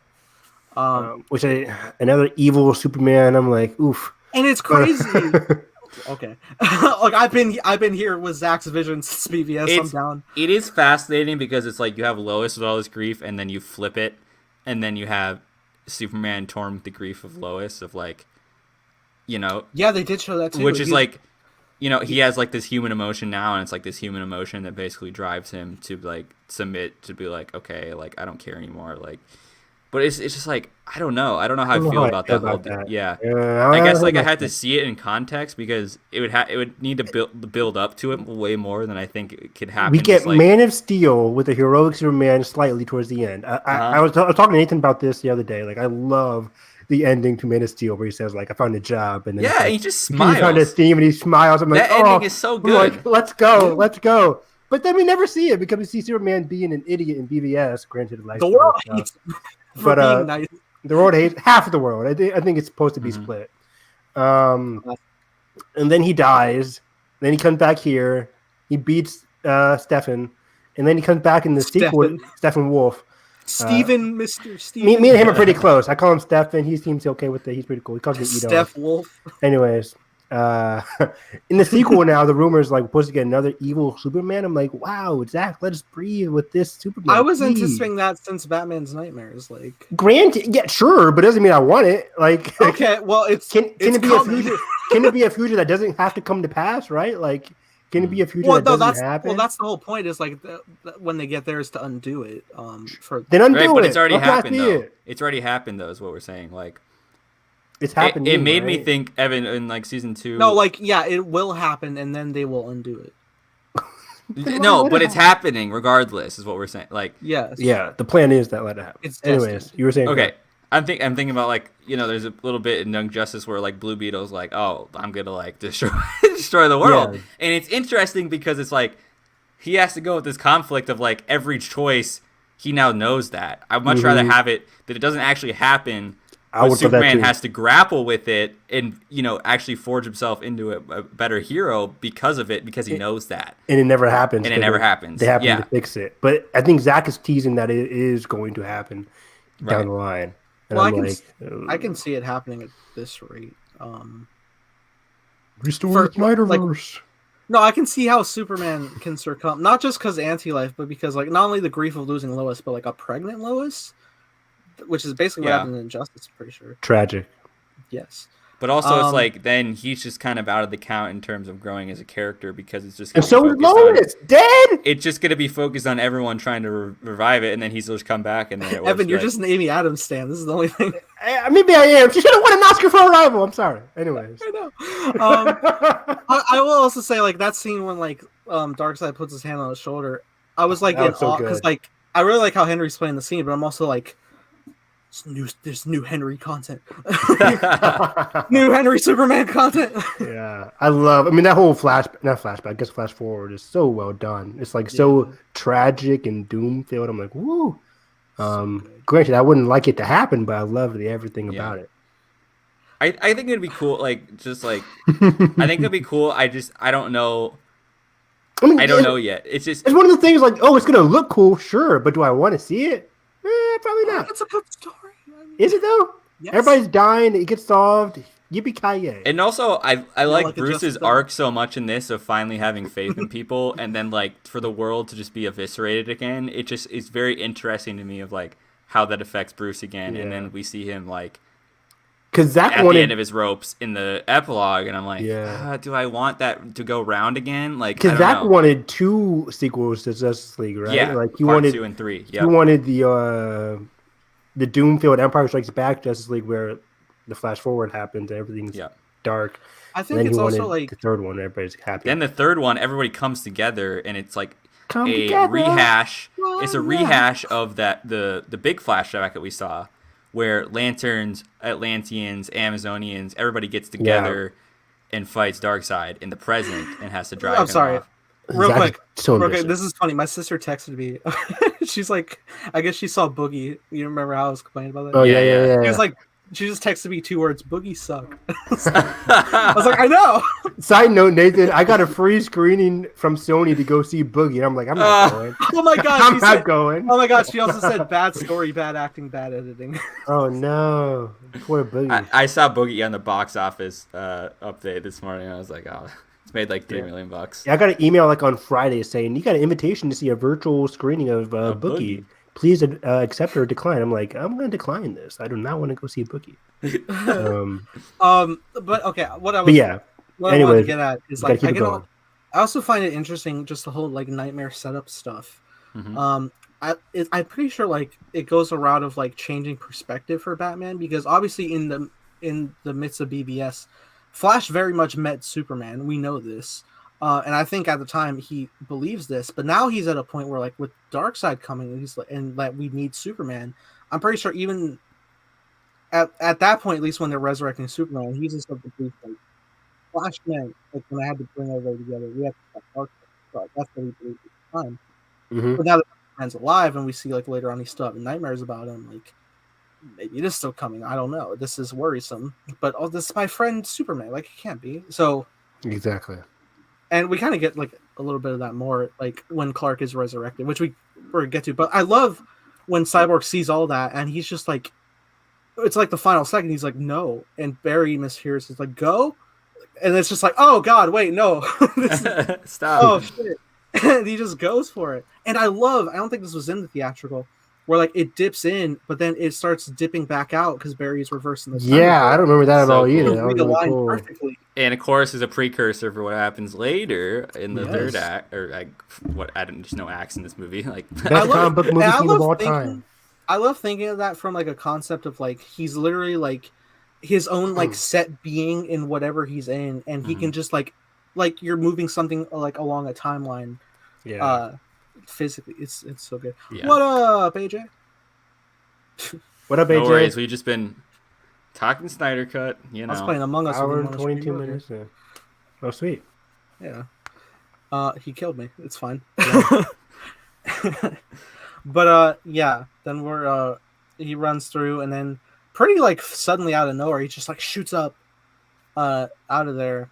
C: Which another evil Superman. I'm like, oof.
B: And it's crazy. Okay, like I've been here with Zach's vision since BVS. I'm down.
A: It is fascinating because it's like you have Lois with all this grief, and then you flip it, and then you have Superman torn with the grief of Lois, of like, you know.
B: Yeah, they did show that too.
A: Which is like, you know, he has like this human emotion now, and it's like this human emotion that basically drives him to like submit, to be like, okay, like I don't care anymore, like. But it's just like I don't know how I feel about that whole thing. Yeah, I guess like I had to see it in context because it would need to build up to it way more than I think it could happen.
C: We get Man of Steel with a heroic Superman slightly towards the end. I was talking to Nathan about this the other day. Like I love the ending to Man of Steel where he says like I found a job, and then
A: he just smiles.
C: He found a theme and he smiles. I'm like,
A: that ending is so good.
C: Like, let's go. But then we never see it because we see Superman being an idiot in BVS. Granted, like
B: the world hates.
C: But nice. The world hates half of the world. I think it's supposed to be split. And then he dies. Then he comes back here. He beats Stefan, and then he comes back in the sequel. Stephen Wolf.
B: Mr. Steven.
C: Me and him are pretty close. I call him Stefan. He seems okay with it. He's pretty cool. He calls me Edo.
B: Steph Wolf.
C: Anyways. In the sequel now, the rumors like we're supposed to get another evil Superman. I'm like, wow, Zach, let us breathe with this Superman.
B: I was anticipating that since Batman's Nightmares. Like,
C: granted, yeah, sure, but it doesn't mean I want it. Like,
B: okay, well,
C: can it be a future? Can it be a future that doesn't have to come to pass? Right? Like, can it be a future that doesn't happen?
B: Well, that's the whole point. Is like when they get there is to undo it.
C: Then undo it.
A: But it's already happened though. It's already happened though. Is what we're saying. Like.
C: It's happened.
A: It made me think, Evan, in like season 2.
B: No, like it will happen, and then they will undo it.
A: No, but it's happening regardless, is what we're saying. Like,
B: yes,
C: yeah, the plan is that let it happen. Anyways, you were saying
A: okay. I'm thinking about like there's a little bit in Young Justice where like Blue Beetle's like, oh, I'm gonna like destroy the world, and it's interesting because it's like he has to go with this conflict of like every choice. He now knows that. I'd much rather have it that it doesn't actually happen. Superman has to grapple with it and, actually forge himself into a better hero because of it, because he knows that.
C: And it never happens.
A: And it never happens.
C: They happen to fix it. But I think Zach is teasing that it is going to happen down the line. And
B: well, I can see it happening at this rate.
C: Restore the Snyderverse.
B: No, I can see how Superman can succumb, not just because anti-life, but because like not only the grief of losing Lois, but like a pregnant Lois. Which is basically what happened in Injustice, I'm pretty sure.
C: Tragic.
B: Yes.
A: But also, it's like then he's just kind of out of the count in terms of growing as a character because it's just.
C: And so is Lois dead.
A: It's just going to be focused on everyone trying to revive it, and then he's just come back, and then it
B: Evan, you're just an Amy Adams stan. This is the only thing.
C: Maybe I am. She should have won an Oscar for Arrival. I'm sorry. Anyways,
B: I know. I will also say like that scene when like Darkseid puts his hand on his shoulder. I was like
C: That
B: in
C: was so
B: awe because
C: good.
B: like I really like how Henry's playing the scene, but I'm also like, there's new Henry content, new Henry Superman content.
C: Yeah, I love. I mean, that whole not flashback. I guess flash forward is so well done. It's like so
B: Yeah.
C: tragic and doom filled. I'm like, woo.
B: So good.
C: Granted, I wouldn't like it to happen, but I love everything
A: Yeah.
C: about it.
A: I think it'd be cool. Like just like I think it'd be cool. I don't know.
C: I mean,
A: I don't know yet. It's just
C: it's one of the things like, oh, it's gonna look cool, sure, but do I want to see it? Probably not.
B: It's a good story. I mean,
C: Is it though?
B: yes.
C: Everybody's dying. It gets solved. Yippee ki yay!
A: and also I like
B: like
A: Bruce's
B: Justice League.
A: arc so much in this of finally having faith in people, and then like for the world to just be eviscerated again. It just is very interesting to me of like how that affects Bruce again, and then we see him like
C: Because Zach
A: at
C: wanted.
A: the end of his ropes in the epilogue, and I'm like,
C: Yeah.
A: do I want that to go round again? Like, I
C: Because
A: don't
C: Zach
A: know.
C: wanted 2 sequels to Justice League, right?
A: Yeah,
C: like he
A: part
C: wanted
A: 2 and 3.
C: he
A: Yeah,
C: wanted the Doom-filled Empire Strikes Back Justice League where the flash forward happens and everything's
A: yeah.
C: dark.
B: I
C: And
B: think
C: then he
B: it's
C: wanted
B: also like
C: the third one, where everybody's happy.
A: Then the third one, everybody comes together, and it's like
C: Come
A: a
C: together.
A: rehash.
B: Well,
A: It's a
B: yeah.
A: rehash of the big flashback that we saw, where Lanterns, Atlanteans, Amazonians, everybody gets together and fights Darkseid in the present and has to drive
B: I'm
A: him
B: sorry.
A: off.
B: Real
C: Zach
B: quick,
C: is so
B: real quick,
C: ambitious.
B: this is funny. My sister texted me. She's like, I guess she saw Boogie. You remember how I was complaining about that?
C: Oh
A: Yeah,
C: yeah.
A: yeah.
B: She was like, she just texted me 2 words: "Boogie suck." I was like, I know.
C: Side note, Nathan, I got a free screening from Sony to go see Boogie, and I'm like, I'm not going.
B: Oh my god,
C: I'm
B: she
C: not
B: said.
C: going.
B: Oh my god, she also said bad story, bad acting, bad editing.
C: Oh no, poor Boogie.
A: I saw Boogie on the box office update this morning. I was like, oh, it's made like $3 million bucks.
C: I got an email like on Friday saying you got an invitation to see a virtual screening of Boogie.
A: Boogie.
C: Please accept or decline. I'm like, I'm going to decline this. I do not want to go see Boogie.
B: But okay, what I
C: But
B: was,
C: yeah,
B: what I wanted
C: anyways,
B: to get at is
C: gotta
B: like,
C: keep it going.
B: I also find it interesting just the whole like nightmare setup stuff.
A: Mhm.
B: I'm pretty sure like it goes a route of like changing perspective for Batman because obviously in the midst of BBS, Flash very much met Superman. We know this, and I think at the time he believes this, but now he's at a point where like with Darkseid coming, he's like, and that we need Superman. I'm pretty sure even at that point, at least when they're resurrecting Superman, he's just of the belief like Flash man, like when I had to bring everybody together, we have to stop Darkseid. So that's what he believed at the time.
C: Mhm.
B: But now that Superman's alive, and we see like later on he's still having nightmares about him, like maybe it is still coming. I don't know. This is worrisome. But oh, this is my friend Superman. Like it can't be. So,
C: Exactly.
B: and we kind of get like a little bit of that more like when Clark is resurrected, which we're gonna get to. But I love when Cyborg sees all that, and he's just like, it's like the final second. He's like, no, and Barry mishears. It's like, go, and it's just like, oh God, wait, no. This is-
A: Stop.
B: oh shit. And he just goes for it. And I don't think this was in the theatrical, where like it dips in, but then it starts dipping back out because Barry's reversing the time.
C: Yeah, I don't remember that at
A: So
C: all either.
A: cool.
C: That was
B: Read the
C: really
B: line
C: cool.
B: perfectly.
A: And of course, is a precursor for what happens later in the
B: Yes.
A: third act, or like what I don't just no acts in this movie. Like
C: Best comic book movie
B: and I
C: scene of all
B: love thinking-
C: time.
B: I love thinking of that from like a concept of like he's literally like his own like set being in whatever he's in, and he can just like you're moving something like along a timeline.
C: Yeah.
B: Physically, it's so good.
A: Yeah.
B: What up, AJ?
C: What up,
A: no
C: AJ?
A: worries, we've just been talking Snyder Cut. You
B: I was
A: know,
B: playing Among Us.
C: Hour
B: with him
C: and
B: on the
C: 22
B: stream earlier.
C: minutes. Yeah. Oh, sweet.
B: Yeah. He killed me. It's fine. But yeah, then he runs through and then pretty like suddenly out of nowhere he just like shoots up out of there.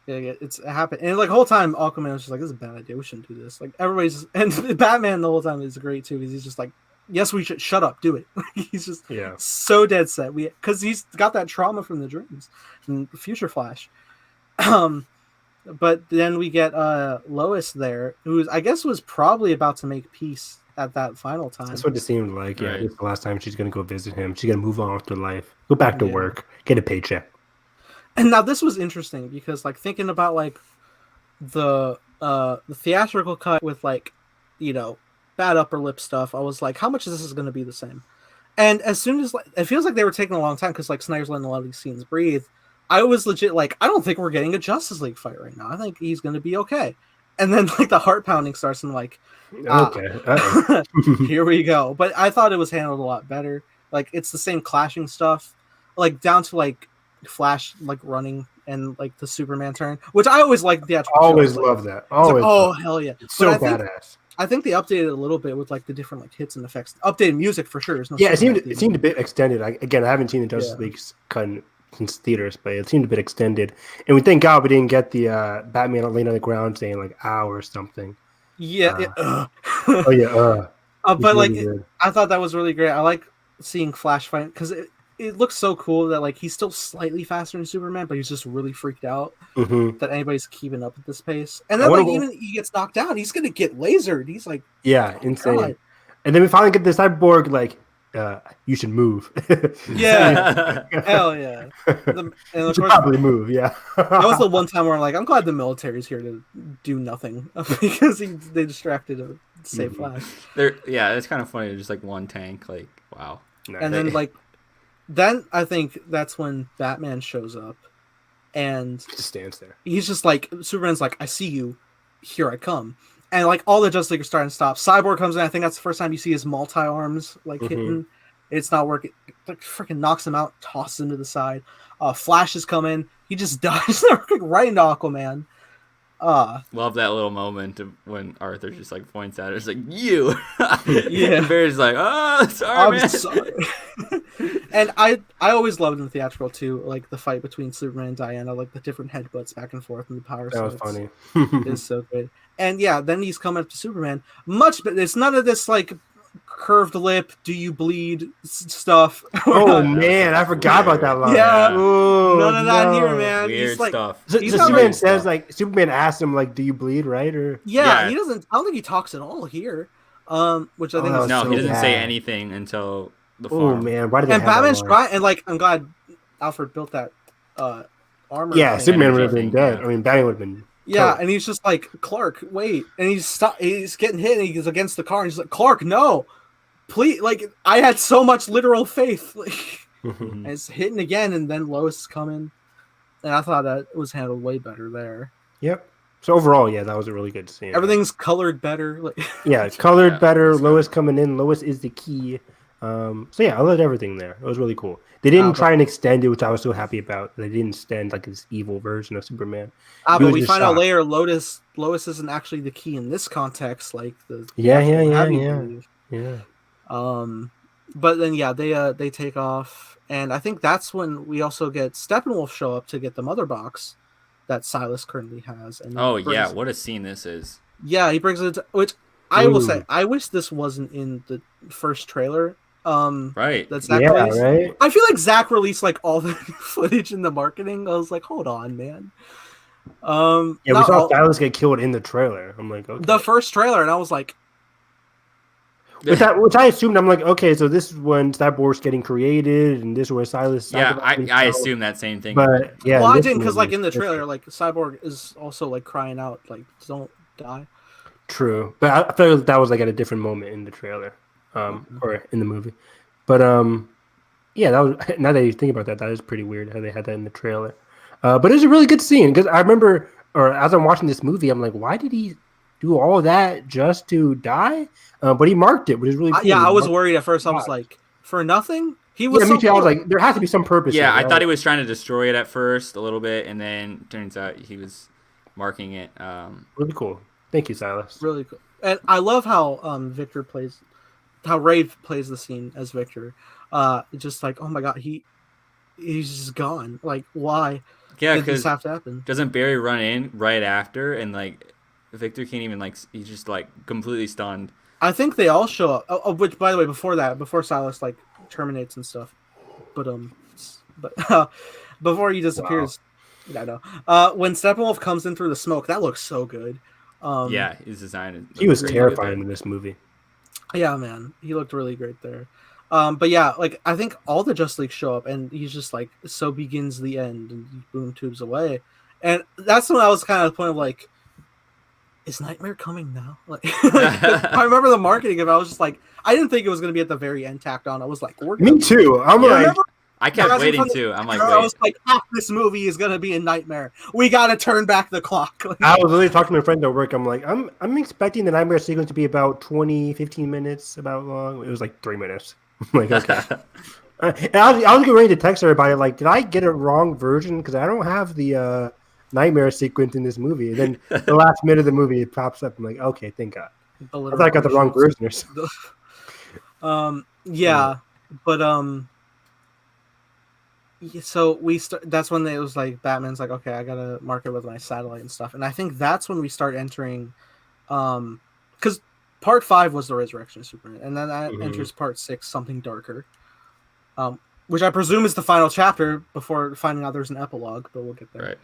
B: Yeah, it happened. And like the whole time Aquaman was just like, this is a bad idea. We shouldn't do this. Like everybody's and Batman the whole time is great too, because he's just like, yes, we should shut up, do it. He's just so dead set. Because he's got that trauma from the dreams and Future Flash. But then we get Lois there, who I guess was probably about to make peace at that final time.
C: That's what it seemed like. Yeah,
A: Right.
C: this is the last time she's gonna go visit him. She's gonna move on with her life, go back to
B: Yeah.
C: work, get a paycheck.
B: And now this was interesting because like thinking about like the theatrical cut with like, you know, bad upper lip stuff, I was like, how much of this is going to be the same? And as soon as like, it feels like they were taking a long time because like Snyder's letting a lot of these scenes breathe. I was legit like, I don't think we're getting a Justice League fight right now. I think he's going to be okay. and then like the heart pounding starts, and like,
C: Okay.
B: here we go. But I thought it was handled a lot better. Like it's the same clashing stuff, like down to like Flash like running and like the Superman turn, which I always liked the theatrical.
C: Always
B: show.
C: love that.
B: Like,
C: Always.
B: oh hell yeah!
C: It's so
B: But
C: badass.
B: I think they updated it a little bit with like the different like hits and effects. Updated music for sure. There's no
C: Yeah, it
B: Superman
C: seemed
B: theme.
C: a bit extended. I haven't seen the Justice League cut in theaters, but it seemed a bit extended. And we thank God we didn't get the Batman laying on the ground saying like "ow" or something.
B: Yeah.
C: Oh yeah.
B: But like,
C: really
B: I thought that was really great. I like seeing Flash fight because it looks so cool that like he's still slightly faster than Superman, but he's just really freaked out that anybody's keeping up at this pace. And then like even he gets knocked down, he's gonna get lasered. He's like,
C: insane.
B: God.
C: And then we finally get the Cyborg like, you should move.
B: Yeah, hell yeah. And
C: You
B: of
C: should
B: course,
C: probably move. Yeah.
B: that was the one time where I'm like, I'm glad the military's here to do nothing because they distracted him to save Flash.
A: It's kind of funny. Just like one tank, like wow.
B: And then like, then I think that's when Batman shows up, and
C: just stands there.
B: he's just like, Superman's like, I see you, here I come. And like all the Justice League are starting to stop. Cyborg comes in. I think that's the first time you see his multi arms like hitting. It's not working. It like freaking knocks him out, tosses him to the side. Flash is coming. He just dies right into Aquaman.
A: Love that little moment of when Arthur just like points at it. It's like you.
B: Yeah.
A: And Barry's like, oh, sorry, man.
B: Sorry. And I always loved in the theatrical too, like the fight between Superman and Diana, like the different headbutts back and forth and the power.
C: That was funny.
B: It's so good. And yeah, then he's coming up to Superman. Much, but it's none of this like curved lip, do you bleed stuff.
C: Oh man, I forgot about that line.
B: Yeah,
C: Ooh,
B: none of that here, man.
A: Weird
B: he's like,
A: stuff.
C: So
B: he's
C: Superman
B: not
C: says like Superman asks him like, "Do you bleed?" Right? Or
B: yeah, he doesn't. I don't think he talks at all here. Which I think is
A: no,
B: so
A: he doesn't
B: bad.
A: say anything until the farm.
C: Oh man, why did they
B: And
C: have that
B: Batman's
C: line?
B: trying, and like I'm glad Alfred built that armor.
C: Yeah,
B: thing.
C: Superman would have been
A: thing,
C: dead.
A: yeah.
C: I mean, Batman would have been.
B: Yeah,
C: killed.
B: and he's just like, Clark, wait, and he's getting hit, and he's against the car, and he's like, Clark, no, please, like I had so much literal faith, like, and it's hitting again, and then Lois is coming, and I thought that was handled way better there.
C: Yep. So overall, yeah, that was a really good scene.
B: Everything's colored better, like
C: Yeah, it's colored
A: Yeah,
C: better.
A: that's
C: Lois coming in. Lois is the key. So yeah, I loved everything there. It was really cool. They didn't try and extend it, which I was so happy about. They didn't extend like this evil version of Superman.
B: but
C: was
B: we
C: just
B: find out
C: shocked.
B: later Lois isn't actually the key in this context, like the
C: Yeah.
B: But then yeah, they take off, and I think that's when we also get Steppenwolf show up to get the mother box that Silas currently has. And
A: Oh
B: he brings-
A: yeah, what a scene this is.
B: yeah, he brings it. Which I will
C: Ooh.
B: say, I wish this wasn't in the first trailer.
A: Right.
B: That Zach
C: Yeah,
B: released.
C: right.
B: I feel like Zach released like all the footage in the marketing. I was like, hold on, man.
C: Yeah, we
B: not
C: saw
B: all-
C: Silas get killed in the trailer. I'm like, okay.
B: the first trailer, and I was like,
C: Which I assumed. I'm like, okay, so this is when Cyborg's getting created, and this is where Silas.
A: Yeah, I
C: himself.
A: assume that same thing.
C: But yeah,
B: well, I
C: this
B: didn't because
C: movie
B: like in the
C: is
B: trailer,
C: different.
B: like Cyborg is also like crying out, like don't die.
C: True, but I felt that was like at a different moment in the trailer, or in the movie. But yeah, that was now that you think about that, that is pretty weird how they had that in the trailer. But it was a really good scene because I remember, or as I'm watching this movie, I'm like, why did he do all that just to die? But he marked it, which is really cool.
B: Yeah, I was
C: He marked-
B: worried at first. I was like, for nothing. He was.
C: Yeah,
B: so
C: me too. I was
B: cool.
C: like, there has to be some purpose.
A: Yeah,
C: here,
A: I
C: right?
A: thought he was trying to destroy it at first a little bit, and then turns out he was marking it.
C: Really cool. Thank you, Silas.
B: really cool. And I love how Victor plays, how Ray plays the scene as Victor. Just like, oh my god, he's just gone. Like, why
A: Yeah,
B: did this
A: because
B: have to happen?
A: doesn't Barry run in right after, and like Victor can't even like he's just like completely stunned.
B: I think they all show up. Which, by the way, before Silas like terminates and stuff, but before he disappears, I know. When Steppenwolf comes in through the smoke, that looks so good.
A: Yeah, his design.
C: He was
A: really
C: terrifying
A: good.
C: in this movie.
B: Yeah, man, he looked really great there. But yeah, like I think all the Just League show up, and he's just like, so begins the end, and he boom tubes away, and that's when I was kind of the point of like, is Nightmare coming now? Like, I remember the marketing of it. I was just like, I didn't think it was going to be at the very end tacked on. I was like, we're
C: Me too. I'm
A: Yeah.
C: like,
B: remember
A: I kept
B: Rising
A: waiting
B: from the
A: too. I'm like,
B: I
A: wait.
B: was like, half this movie is gonna be a nightmare. We gotta turn back the clock.
C: I was literally talking to my friend at work. I'm like, I'm expecting the nightmare sequence to be about 20, 15 minutes, about long. It was like 3 minutes. I'm like, okay. And I was getting ready to text her about it. Like, did I get a wrong version? Because I don't have the nightmare sequence in this movie. And then the last minute of the movie, it pops up. I'm like, okay, thank God. I thought I got the wrong version or something.
B: Yeah, but so we start. That's when it was like Batman's like, okay, I gotta mark it with my satellite and stuff. And I think that's when we start entering, because part 5 was the resurrection of Superman, and then that enters part 6, something darker, which I presume is the final chapter before finding out there's an epilogue, but we'll get there.
A: Right.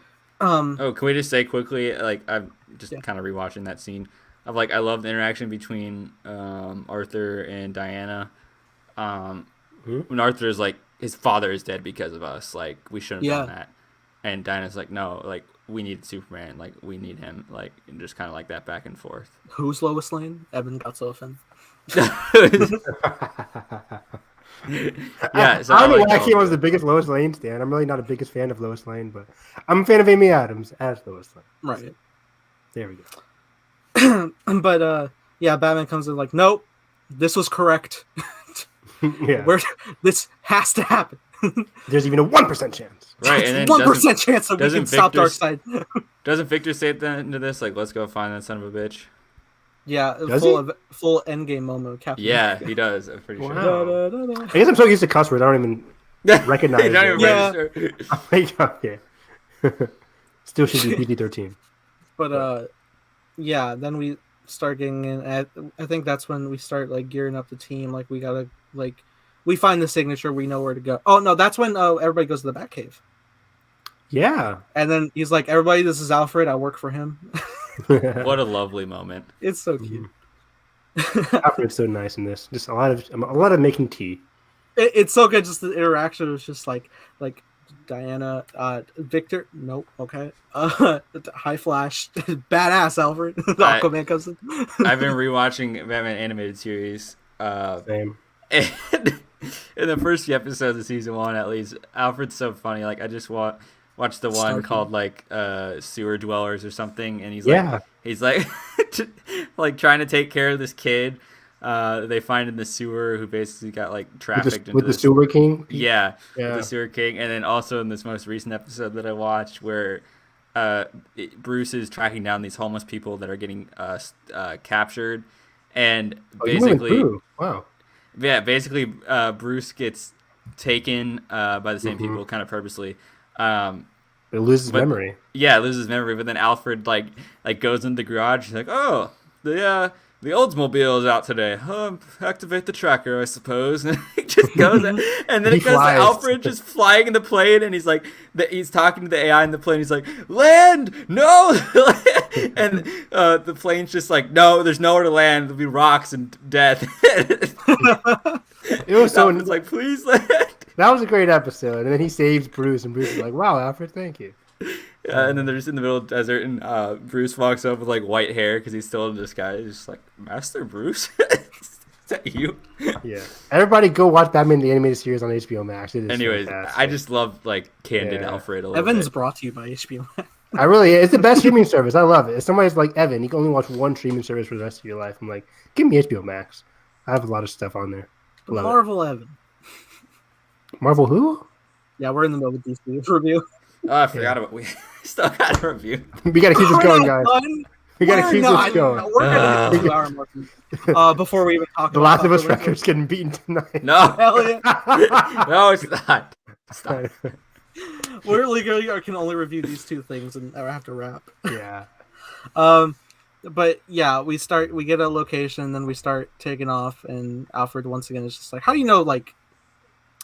A: Can we just say quickly, like, I'm just kind of rewatching that scene of, like, I love the interaction between Arthur and Diana. When Arthur is like, his father is dead because of us, like, we shouldn't have done that. And Diana's like, no, like, we need Superman, like, we need him, like, and just kind of like that back and forth.
B: Who's Lois Lane? Evan Gottsolfen.
A: Yeah, so
C: I don't know why I was the biggest Lois Lane stan. I'm really not a biggest fan of Lois Lane, but I'm a fan of Amy Adams as Lois Lane.
B: Right.
C: There we go.
B: But yeah, Batman comes in like, nope, this was correct.
C: Yeah.
B: This has to happen.
C: There's even a 1% chance.
A: Right, and then
B: 1% chance that we can stop Darkseid.
A: Doesn't Victor say at the end of this, like, let's go find that son of a bitch?
B: Yeah, full endgame moment with Captain
A: Yeah, he does. I'm pretty sure.
C: I guess I'm so used to cuss words, I don't even recognize it.
A: Register.
C: I'm like, okay. Still should be PG-13.
B: But yeah, then we start getting in. I think that's when we start like gearing up the team. Like we gotta we find the signature. We know where to go. Oh no, that's when everybody goes to the Batcave.
C: Yeah.
B: And then he's like, everybody, this is Alfred. I work for him.
A: What a lovely moment.
B: It's so cute.
C: Alfred's so nice in this. Just a lot of making tea.
B: It's so good. Just the interaction was just like Diana, Victor. Nope. Okay. High Flash, badass Alfred. Aquaman comes in.
A: I've been rewatching Batman animated series.
C: Same.
A: And in the first few episodes of season 1, at least, Alfred's so funny. Like, I just watched the one called like Sewer Dwellers or something, and he's like like trying to take care of this kid they find in the sewer who basically got like trafficked
C: with the sewer king.
A: Yeah, the sewer king. And then also in this most recent episode that I watched where Bruce is tracking down these homeless people that are getting captured, and basically basically Bruce gets taken by the same people kind of purposely.
C: It loses memory.
A: Yeah, it loses memory. But then Alfred like goes in the garage. He's like, "Oh, the Oldsmobile is out today. Activate the tracker, I suppose." And he just goes, and then it goes to Alfred just flying in the plane, and he's like, he's talking to the AI in the plane. He's like, "Land, no!" And the plane's just like, "No, there's nowhere to land. There'll be rocks and death."
C: It was so
A: like, "Please land."
C: That was a great episode, and then he saves Bruce, and Bruce is like, "Wow, Alfred, thank you."
A: And then they're just in the middle of the desert, and Bruce walks up with like white hair because he's still in disguise. He's just like, "Master Bruce, is that you?"
C: Yeah. Everybody, go watch Batman the animated series on HBO Max. It is
A: Anyways,
C: fantastic.
A: I just love like candid Alfred a little
B: Evan's
A: bit.
B: brought to you by HBO Max.
C: It's the best streaming service. I love it. If somebody's like, Evan, you can only watch one streaming service for the rest of your life, I'm like, give me HBO Max. I have a lot of stuff on there. Love
B: Marvel Evan.
C: Marvel who?
B: Yeah, we're in the middle of DC review.
A: Oh, I forgot about we still got a review.
C: We gotta keep this going, guys. We gotta keep this going.
B: We're gonna do 2 hour mark. Before we even talk
C: The
B: about
C: Last of Us record's getting beaten tonight.
A: No,
B: Hell yeah.
A: no, it's not. Stop.
B: We're legally can only review these 2 things and I have to wrap.
C: Yeah.
B: But yeah, we get a location, then we start taking off, and Alfred once again is just like, "How do you know like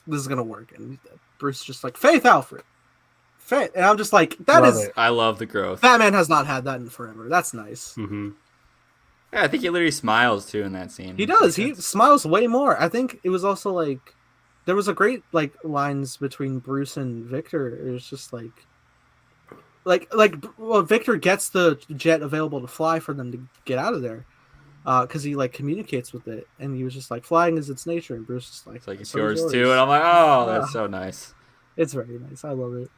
B: this is gonna work?" And Bruce is just like, "Faith, Alfred, faith." And I'm just like,
A: I love the growth.
B: Batman has not had that in forever. That's nice.
C: Mm-hmm.
A: Yeah, I think he literally smiles too in that scene.
B: He does. He smiles way more. I think it was also like there was a great like lines between Bruce and Victor. It was just well, Victor gets the jet available to fly for them to get out of there, because he like communicates with it, and he was just like, flying is its nature, and Bruce is like,
A: It's like it's
B: so is
A: yours too, and I'm like, oh, that's so nice.
B: It's very nice. I love it.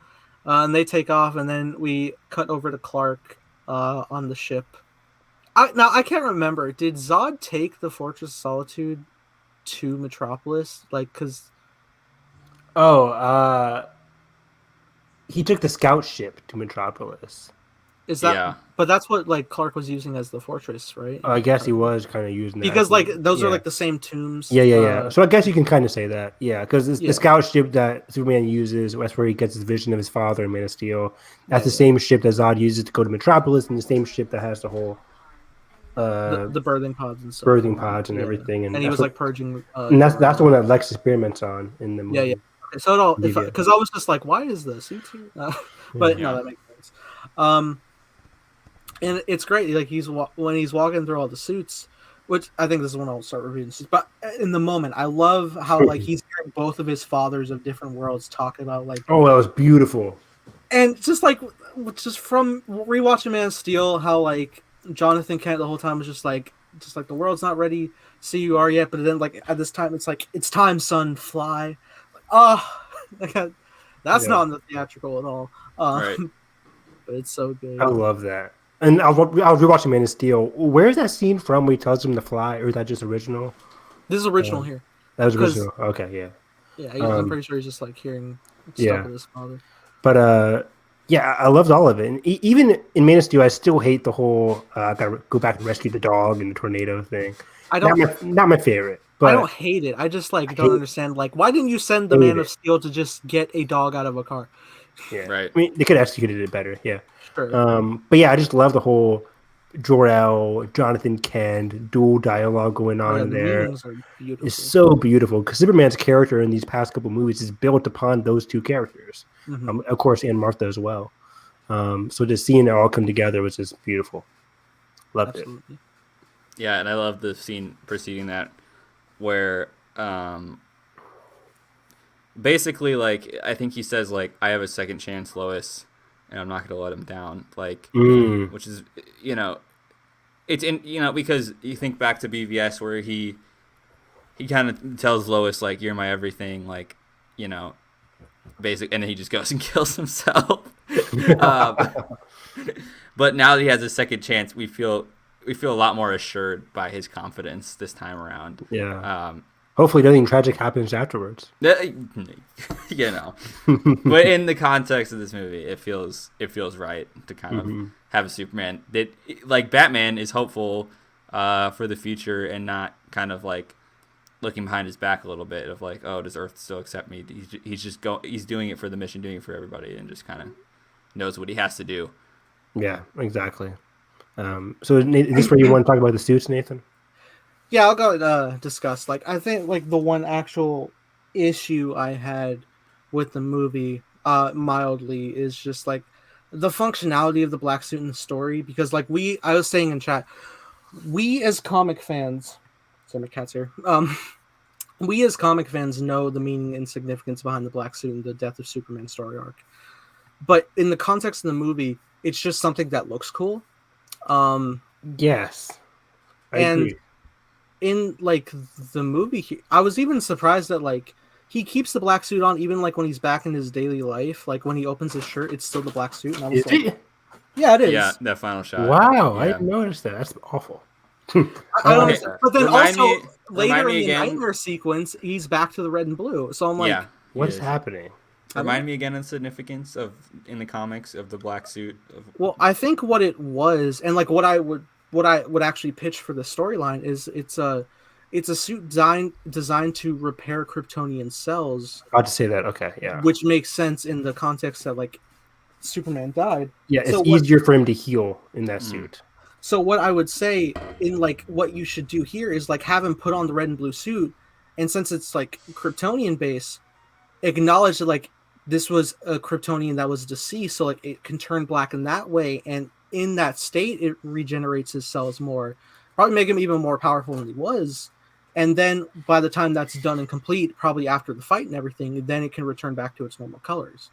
B: And they take off, and then we cut over to Clark on the ship. I can't remember. Did Zod take the Fortress of Solitude to Metropolis? Like, because
C: he took the scout ship to Metropolis.
B: is that? Yeah. But that's what like Clark was using as the fortress, right?
C: I guess he was kind of using that
B: because like those are like the same tombs.
C: Yeah. So I guess you can kind of say that, because the scout ship that Superman uses, that's where he gets his vision of his father in Man of Steel. That's the same ship that Zod uses to go to Metropolis, and the same ship that has the whole
B: the birthing pods and stuff.
C: Birthing pods and everything,
B: and he was like purging.
C: And that's the one that Lex experiments on in the movie.
B: Yeah. So it all because I was just like, why is this? But no, that makes sense. And it's great. Like when he's walking through all the suits, which I think this is when I'll start reviewing suits. But in the moment, I love how like he's hearing both of his fathers of different worlds talking about like.
C: Oh, that was beautiful.
B: And just from rewatching Man of Steel, how like Jonathan Kent the whole time was just like the world's not ready. See you are yet, but then like at this time it's like it's time, son, fly. Like, that's not in the theatrical at all.
A: Right.
B: But it's so good.
C: I love that. And I was rewatching Man of Steel. Where's that scene from where he tells him to fly, or is that just original?
B: This is original here.
C: That was original. Okay, yeah.
B: Yeah, I'm pretty sure he's just like hearing stuff with his father.
C: But I loved all of it. And even in Man of Steel, I still hate the whole gotta go back and rescue the dog in the tornado thing. Not my favorite. But
B: I don't hate it. I just like don't understand. Like, why didn't you send the Man of Steel to just get a dog out of a car?
C: Yeah, right. I mean, they could have executed it better. Yeah.
B: Sure.
C: But yeah, I just love the whole Jor-El, Jonathan Kent dual dialogue going on in there. It's so beautiful because Superman's character in these past couple movies is built upon those two characters, of course, and Martha as well. So just seeing it all come together was just beautiful. Loved it.
A: Yeah, and I love the scene preceding that where basically like I think he says like I have a second chance, Lois, and I'm not going to let him down, like which is it's in because you think back to BVS where he kind of tells Lois like you're my everything, like basic, and then he just goes and kills himself. But now that he has a second chance, we feel a lot more assured by his confidence this time around.
C: Yeah. Hopefully nothing tragic happens afterwards.
A: But in the context of this movie, it feels right to kind of have a Superman that, like Batman, is hopeful for the future and not kind of like looking behind his back a little bit of like, oh, does Earth still accept me? He's doing it for the mission, doing it for everybody, and just kind of knows what he has to do.
C: Yeah, exactly. So is this where you want to talk about the suits, Nathan?
B: Yeah, I'll go discuss. Like, I think like the one actual issue I had with the movie, mildly, is just like the functionality of the black suit in the story. Because like I was saying in chat, we as comic fans, sorry, my cat's here. We as comic fans know the meaning and significance behind the black suit and the Death of Superman story arc. But in the context of the movie, it's just something that looks cool.
C: Yes, I agree.
B: In like the movie, I was even surprised that like he keeps the black suit on even like when he's back in his daily life. Like when he opens his shirt, it's still the black suit. And I was yeah, it is.
A: Yeah, that final shot.
C: Wow,
A: yeah.
C: I didn't notice that. That's awful.
B: I don't understand. But then later in the nightmare sequence, he's back to the red and blue. So I'm like,
C: what's happening?
A: Remind me again of the significance in the comics of the black suit.
B: Well, I think what it was, and like what I would actually pitch for the storyline is it's a suit designed to repair Kryptonian cells.
C: I'll just say that. Okay, yeah.
B: Which makes sense in the context that like Superman died.
C: Yeah, it's easier for him to heal in that suit.
B: So what I would say in like what you should do here is like have him put on the red and blue suit, and since it's like Kryptonian base, acknowledge that like this was a Kryptonian that was deceased, so like it can turn black in that way, and in that state it regenerates his cells more, probably make him even more powerful than he was. And then by the time that's done and complete, probably after the fight and everything, then it can return back to its normal colors.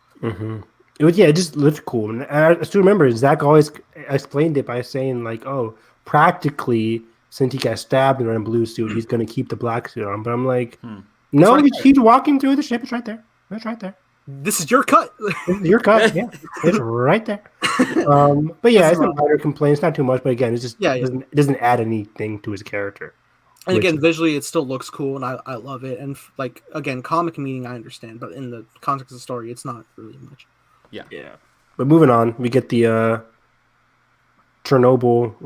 C: It just looked cool. And I still remember Zach always explained it by saying like, oh, practically since he got stabbed and in a blue suit, he's going to keep the black suit on. But I'm like,
A: Hmm.
C: no,
B: right
C: he's walking through the ship. It's right there. It's right there.
B: This is your cut.
C: Your cut, yeah, it's right there. But yeah, it's a minor complaint. It's not too much, but again, it just it doesn't add anything to his character.
B: And again, visually, it still looks cool, and I love it. And like again, comic meaning I understand, but in the context of the story, it's not really much.
A: Yeah.
C: But moving on, we get the Chernobyl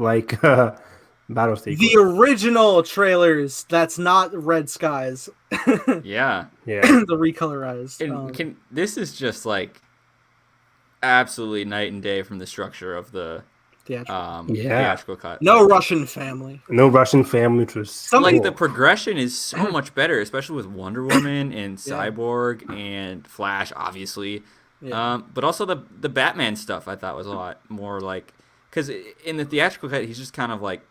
C: battle sequence.
B: The original trailers. That's not Red Skies.
A: Yeah.
B: The recolorized.
A: And this is just like absolutely night and day from the structure of the theatrical cut.
B: No Russian family.
C: No Russian family, which was
A: like the progression is so much better, especially with Wonder Woman and Cyborg and Flash, obviously. Yeah. But also the Batman stuff I thought was a lot more like, because in the theatrical cut he's just kind of like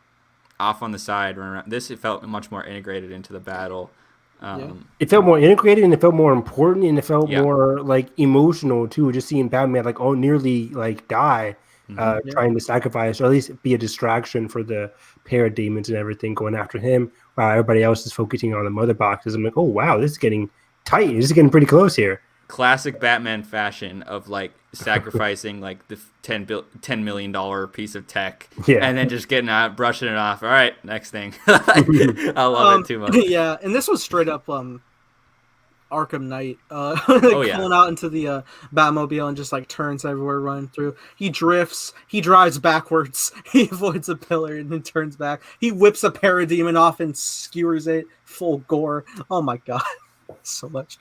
A: off on the side running around. This, it felt much more integrated into the battle.
C: It felt more integrated, and it felt more important, and it felt more like emotional too. Just seeing Batman like nearly like die, trying to sacrifice, or at least be a distraction for the parademons and everything going after him, while everybody else is focusing on the mother boxes. I'm like, oh wow, this is getting tight. This is getting pretty close here.
A: Classic Batman fashion of like sacrificing like the $10 million piece of tech, and then just getting out, brushing it off. All right, next thing. I love it too much.
B: Yeah, and this was straight up Arkham Knight. Pulling out into the Batmobile and just like turns everywhere, running through. He drifts. He drives backwards. He avoids a pillar and then turns back. He whips a parademon off and skewers it full gore. Oh my god, so much.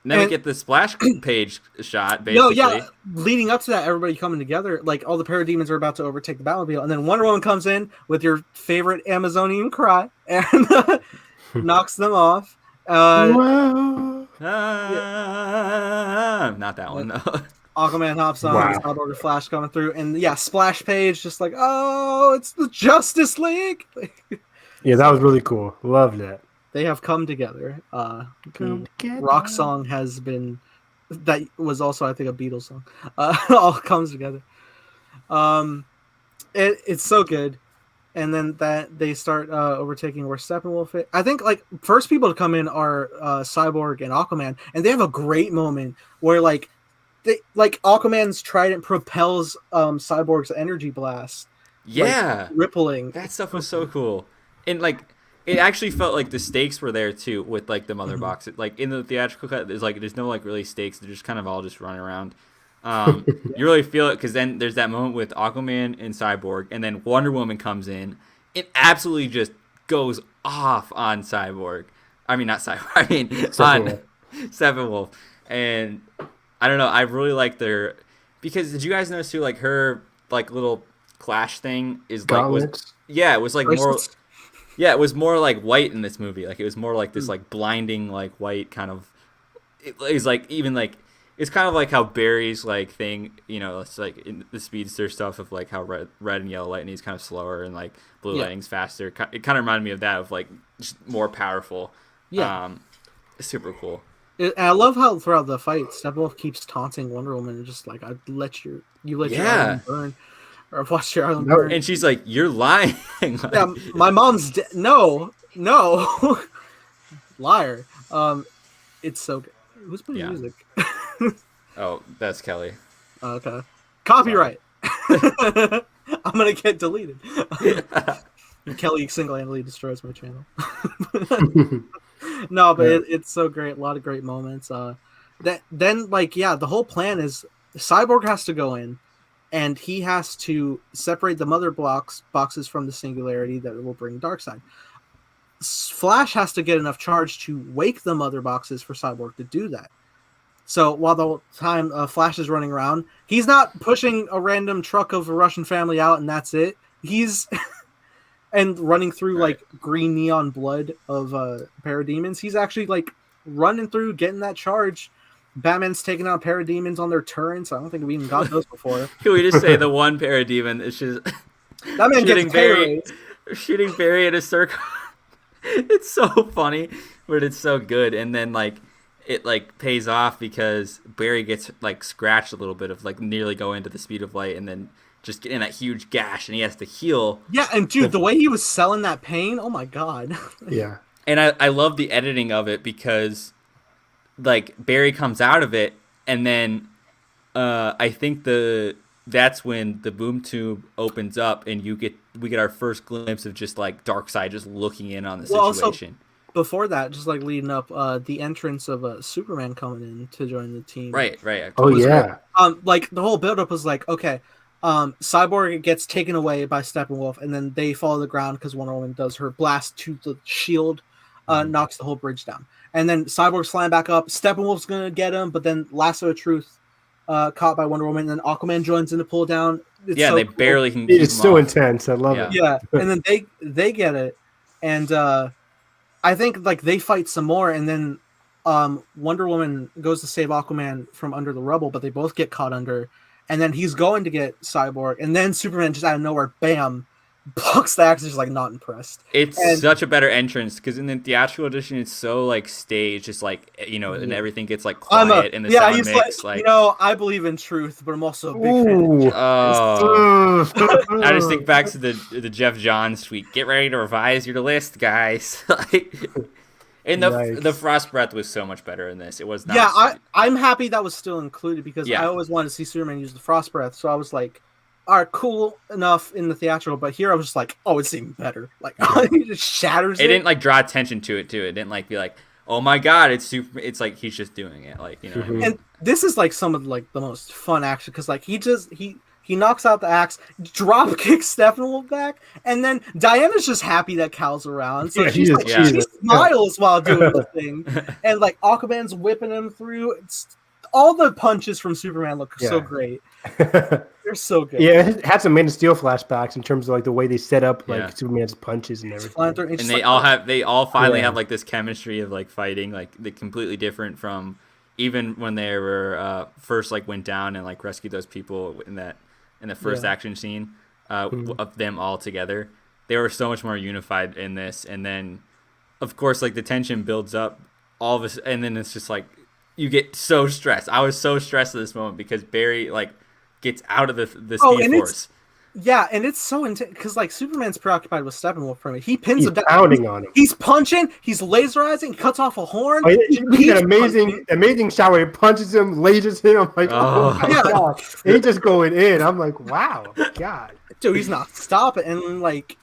A: Then we get the splash page shot, basically.
B: No, yeah. Leading up to that, everybody coming together, like all the parademons are about to overtake the Batmobile, and then Wonder Woman comes in with your favorite Amazonian cry and knocks them off.
A: Not that one, though.
B: Aquaman hops on, Cyborg and Flash coming through, and splash page, just like, oh, it's the Justice League.
C: Yeah, that was really cool. Loved that.
B: They have come together. Rock song has been, that was also I think a Beatles song. All comes together. It's so good, and then that they start overtaking where Steppenwolf is. I think like first people to come in are Cyborg and Aquaman, and they have a great moment where like Aquaman's trident propels Cyborg's energy blast.
A: Yeah,
B: like, rippling.
A: That stuff was so cool, and like. It actually felt like the stakes were there too with like the mother box. Like in the theatrical cut, there's no like really stakes. They're just kind of all just running around. You really feel it because then there's that moment with Aquaman and Cyborg, and then Wonder Woman comes in. It absolutely just goes off on Cyborg. I mean, not Cyborg. I mean on Steppenwolf. And I don't know. I really like their, because did you guys notice too? Like her like little clash thing is like it was like more. Yeah, it was more like white in this movie. Like it was more like this like blinding like white kind of. It was like even like it's kind of like how Barry's like thing. You know, it's like in the speedster stuff of like how red and yellow lightning is kind of slower and like blue lightning's faster. It kind of reminded me of that, of like just more powerful. Yeah, super cool.
B: I love how throughout the fight, Steppenwolf keeps taunting Wonder Woman and just like, "I let your island burn." Or watch your island burn.
A: And she's like, "You're lying."
B: Yeah, my mom's no, liar. It's so good. Who's playing music?
A: Oh, that's Kelly.
B: Okay, copyright. I'm gonna get deleted. Kelly single-handedly destroys my channel. No, but it's so great. A lot of great moments. The whole plan is Cyborg has to go in. And he has to separate the mother boxes from the singularity that will bring Darkseid. Flash has to get enough charge to wake the mother boxes for Cyborg to do that. So while the whole time Flash is running around, he's not pushing a random truck of a Russian family out and that's it. He's and running through like green neon blood of parademons. He's actually like running through, getting that charge. Batman's taking out parademons on their turrets. I don't think we even got those before.
A: Can we just say the one parademon is just
B: that man
A: shooting Barry in a circle? It's so funny, but it's so good. And then like it like pays off because Barry gets like scratched a little bit of like nearly going to the speed of light, and then just getting that huge gash, and he has to heal.
B: Yeah, and dude, the way he was selling that pain, oh my god.
C: Yeah.
A: And I love the editing of it because, like, Barry comes out of it, and then I think that's when the boom tube opens up, and we get our first glimpse of just like Darkseid just looking in on the situation.
B: Also, before that, just like leading up, the entrance of Superman coming in to join the team.
A: Right.
C: Oh yeah.
B: Like the whole buildup was like, okay, Cyborg gets taken away by Steppenwolf, and then they fall to the ground because Wonder Woman does her blast to the shield, knocks the whole bridge down, and then Cyborg's flying back up. Steppenwolf's gonna get him, but then Lasso of Truth caught by Wonder Woman, and then Aquaman joins in to pull down. It's
A: so they
B: cool.
A: barely can. Keep
C: It's
A: him
C: so
A: off.
C: intense. I love it.
B: Yeah, and then they get it, and I think like they fight some more, and then Wonder Woman goes to save Aquaman from under the rubble, but they both get caught under, and then he's going to get Cyborg, and then Superman just out of nowhere, bam, blocks the axe. Just like not impressed.
A: It's such a better entrance because in the theatrical edition, it's so like staged, just like and everything gets like quiet and the sound
B: he's
A: mix.
B: like, I believe in truth, but I'm also a big fan.
C: Ooh.
A: Oh, I just think back to the Jeff Johns tweet. Get ready to revise your list, guys. And the Frost Breath was so much better in this. It was not.
B: Yeah, I'm happy that was still included because
A: Yeah.
B: I always wanted to see Superman use the Frost Breath. So I was like, all right, cool enough in the theatrical, but here I was just like, oh, it's even better. Like he just shatters it.
A: It didn't like draw attention to it too. It didn't like be like, oh my god, it's super. It's like he's just doing it. Like what I mean?
B: And this is like some of like the most fun action because like he knocks out the axe, drop kicks Steppenwolf back, and then Diana's just happy that Cal's around. So she smiles while doing the thing, and like Aquaman's whipping him through. All the punches from Superman look so great. They're so good.
C: Yeah, it had some Man of Steel flashbacks in terms of like the way they set up like Superman's punches and everything.
A: And they all finally have like this chemistry of like fighting, like they're completely different from even when they were first like went down and like rescued those people in the first action scene of them all together. They were so much more unified in this, and then of course like the tension builds up all of this, and then it's just like you get so stressed. I was so stressed at this moment because Barry like gets out of the Speed Force.
B: And it's so intense because like Superman's preoccupied with Steppenwolf from it. He pins him down.
C: Pounding on him.
B: He's punching. He's laserizing. He cuts off a horn.
C: He's an amazing shot where he punches him, lasers him. I'm like, oh my god, he's just going in. I'm like, wow, god,
B: dude, he's not stopping. And like,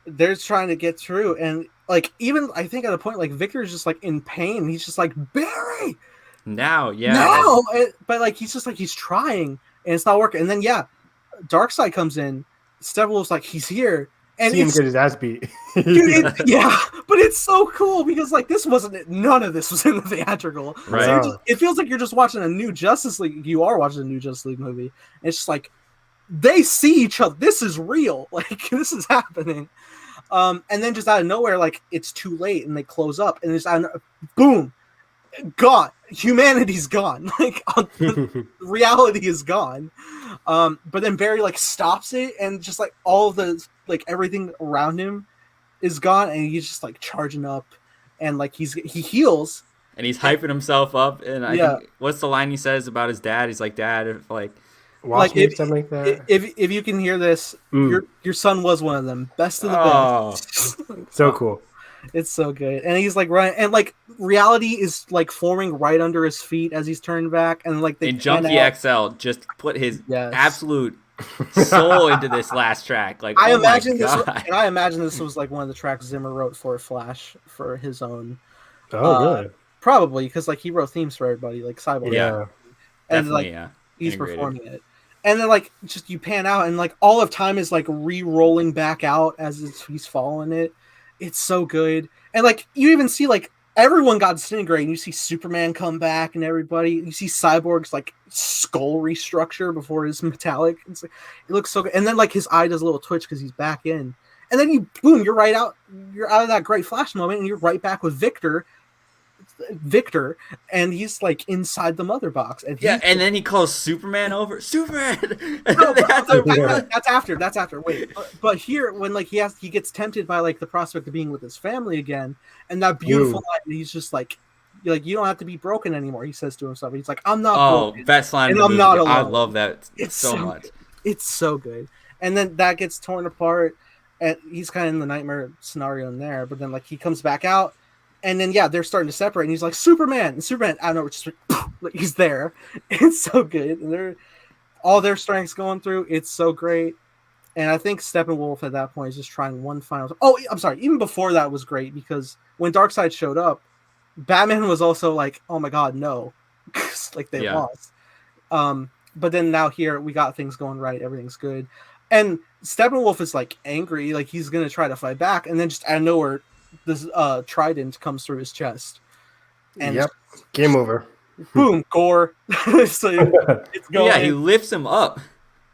B: they're trying to get through, and like even I think at a point like Victor's just like in pain. He's just like Barry.
A: Now,
B: but like he's just like he's trying and it's not working. And then Darkseid comes in. Steppenwolf's like he's here, and
C: see him get his ass beat.
B: Dude, but it's so cool because like none of this was in the theatrical.
A: Right.
B: So it feels like you're just watching a new Justice League. You are watching a new Justice League movie. And it's just like they see each other. This is real. Like this is happening. And then just out of nowhere, like it's too late, and they close up, and it's boom. Gone. Humanity's gone. Like reality is gone. But then Barry like stops it, and just like all the like everything around him is gone, and he's just like charging up, and like he heals,
A: and he's hyping himself up. And I think what's the line he says about his dad? He's like, "Dad, if like."
C: Something like that.
B: If you can hear this, your son was one of them. Best of the best.
C: So cool.
B: It's so good. And he's like running, and like reality is like forming right under his feet as he's turned back, and like
A: and Junkie XL just put his absolute soul into this last track. Like
B: I imagine this was like one of the tracks Zimmer wrote for Flash for his own.
C: Good.
B: Probably because like he wrote themes for everybody, like Cyborg.
C: Yeah.
B: And like he's performing it. And then like just you pan out, and like all of time is like re-rolling back out as he's following it. It's so good. And like you even see like everyone got disintegrated, and you see Superman come back, and everybody, you see Cyborg's like skull restructure before his metallic. It's like, it looks so good. And then like his eye does a little twitch because he's back in. And then you're out of that great Flash moment, and you're right back with Victor, and he's like inside the mother box, and
A: and then he calls Superman over. Superman.
B: No, that's after. Wait, but here when like he gets tempted by like the prospect of being with his family again, and that beautiful line, and he's just like you don't have to be broken anymore. He says to himself, he's like, I'm not broken.
A: Best line.
B: And I'm not alone.
A: I love that so much.
B: It's so good. And then that gets torn apart, and he's kind of in the nightmare scenario in there. But then like he comes back out, and then they're starting to separate, and he's like Superman, and Superman. I don't know, just like, he's there. It's so good, and they're all their strengths going through. It's so great. And I think Steppenwolf at that point is just trying one final. Oh, I'm sorry. Even before that was great because when Darkseid showed up, Batman was also like, "Oh my God, no!" Like they lost. But then now here we got things going right. Everything's good. And Steppenwolf is like angry, like he's gonna try to fight back, and then just out of nowhere, this trident comes through his chest. And
C: game over.
B: Boom, gore. So it's going.
A: Yeah, he lifts him up.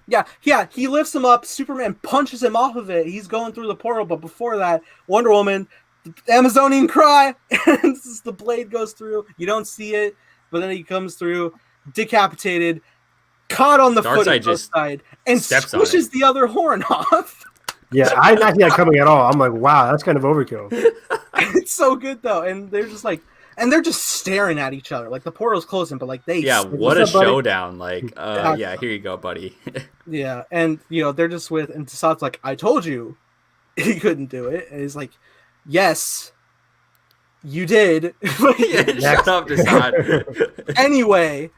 B: Yeah, he lifts him up. Superman punches him off of it. He's going through the portal, but before that, Wonder Woman, the Amazonian cry, and the blade goes through. You don't see it, but then he comes through, decapitated, caught on the foot of Darkseid, and squishes the other horn off.
C: Yeah, I did not see that coming at all. I'm like, wow, that's kind of overkill.
B: It's so good though, and they're just like. And they're just staring at each other. Like, the portal's closing, but, like, they...
A: Yeah, what a showdown. Like, yeah, here you go, buddy.
B: Yeah, and, they're just with... And Tassad's like, I told you he couldn't do it. And he's like, yes, you did.
A: Shut up, Tassad.
B: Anyway,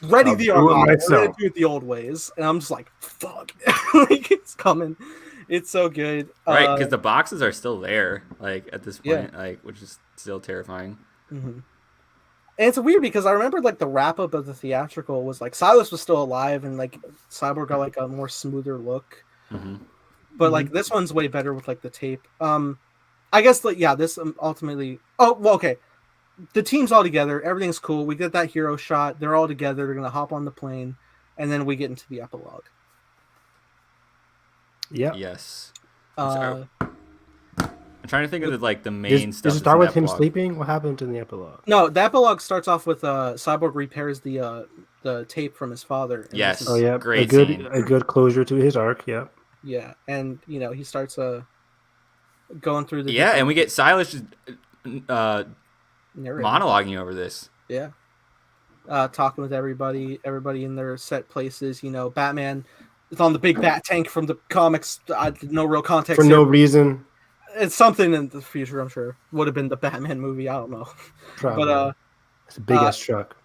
B: ready the armada. We're going to do it the old ways. And I'm just like, fuck. Like, it's coming. It's so good.
A: Right, because the boxes are still there, like, at this point, like, which is still terrifying.
B: Mm-hmm. And it's weird because I remember, like, the wrap-up of the theatrical was, like, Silas was still alive and, like, Cyborg got, like, a more smoother look.
A: Mm-hmm.
B: But, like, this one's way better with, like, the tape. I guess, like, this ultimately... Oh, well, okay. The team's all together. Everything's cool. We get that hero shot. They're all together. They're going to hop on the plane. And then we get into the epilogue.
C: Yeah.
A: Yes. I'm trying to think of the main stuff.
C: Does it start with him sleeping? What happens in the epilogue?
B: No, the epilogue starts off with Cyborg repairs the tape from his father.
A: Yes.
C: Oh yeah.
A: Great
C: a good closure to his arc. Yeah.
B: Yeah, and he starts going through the
A: and we get Silas just monologuing over this.
B: Yeah. Talking with everybody in their set places. Batman. It's on the big bat tank from the comics. No real context.
C: For no reason.
B: It's something in the future, I'm sure. Would have been the Batman movie. I don't know.
C: Probably. But it's a big ass truck.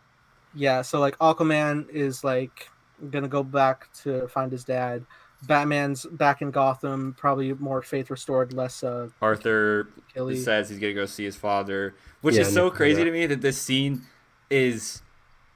B: Yeah, so like Aquaman is like gonna go back to find his dad. Batman's back in Gotham, probably more faith restored, less
A: Arthur says he's gonna go see his father, which is so crazy to me that this scene is.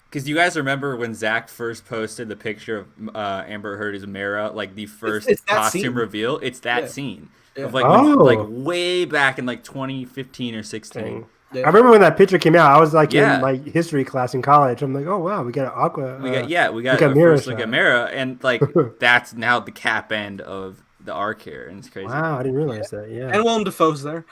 A: Because you guys remember when Zach first posted the picture of Amber Heard as Mara, like the first costume reveal? It's that scene.
B: Yeah.
A: Of like way back in like 2015 or 16.
C: Yeah. I remember when that picture came out. I was like in my history class in college. I'm like, oh wow, we got an Aqua.
A: We got a first look at Mara, and like that's now the cap end of the arc here, and it's crazy.
C: Wow, I didn't realize that. Yeah,
B: and Willem Dafoe's there.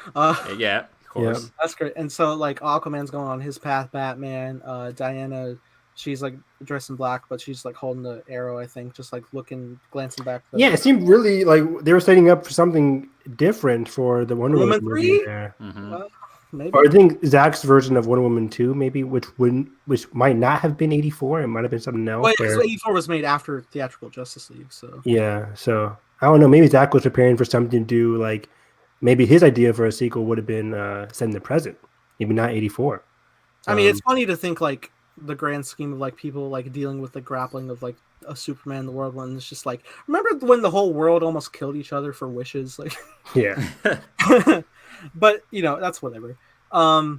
A: Yeah, of course.
B: Yeah. That's great. And so like Aquaman's going on his path. Batman, Diana. She's like dressed in black, but she's like holding the arrow, I think, just like glancing back.
C: Yeah, it seemed really like they were setting up for something different for the Wonder Woman 3 there.
A: Mm-hmm.
B: Maybe.
C: Or I think Zach's version of Wonder Woman 2, maybe, which might not have been 84. It might have been something else.
B: Well, 84 was made after theatrical Justice League, so.
C: Yeah, so I don't know. Maybe Zach was preparing for something to do like maybe his idea for a sequel would have been set in the present, maybe not 84.
B: I mean, it's funny to think like the grand scheme of like people like dealing with the grappling of like a Superman in the world when it's just like remember when the whole world almost killed each other for wishes, like
C: yeah.
B: But that's whatever. I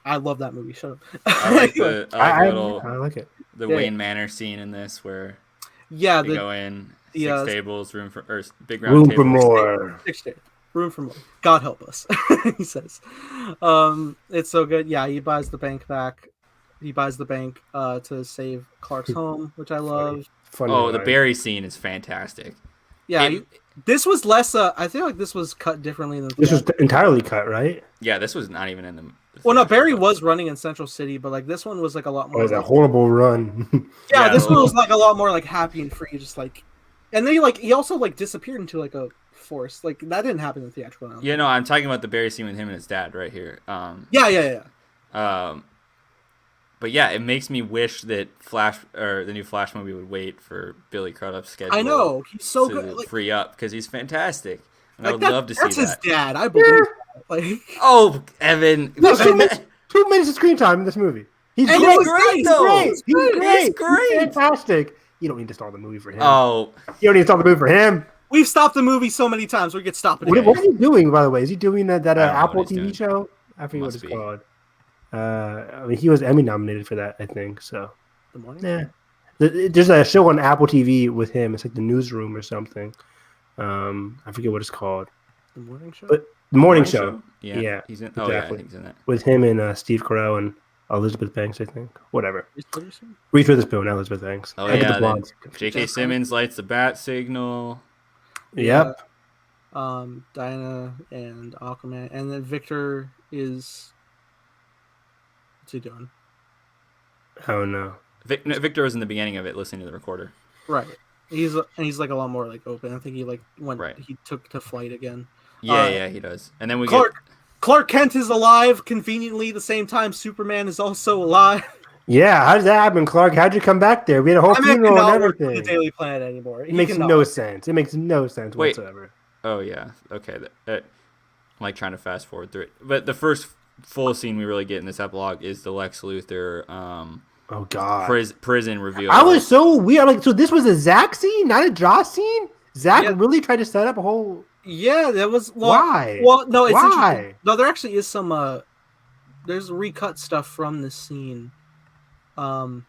B: love that movie. Shut up.
A: I like
C: I like it.
A: The Wayne Manor scene in this where
B: they
A: go in six tables, room for big round
C: room
A: table.
C: for more.
B: Room for more. God help us, he says. It's so good. Yeah, he buys the bank back. He buys the bank to save Clark's home, which I love.
C: Funny
A: the Barry scene is fantastic.
B: Yeah, this was less. I feel like this was cut differently than
C: this was entirely cut, right?
A: Yeah, this was not even in the.
B: Well, no, Barry was running in Central City, but like this one was like a lot more.
C: It was a horrible run.
B: Yeah, this one was like a lot more like happy and free, just like, and then he also like disappeared into like a force. Like that didn't happen in the theatrical. Now.
A: Yeah, no, I'm talking about the Barry scene with him and his dad right here.
B: Yeah.
A: But yeah, it makes me wish that Flash or the new Flash movie would wait for Billy Crudup's schedule.
B: I know he's so
A: to
B: good. Like,
A: free up because he's fantastic, and I
B: like
A: would love to see
B: that's his
A: that.
B: dad. I believe.
C: Yeah.
B: That. Like,
A: Oh, Evan,
C: No, 2 minutes of screen time in this movie. He's
B: And
C: great.
B: it was great, though.
C: He's great.
A: He's great.
C: He's fantastic. You don't need to start the movie for him.
A: oh,
C: You don't need to start the movie for him.
B: we've stopped the movie so many times. We could stop it.
C: What,
B: Again.
C: what is he doing, by the way? Is he doing that
A: I don't know
C: Apple
A: what he's
C: TV
A: doing.
C: show? I forget what
A: Must
C: it's
A: be.
C: called. I mean, he was Emmy nominated for that, I think. So,
B: The morning.
C: yeah. There's a show on Apple TV with him. It's like The Newsroom or something. I forget what it's called.
B: The morning show.
C: But the morning show.
A: Yeah,
C: Yeah,
A: he's in. Oh yeah, I
C: exactly.
A: think he's in it.
C: With him and Steve Carell and Elizabeth Banks, I think. Whatever.
B: Reese Witherspoon?
C: Reese Witherspoon, not Elizabeth Banks.
A: Oh
C: I get the
A: yeah,
C: blondes.
A: J.K. Simmons lights the bat signal.
C: Yep.
B: Diana and Aquaman, and then Victor is. What's he doing?
C: Oh no.
A: Victor was in the beginning of it, listening to the recorder.
B: Right. He's like a lot more like open. I think he like went.
A: Right.
B: He took to flight again.
A: Yeah, he does. And then we
B: Clark Kent is alive conveniently. At the same time, Superman is also alive.
C: Yeah, how did that happen, Clark? How'd you come back there? We had a whole
B: I mean,
C: funeral and
B: cannot work for
C: everything.
B: the Daily Planet anymore.
C: It makes no sense. It makes no sense
A: Wait.
C: whatsoever.
A: Oh yeah, okay. I'm like trying to fast forward through it, but the first full scene we really get in this epilogue is the Lex Luthor
C: Oh God.
A: prison reveal.
C: I was so weird. Like, so this was a Zack scene, not a Joss scene? Zack
B: Yeah.
C: really tried to set up a whole.
B: Yeah, that was
C: Why?
B: Well, no, it's
C: Why?
B: interesting. No, there actually is some. There's recut stuff from this scene. Like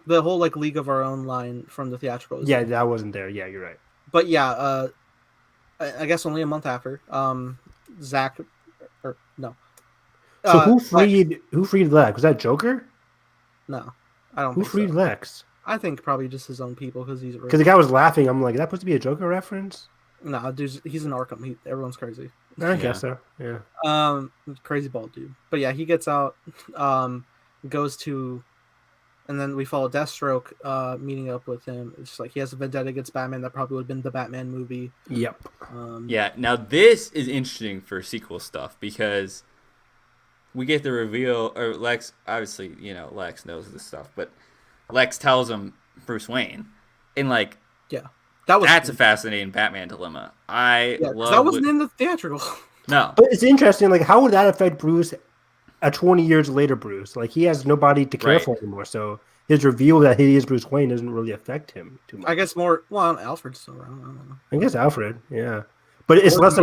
B: the whole like League of Our Own line from the theatrical.
C: Yeah, that wasn't there. Yeah, you're right.
B: But yeah, I guess only a month after. Zach, or no.
C: So who freed Lex? Was that Joker?
B: No, I don't.
C: Who
B: think
C: freed
B: so.
C: Lex?
B: I think probably just his own people because he's.
C: Because the guy was laughing. I'm like, is that supposed to be a Joker reference?
B: No, dude, he's in Arkham. Everyone's crazy.
C: I guess so. Yeah.
B: Crazy bald dude. But yeah, he gets out, goes to, and then we follow Deathstroke, meeting up with him. It's just like he has a vendetta against Batman. That probably would have been the Batman movie.
C: Yep.
A: Yeah. Now this is interesting for sequel stuff because we get the reveal, or Lex. Obviously, Lex knows this stuff, but Lex tells him Bruce Wayne, and like.
B: Yeah.
A: That's a fascinating Batman dilemma. Love
B: that wasn't in the theatrical.
A: No.
C: But it's interesting. Like, how would that affect Bruce? 20 years later, Bruce, like he has nobody to care for anymore. So his reveal that he is Bruce Wayne doesn't really affect him too much.
B: I guess more. Well, Alfred's still around. I don't know.
C: I guess Alfred, yeah. But it's less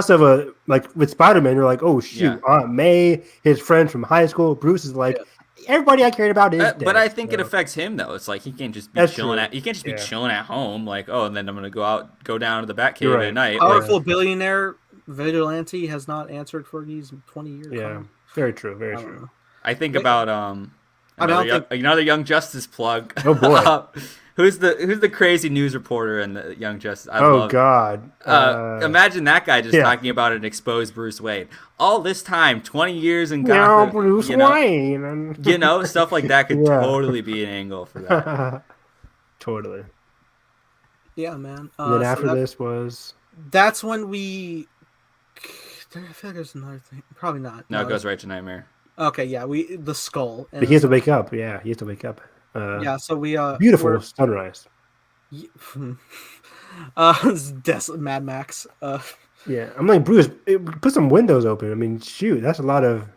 C: of a like with Spider-Man. You're like, oh shoot, Aunt May, his friend from high school. Bruce is like. Everybody I cared about is dead.
A: But I think it affects him though. It's like he can't just be chilling at home. Like, oh, and then I'm gonna go down to the Batcave at night.
B: Powerful billionaire vigilante has not answered for these 20 years.
C: Yeah, very true. Very true.
A: I think about another Young Justice plug.
C: Oh boy.
A: Who's the crazy news reporter in the Young Justice?
C: God!
A: Imagine that guy just talking about an exposed Bruce Wayne. All this time, 20 years in Gotham.
C: Bruce Wayne.
A: Stuff like that could totally be an angle for that.
C: Totally.
B: Yeah, man.
C: And then after this was.
B: That's when we. I feel like there's another thing. Probably not.
A: No, it goes right to Nightmare.
B: Okay, yeah, the skull.
C: But he has to wake up. Yeah, he has to wake up.
B: So we
C: beautiful sunrise.
B: Mad Max.
C: Yeah, I'm like Bruce. Put some windows open. I mean, shoot, that's a lot of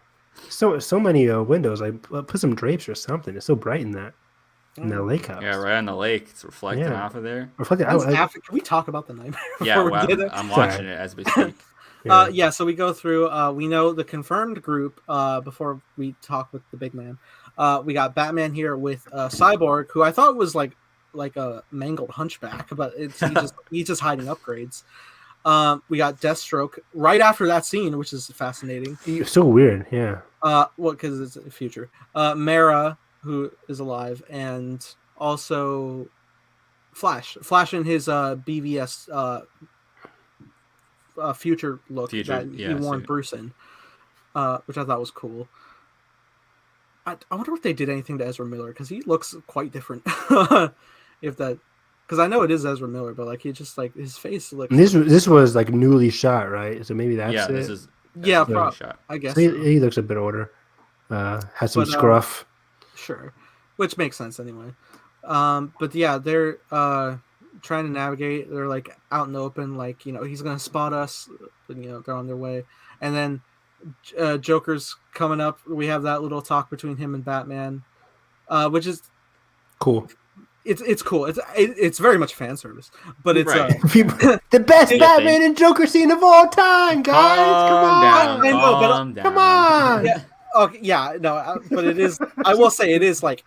C: so many windows. Like put some drapes or something. It's so bright in that lake house.
A: Yeah, right on the lake. It's reflecting off of there.
B: Can we talk about the nightmare?
A: Yeah, I'm watching it as we speak.
B: So we go through. We know the confirmed group. Before we talk with the big man, we got Batman here with Cyborg, who I thought was like a mangled hunchback, but he's just hiding upgrades. We got Deathstroke right after that scene, which is fascinating.
C: So weird, yeah.
B: Because it's the future. Mara, who is alive, and also Flash in his BVS future look that he warned Bruce in, which I thought was cool. I wonder if they did anything to Ezra Miller because he looks quite different. Because I know it is Ezra Miller, but like he just like his face looks.
C: And this was like newly shot, right? So maybe that's it.
A: This is
B: probably shot. I guess
C: so he looks a bit older. Has some
B: But,
C: scruff.
B: Sure, which makes sense anyway. But yeah, they're trying to navigate. They're like out in the open, like he's gonna spot us. They're on their way, and then Joker's coming up. We have that little talk between him and Batman, which is
C: Cool.
B: It's cool. It's very much fan service, but it's
A: Right.
C: The best
B: Yeah,
C: Batman and Joker scene of all time, guys. Come on,
A: down,
B: I know, but-
A: calm down.
C: come on.
B: Yeah. Okay, yeah, no, but it is. I will say it is like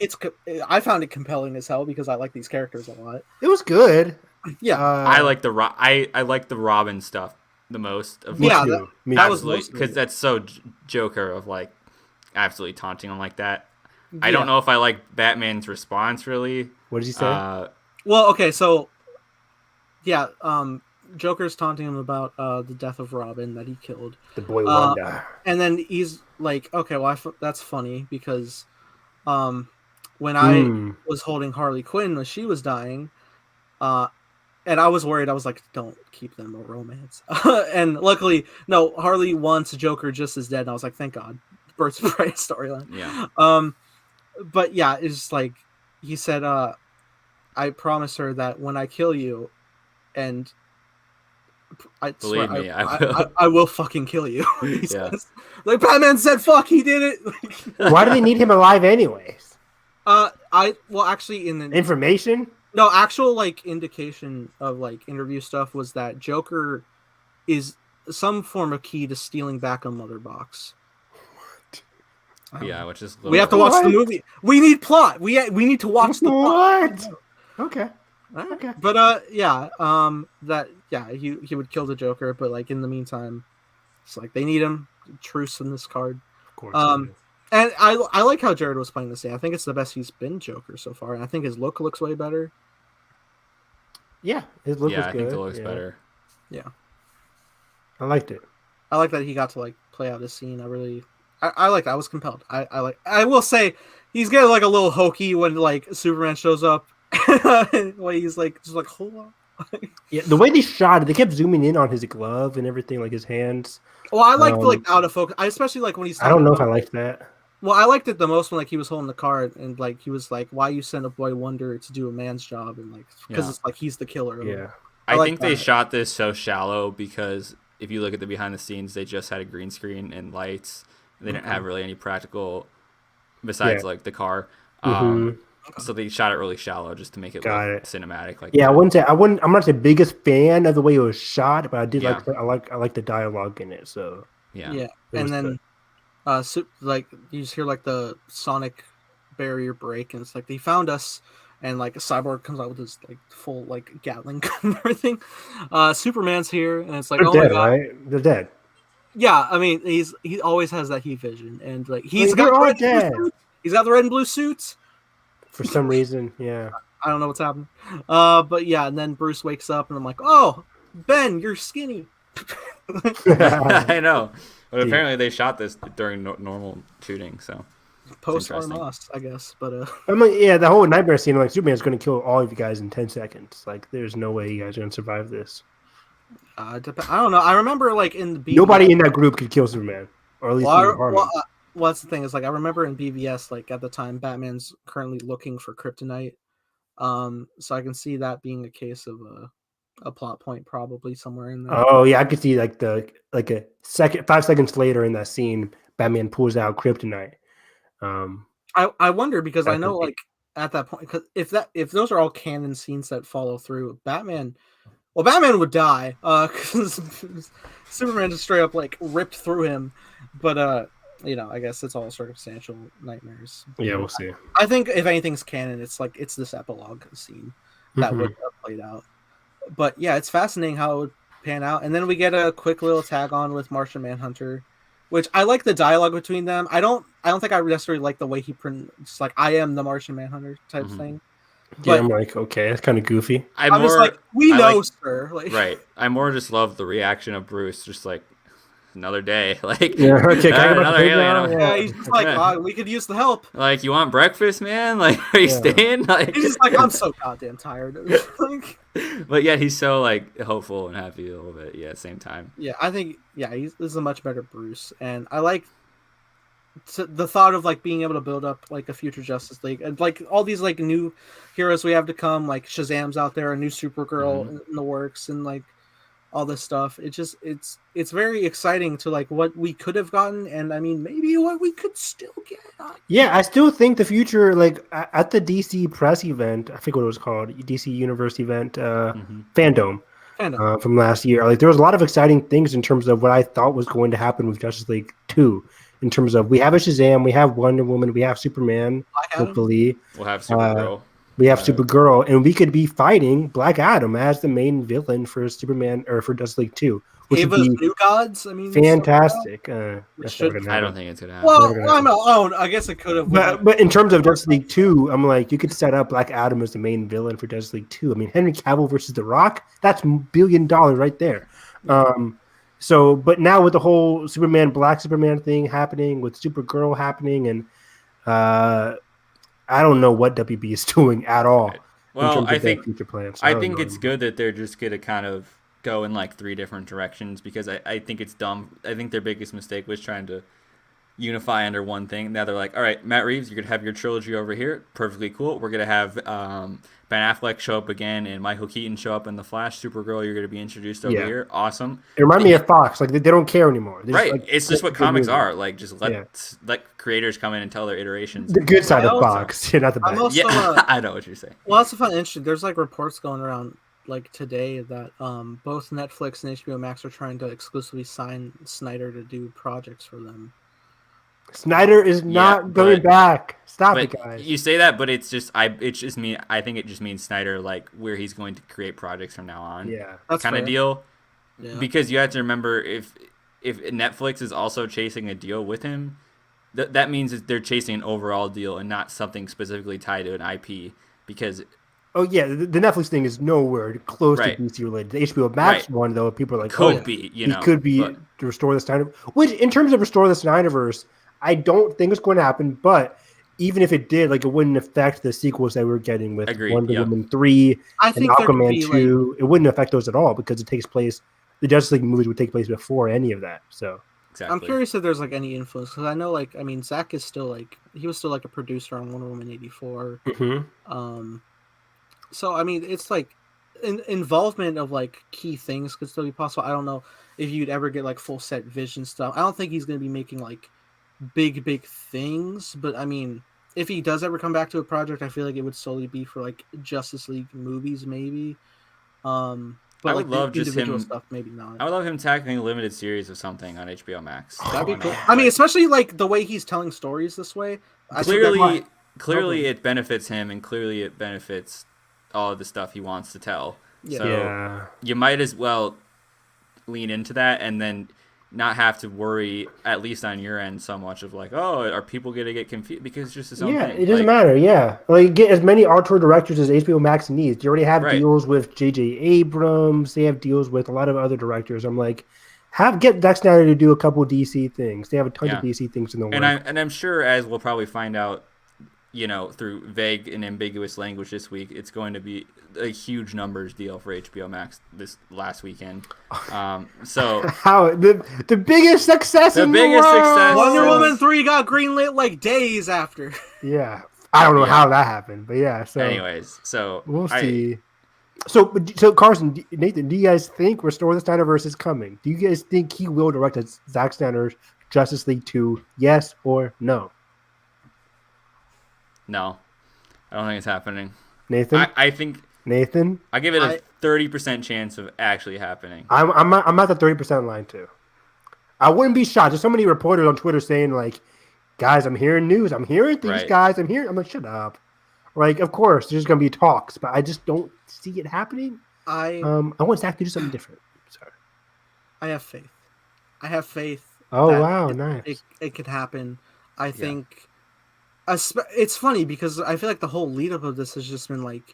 B: I found it compelling as hell because I like these characters a lot.
C: It was good.
B: Yeah,
A: I like the I like the Robin stuff the most. Of
B: Yeah,
A: like,
B: that was
A: absolutely,
B: most of
A: because
B: it.
A: that's so Joker of like absolutely taunting him like that. I
B: Yeah.
A: don't know if I like Batman's response really.
C: What did you say?
B: Well, okay, so yeah, Joker's taunting him about the death of Robin that he killed,
C: The boy Wonder.
B: and then he's like, okay, well, that's funny because when I was holding Harley Quinn when she was dying, and I was worried. I was like, don't keep them a romance. And luckily, no, Harley wants Joker just as dead. And I was like, thank God. Birds of Prey storyline.
A: Yeah.
B: But yeah, it's like he said, I promise her that when I kill you, and I
A: Believe
B: swear,
A: me, I will.
B: I will fucking kill you. He
A: Yeah.
B: says. Like Batman said, fuck, he did it.
C: Why do they need him alive anyways?
B: Actually in the
C: Information?
B: No, actual like indication of like interview stuff was that Joker is some form of key to stealing back a mother box.
A: Yeah, which is
B: We have to watch the movie. We need plot. We need to watch the plot.
C: What? Okay. Okay.
B: But he would kill the Joker, but like in the meantime, it's like they need him. Truce in this card.
C: Of course.
B: And I like how Jared was playing this day. I think it's the best he's been Joker so far, and I think his look looks way better.
C: Yeah, his look was
A: I
C: good.
A: think it looks better.
B: Yeah,
C: I liked it.
B: I like that he got to like play out his scene. I like that. I was compelled. I will say he's getting like a little hokey when like Superman shows up. When he's like just like hold on.
C: Yeah, the way they shot it, they kept zooming in on his glove and everything, like his hands.
B: Well, I like like out of focus. I especially like when he's.
C: I don't know if I liked that.
B: Well, I liked it the most when like he was holding the card and like he was like, "Why you send a boy wonder to do a man's job?" And like because it's like he's the killer.
C: Yeah,
A: I
B: like
A: think they
B: that.
A: shot this so shallow because if you look at the behind the scenes, they just had a green screen and lights. They didn't have really any practical besides like the car. So they shot it really shallow just to make it look cinematic. Like
C: yeah, I'm not the biggest fan of the way it was shot, but I did I like the dialogue in it. So
B: yeah, and then like you just hear like the sonic barrier break, and it's like they found us, and like a Cyborg comes out with his like full like Gatling gun and everything. Superman's here, and it's like
C: they're
B: oh
C: dead,
B: my God.
C: right? They're dead.
B: Yeah, I mean he always has that heat vision, and like he's
C: they're
B: got
C: all
B: red and blue
C: dead.
B: suits. He's got the red and blue suits.
C: For some reason, yeah.
B: I don't know what's happening. But yeah, and then Bruce wakes up, and I'm like, oh, Ben, you're skinny.
A: I know, but apparently they shot this during normal shooting. So
B: Post Armas, I guess. But
C: I mean, yeah, the whole nightmare scene, like Superman's going to kill all of you guys in 10 seconds. Like, there's no way you guys are going to survive this.
B: I don't know. I remember like in the BVS,
C: Nobody in that group could kill Superman, or at least
B: well, that's the thing is like I remember in BVS like at the time Batman's currently looking for kryptonite, so I can see that being a case of a plot point probably somewhere in there.
C: Oh yeah, I could see like a second, 5 seconds later in that scene, Batman pulls out kryptonite.
B: I wonder because I know like at that point because if those are all canon scenes that follow through, Batman would die because Superman just straight up like ripped through him, but I guess it's all circumstantial nightmares.
C: Yeah, we'll see.
B: I think if anything's canon, it's like it's this epilogue scene that would have played out. But yeah, it's fascinating how it would pan out, and then we get a quick little tag on with Martian Manhunter, which I like the dialogue between them. I don't think I necessarily like the way he pronounced like "I am the Martian Manhunter" type thing.
C: Yeah, I'm like, okay, that's kind of goofy.
A: I'm
B: just like, we know, sir. Like,
A: right. I more just love the reaction of Bruce, just like another day, like
C: yeah, okay,
A: another alien.
B: Yeah, he's just like, oh, we could use the help.
A: Like, you want breakfast, man? Like, are you staying? Like,
B: he's just like, I'm so goddamn tired.
A: But yet he's so like hopeful and happy a little bit. Yeah, at the same time.
B: Yeah, I think this is a much better Bruce, and I like the thought of like being able to build up like a future Justice League and like all these like new heroes we have to come, like Shazam's out there, a new Supergirl in the works, and like all this stuff. It's very exciting to like what we could have gotten, and I mean maybe what we could still get.
C: Yeah, I still think the future, like at the DC press event, I forget what it was called, DC Universe event, Fandom. From last year. Like there was a lot of exciting things in terms of what I thought was going to happen with Justice League 2. In terms of we have a Shazam, we have Wonder Woman, we have Superman, hopefully.
A: We'll have Supergirl.
C: We have Supergirl, and we could be fighting Black Adam as the main villain for Superman or for Justice League 2. Which would be
B: new gods. I mean,
C: fantastic.
A: I don't think it's gonna happen.
B: Well, I guess it could have.
C: But in terms of Justice League 2, I'm like, you could set up Black Adam as the main villain for Justice League 2. I mean, Henry Cavill versus The Rock, that's $1 billion right there. But now with the whole Black Superman thing happening, with Supergirl happening, and I don't know what WB is doing at all.
A: Right. Well, I think
C: future plans.
A: I think it's good that they're just gonna kind of go in like 3 different directions, because I think it's dumb. I think their biggest mistake was trying to unify under one thing. Now they're like, all right, Matt Reeves, you're gonna have your trilogy over here, perfectly cool. We're gonna have Ben Affleck show up again and Michael Keaton show up in The Flash. Supergirl, you're gonna be introduced over here. Awesome.
C: It reminded me of Fox. Like they don't care anymore.
A: Right. It's just what comics are. Like just let creators come in and tell their iterations.
C: The good side of Fox, not the bad.
A: I know what you're saying.
B: Well, that's fun. Interesting. There's like reports going around like today that both Netflix and HBO Max are trying to exclusively sign Snyder to do projects for them.
C: Snyder is not going back. Stop it, guys.
A: You say that, but I think it just means Snyder, like where he's going to create projects from now on.
C: Yeah,
B: that's
A: kind of deal.
B: Yeah.
A: Because you have to remember, if Netflix is also chasing a deal with him, that means that they're chasing an overall deal and not something specifically tied to an IP. Because
C: the Netflix thing is nowhere close to DC related. The HBO Max one, though, people are like, could be to restore the Snyder. Which, in terms of restore the Snyderverse, I don't think it's going to happen. But even if it did, like, it wouldn't affect the sequels that we're getting with Wonder Woman 3 and Aquaman 2. It wouldn't affect those at all because it takes place. The Justice League movies would take place before any of that. So.
A: Exactly.
B: I'm curious if there's like any influence, because I know, like, I mean, Zack is still like he was still like a producer on Wonder Woman 84. So I mean, it's like involvement of like key things could still be possible. I don't know if you'd ever get like full set Vision stuff. I don't think he's going to be making like big things, but I mean, if he does ever come back to a project, I feel like it would solely be for like Justice League movies, maybe. But
A: I would love just him.
B: Stuff, maybe not.
A: I would love him tackling a limited series of something on HBO Max.
B: That'd be cool. I mean, especially like the way he's telling stories this way.
A: Clearly, it benefits him, and clearly it benefits all of the stuff he wants to tell. Yeah. So you might as well lean into that, and then not have to worry, at least on your end, so much of like, oh, are people going to get confused? Because it's just his own thing.
C: It doesn't matter. Yeah, like get as many auteur directors as HBO Max needs. You already have deals with J.J. Abrams. They have deals with a lot of other directors. I'm like, get Zack Snyder to do a couple DC things. They have a ton of DC things in the works.
A: And I'm sure, as we'll probably find out, through vague and ambiguous language this week, it's going to be a huge numbers deal for HBO Max this last weekend. So
C: how the biggest success in the world.
B: Wonder Woman 3 got greenlit like days after.
C: Yeah, I don't know how that happened, but yeah. So
A: anyways, so
C: we'll see. So Carson, Nathan, do you guys think Restore the Snyderverse is coming? Do you guys think he will direct a Zack Snyder's Justice League 2? Yes or no?
A: No, I don't think it's happening.
C: Nathan,
A: I think
C: Nathan,
A: I give it a 30% chance of actually happening.
C: I'm at the 30% line too. I wouldn't be shocked. There's so many reporters on Twitter saying like, "Guys, I'm hearing news. I'm hearing things, guys. I'm hearing." I'm like, "Shut up!" Like, of course, there's gonna be talks, but I just don't see it happening. I want Zack to do something different. Sorry.
B: I have faith.
C: Oh wow, nice.
B: It could happen. I think. It's funny because I feel like the whole lead up of this has just been like,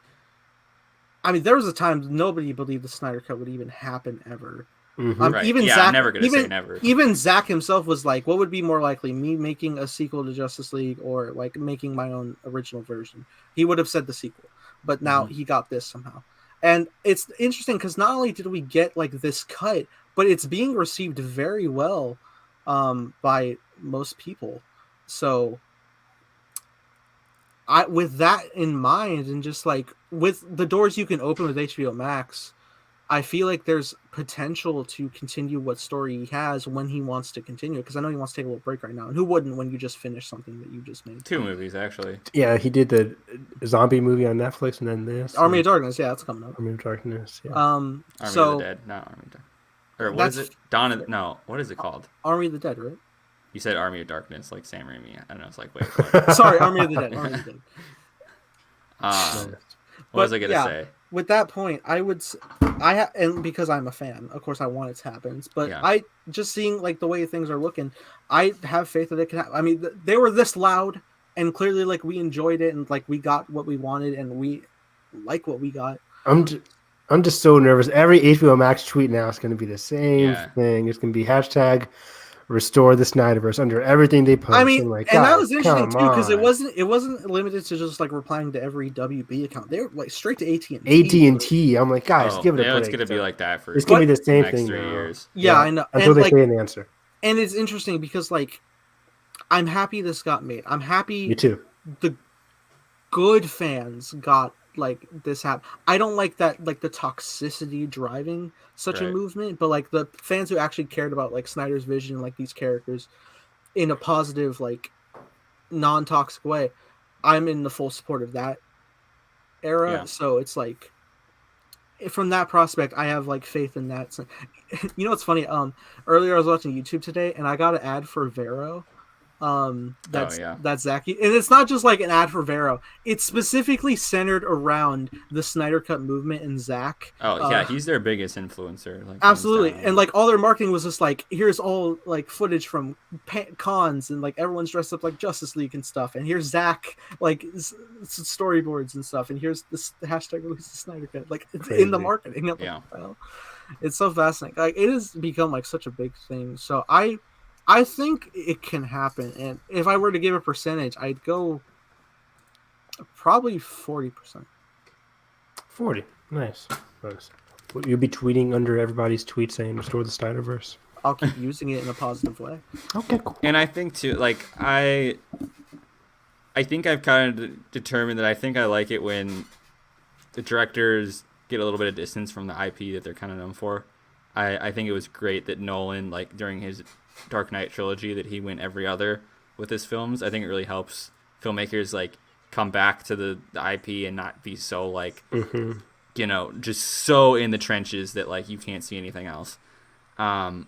B: I mean, there was a time nobody believed the Snyder Cut would even happen ever. Even Zack,
A: I'm never gonna say never.
B: Even Zack himself was like, what would be more likely, me making a sequel to Justice League or like making my own original version? He would have said the sequel, but now he got this somehow. And it's interesting because not only did we get like this cut, but it's being received very well by most people. So with that in mind, and just like with the doors you can open with HBO Max, I feel like there's potential to continue what story he has when he wants to continue. Because I know he wants to take a little break right now, and who wouldn't when you just finish something that you just made?
A: 2 movies actually.
C: Yeah, he did the zombie movie on Netflix, and then this
B: Army of Darkness, yeah, that's coming up.
C: Army of Darkness. Yeah.
A: Army of the Dead, not Army of Darkness. Or what is it? No, what is it called?
B: Army of the Dead, right?
A: You said Army of Darkness, like Sam Raimi. I don't know. It's like wait. What?
B: Sorry, Army of the Dead. Army of the Dead.
A: What was I gonna say?
B: With that point, and because I'm a fan, of course, I want it to happen. But
A: Yeah.
B: I just seeing like the way things are looking, I have faith that it can. I mean, they were this loud, and clearly, like we enjoyed it, and like we got what we wanted, and we like what we got.
C: I'm just so nervous. Every HBO Max tweet now is going to be the same thing. It's going to be hashtag restore the Snyderverse under everything they post.
B: I mean,
C: like,
B: and that was interesting too because it
C: on.
B: wasn't limited to just like replying to every WB account. They were like straight to AT&T.
C: AT&T. I'm like, guys, give it a break.
A: It's gonna be like that for
C: it's gonna be the same
A: next
C: thing
A: 3
C: now.
A: years.
B: Yeah, I know.
C: Until
B: and,
C: they
B: like,
C: say an answer.
B: And it's interesting because like I'm happy this got made. I'm happy.
C: Me too.
B: The good fans got like this happen. I don't like that, like the toxicity driving such a movement, but like the fans who actually cared about like Snyder's vision, like these characters in a positive, like non-toxic way, I'm in the full support of that era.
A: Yeah.
B: So it's like from that prospect, I have like faith in that. So, you know what's funny? Earlier I was watching YouTube today and I got an ad for Vero. That's Zacky, and it's not just like an ad for Vero. It's specifically centered around the Snyder Cut movement and Zack.
A: Oh yeah, he's their biggest influencer. Like,
B: absolutely, and like all their marketing was just like, here's all like footage from cons and like everyone's dressed up like Justice League and stuff, and here's Zack like storyboards and stuff, and here's the hashtag release the Snyder Cut. Like it's in the marketing.
A: Yeah,
B: well, it's so fascinating. Like it has become like such a big thing. So I think it can happen, and if I were to give a percentage, I'd go probably 40%.
C: 40, nice. Will you be tweeting under everybody's tweet saying restore the Snyderverse?
B: I'll keep using it in a positive way.
C: Okay, cool.
A: And I think too, like I think I've kind of determined that I think I like it when the directors get a little bit of distance from the IP that they're kind of known for. I think it was great that Nolan, like during his Dark Knight trilogy, that he went every other with his films. I think it really helps filmmakers like come back to the IP and not be so like you know, just so in the trenches that like you can't see anything else. And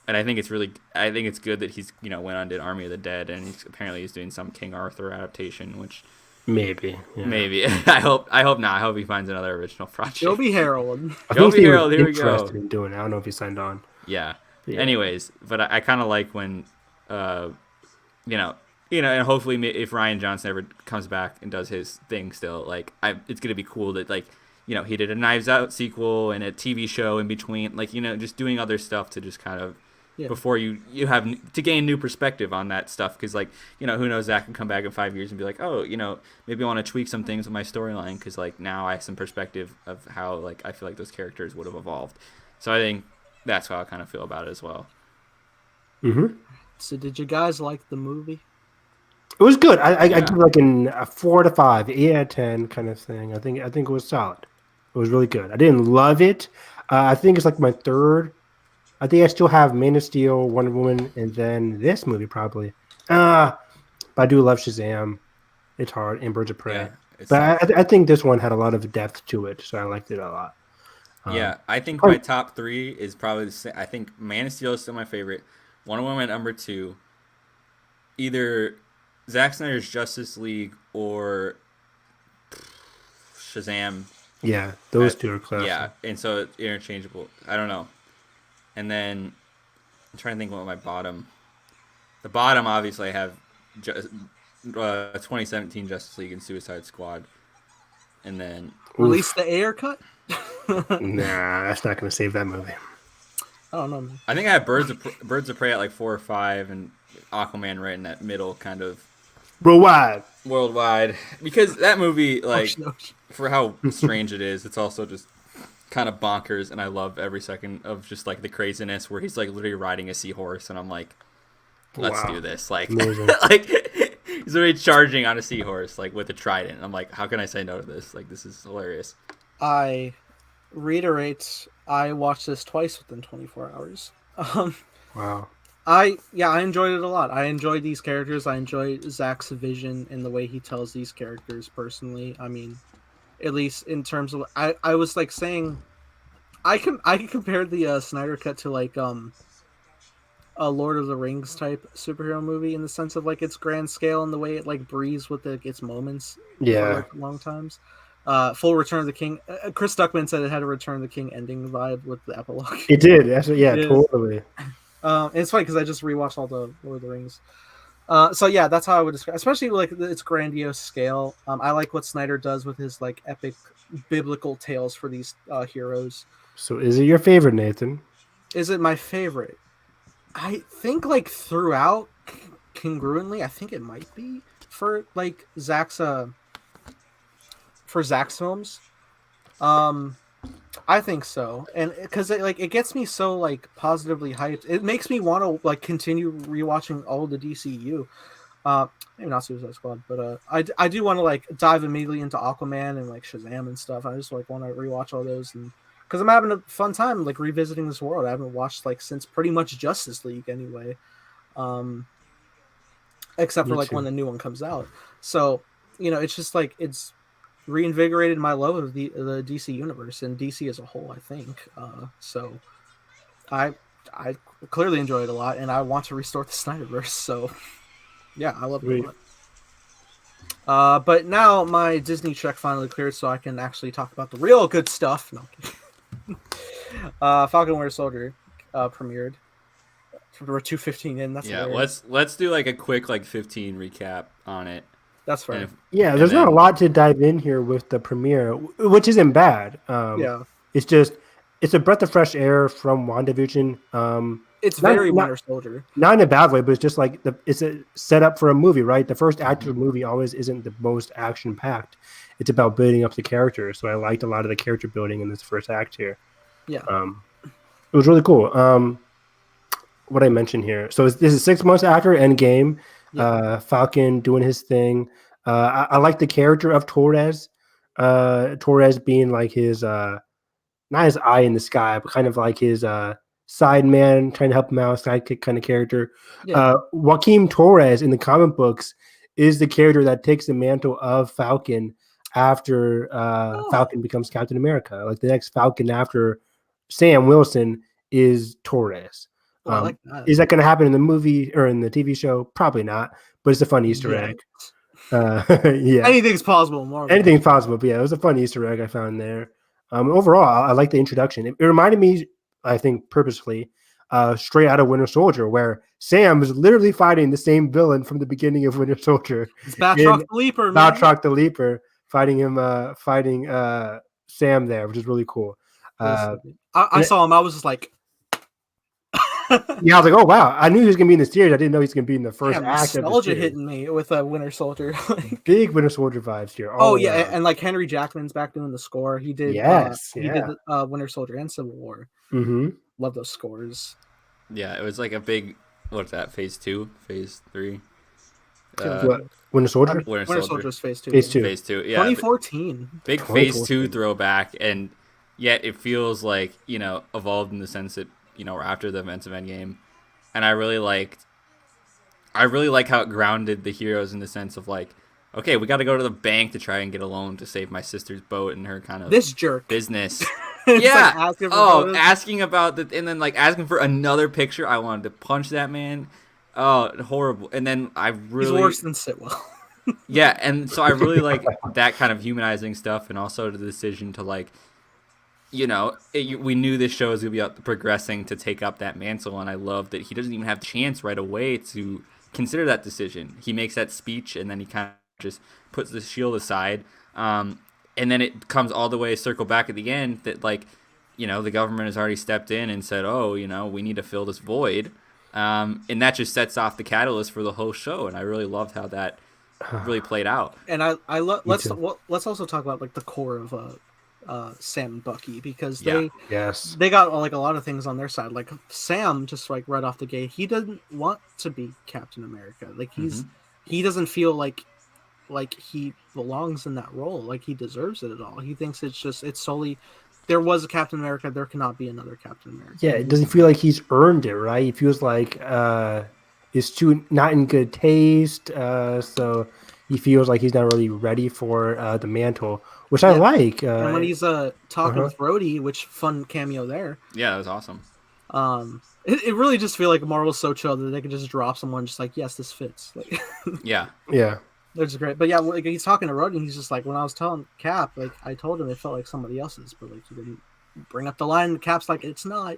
A: I think it's good that he's, you know, went on did Army of the Dead, and apparently he's doing some King Arthur adaptation, which maybe I hope not. I hope he finds another original project.
B: Joby Harold.
A: Joby Harold, here we go.
C: Interested in doing it. I don't know if he signed on.
A: Yeah. Anyways, but I kind of like when, you know, and hopefully if Rian Johnson ever comes back and does his thing still, like it's gonna be cool that like, you know, he did a Knives Out sequel and a TV show in between, like, you know, just doing other stuff to just kind of before you have to gain new perspective on that stuff, because like, you know, who knows, Zach can come back in 5 years and be like, oh, you know, maybe I want to tweak some things with my storyline because like now I have some perspective of how like I feel like those characters would have evolved. So I think that's how I kind of feel about it as well.
B: So did you guys like the movie?
C: It was good. I give it like a 4 to 5, 8 out of 10 kind of thing. I think it was solid. It was really good. I didn't love it. I think it's like my third. I think I still have Man of Steel, Wonder Woman, and then this movie probably. But I do love Shazam. It's hard, and Birds of Prey.
A: Yeah,
C: but I think this one had a lot of depth to it, so I liked it a lot.
A: Yeah, I think my top 3 is probably the same. I think Man of Steel is still my favorite. Wonder Woman number 2. Either Zack Snyder's Justice League or Shazam.
C: Yeah, those two are classic.
A: Yeah, and so it's interchangeable. I don't know. And then I'm trying to think what my bottom. The bottom, obviously, I have 2017 Justice League and Suicide Squad. And then
B: Release the Ayer cut?
C: Nah, that's not going to save that movie.
B: I don't know, man.
A: I think I have Birds of Prey at like 4 or 5, and Aquaman right in that middle kind of worldwide, because that movie, like, for how strange it is, it's also just kind of bonkers, and I love every second of just like the craziness where he's like literally riding a seahorse, and I'm like, let's
C: Wow.
A: do this. Like,
C: Amazing.
A: like he's already charging on a seahorse, like with a trident. I'm like, how can I say no to this? Like, this is hilarious.
B: I reiterate, I watched this twice within 24 hours. Um,
C: Wow.
B: I enjoyed it a lot. I enjoyed these characters. I enjoy Zack's vision and the way he tells these characters personally. I mean, at least in terms of I was like saying I can compare the Snyder cut to like a Lord of the Rings type superhero movie in the sense of like its grand scale and the way it like breathes with its moments for
C: Yeah.
B: like long times. Full Return of the King. Chris Stuckman said it had a Return of the King ending vibe with the epilogue.
C: It did. Actually, yeah,
B: Yeah.
C: totally.
B: It's funny because I just rewatched all the Lord of the Rings. So yeah, that's how I would describe, especially like its grandiose scale. I like what Snyder does with his like epic biblical tales for these heroes.
C: So, is it your favorite, Nathan?
B: Is it my favorite? I think like throughout congruently, I think it might be for like Zack's films. I think so, and because it gets me so like positively hyped. It makes me want to like continue rewatching all the DCU. Maybe not Suicide Squad, but I do want to like dive immediately into Aquaman and like Shazam and stuff. I just like want to rewatch all those, and because I'm having a fun time like revisiting this world. I haven't watched like since pretty much Justice League anyway, except for
C: Me
B: like
C: too.
B: when the new one comes out. So it's just like it's reinvigorated my love of the DC universe and DC as a whole. I think so. I clearly enjoy it a lot, and I want to restore the Snyderverse. So yeah, I love it
C: Sweet.
B: a lot. But now my Disney check finally cleared, so I can actually talk about the real good stuff. No, I'm kidding. Falcon Winter Soldier premiered. We're 2:15 in. That's
A: Yeah,
B: hilarious.
A: let's do like a quick like 15 recap on it.
B: That's
A: And
B: fair.
A: if,
C: Yeah,
A: and
C: there's not a
A: then-
C: lot to dive in here with the premiere, which isn't bad.
B: Yeah,
C: It's just it's a breath of fresh air from WandaVision.
B: it's
C: Not-
B: very
C: not-
B: Winter Soldier.
C: Not in a bad way, but it's just like it's a setup for a movie, right? The first act of a movie always isn't the most action packed. It's about building up the characters. So I liked a lot of the character building in this first act here.
B: Yeah.
C: It was really cool. What I mentioned here. So this is 6 months after Endgame.
B: Yeah.
C: Falcon doing his thing. I like the character of Torres. Torres being like his not his eye in the sky, but kind of like his side man, trying to help him out, sidekick kind of character.
B: Yeah.
C: Joaquin Torres in the comic books is the character that takes the mantle of Falcon after Falcon becomes Captain America. Like the next Falcon after Sam Wilson is Torres.
B: I like that.
C: Is that going to happen in the movie or in the TV show? Probably not, but it's a fun Easter egg. Yeah,
B: Anything's possible in Marvel.
C: anything's possible. But yeah, it was a fun Easter egg I found there. Overall, I like the introduction. It reminded me, I think, purposefully, straight out of Winter Soldier, where Sam was literally fighting the same villain from the beginning of Winter Soldier.
B: It's Batroc the Leaper, man.
C: Batroc the Leaper fighting him, fighting Sam there, which is really cool.
B: I saw him. I was just like,
C: Yeah, I was like, oh wow, I knew he was gonna be in the series. I didn't know he's gonna be in the first
B: damn,
C: act of the
B: nostalgia
C: series.
B: hitting me with a Winter Soldier.
C: Big Winter Soldier vibes here.
B: Oh
C: all
B: yeah,
C: around.
B: and like Henry Jackman's back doing the score. He did.
C: Yes,
B: he
C: yeah.
B: did Winter Soldier and Civil War.
C: Mm-hmm.
B: Love those scores.
A: yeah, it was like a big what's that? Phase 2, Phase 3.
C: What? Winter Soldier?
A: Winter
B: Winter
A: Soldier.
B: Soldier's Phase 2.
C: Phase 2.
A: Phase 2. Yeah,
B: 2014.
A: big Phase 2
C: 2014.
A: throwback, and yet it feels like evolved in the sense that we're after the events of Endgame, and I really like how it grounded the heroes in the sense of like, okay, we got to go to the bank to try and get a loan to save my sister's boat and her kind of
B: This jerk.
A: business.
B: It's
A: Yeah.
B: like asking for
A: Oh,
B: photos.
A: asking about the and then like asking for another picture. I wanted to punch that man. Oh, horrible. And then I
B: He's
A: really
B: worse than Sitwell.
A: yeah, and so I really like that kind of humanizing stuff, and also the decision to like, we knew this show was gonna be progressing to take up that mantle, and I love that he doesn't even have the chance right away to consider that decision. He makes that speech, and then he kind of just puts the shield aside, and then it comes all the way circle back at the end that like, the government has already stepped in and said, oh, we need to fill this void, and that just sets off the catalyst for the whole show, and I really loved how that really played out.
B: And let's
C: too.
B: also talk about like the core of Sam and Bucky, because
C: Yes.
B: they got like a lot of things on their side. Like Sam, just like right off the gate, he doesn't want to be Captain America. Like he doesn't feel like he belongs in that role, like he deserves it at all. He thinks it's solely there was a Captain America, there cannot be another Captain America.
C: Yeah, it doesn't feel like he's earned it, right? He feels like it's too not in good taste, so he feels like he's not really ready for the mantle, which I like.
B: And when he's talking with Rhodey, which fun cameo there.
A: Yeah, that was awesome.
B: It really just feel like Marvel's so chill that they could just drop someone just like, yes, this fits. Like,
A: yeah.
B: Which is great. But yeah, like, he's talking to Rhodey, and he's just like, when I was telling Cap, like, I told him it felt like somebody else's, but like he didn't bring up the line. And Cap's like, it's not.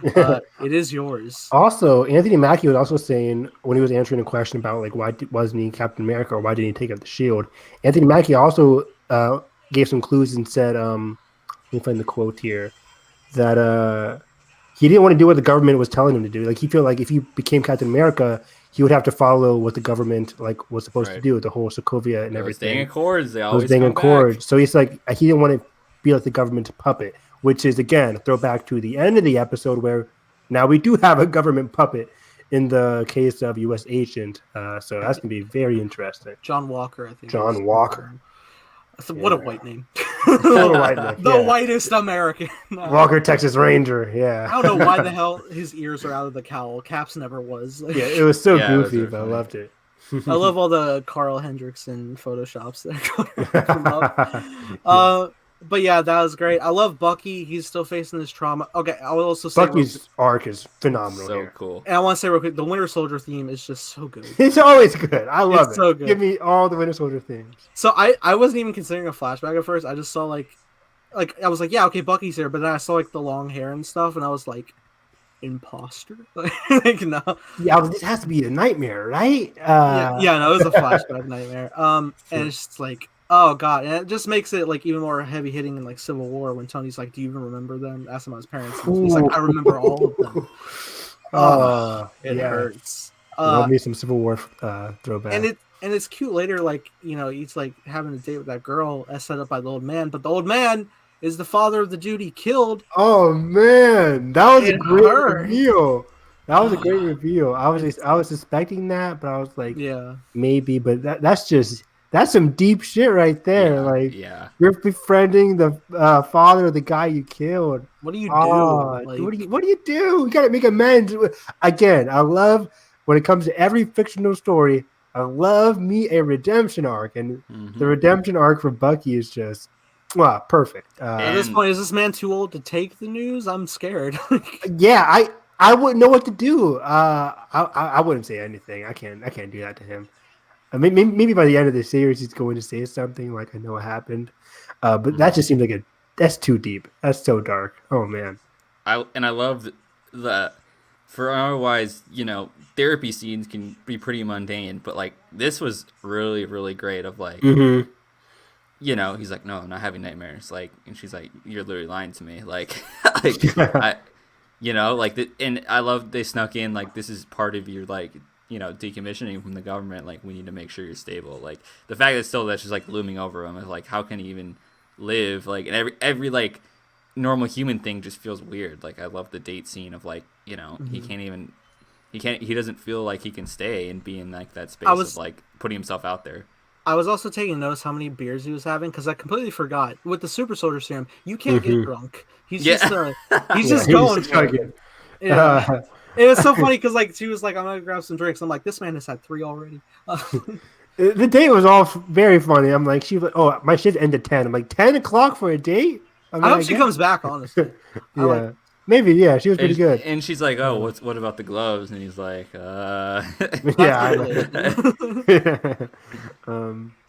B: It is yours.
C: Also, Anthony Mackie was also saying when he was answering a question about like why wasn't he Captain America or why didn't he take up the shield. Anthony Mackie also gave some clues and said, let me find the quote here, that he didn't want to do what the government was telling him to do. Like he felt like if he became Captain America, he would have to follow what the government like was supposed to do, the whole Sokovia and everything.
A: Staying in cords, they always
C: staying
A: come
C: in cords.
A: back.
C: So he's like he didn't want to be like the government puppet, which is again a throwback to the end of the episode where now we do have a government puppet in the case of U.S. Agent. So that's gonna be very interesting.
B: John Walker, I think.
C: John Walker.
B: What a white name.
C: The
B: whitest American.
C: Walker, Texas Ranger. Yeah.
B: I don't know why the hell his ears are out of the cowl. Cap's never was.
C: Yeah, it was so goofy, but I loved it.
B: I love all the Carl Hendrickson photoshops that are going up. But yeah, that was great. I love Bucky. He's still facing his trauma. Okay, I will also say
C: Bucky's arc is phenomenal.
A: So cool.
B: And I want to say real quick, the Winter Soldier theme is just so good.
C: It's always good. I love it.
B: So good.
C: Give me all the Winter Soldier themes.
B: So I wasn't even considering a flashback at first. I just saw like I was like, yeah, okay, Bucky's here, but then I saw like the long hair and stuff, and I was like, imposter? Like no.
C: Yeah, this has to be a nightmare, right?
B: No, it was a flashback nightmare. And it's just like, oh god, and it just makes it like even more heavy hitting in like Civil War when Tony's like, do you even remember them? Ask him about his parents. And he's like, I remember all of them. It hurts.
C: Love me some Civil War throwback.
B: And it's cute later, like, you know, he's like having a date with that girl as set up by the old man, but the old man is the father of the dude he killed.
C: Oh man, that was a great reveal. That was a great reveal. I was suspecting that, but I was like, yeah, maybe. But that's some deep shit right there. You're befriending the father of the guy you killed.
B: What do you do?
C: What do you do? You gotta make amends. Again, I love when it comes to every fictional story. I love me a redemption arc, and the redemption arc for Bucky is just perfect.
B: At this point, is this man too old to take the news? I'm scared.
C: Yeah, I wouldn't know what to do. I wouldn't say anything. I can't do that to him. Maybe by the end of the series, he's going to say something like, "I know what happened," but that just seems like that's too deep. That's so dark. Oh man.
A: I love the for otherwise, you know, therapy scenes can be pretty mundane, but like this was really, really great. Of like, you know, he's like, "No, I'm not having nightmares." Like, and she's like, "You're literally lying to me." Like, you know, like, and I love they snuck in like this is part of your like, you know, decommissioning from the government. Like, we need to make sure you're stable. Like, the fact that still that's just like looming over him is like, how can he even live? Like, and every like normal human thing just feels weird. Like, I love the date scene of like, you know, he doesn't feel like he can stay and be in like that space of like putting himself out there.
B: I was also taking notice how many beers he was having because I completely forgot. With the super soldier serum, you can't get drunk. He's just going for it. Yeah. It was so funny because like she was like, "I'm gonna grab some drinks." I'm like, "This man has had 3 already."
C: The date was all very funny. I'm like, she was like, "Oh, my shift ended 10." I'm like, 10 o'clock for a date?
B: I hope she comes back. Honestly,
C: yeah. Maybe, yeah, she was pretty good.
A: And she's like, "Oh, what about the gloves?" And he's like,
C: yeah,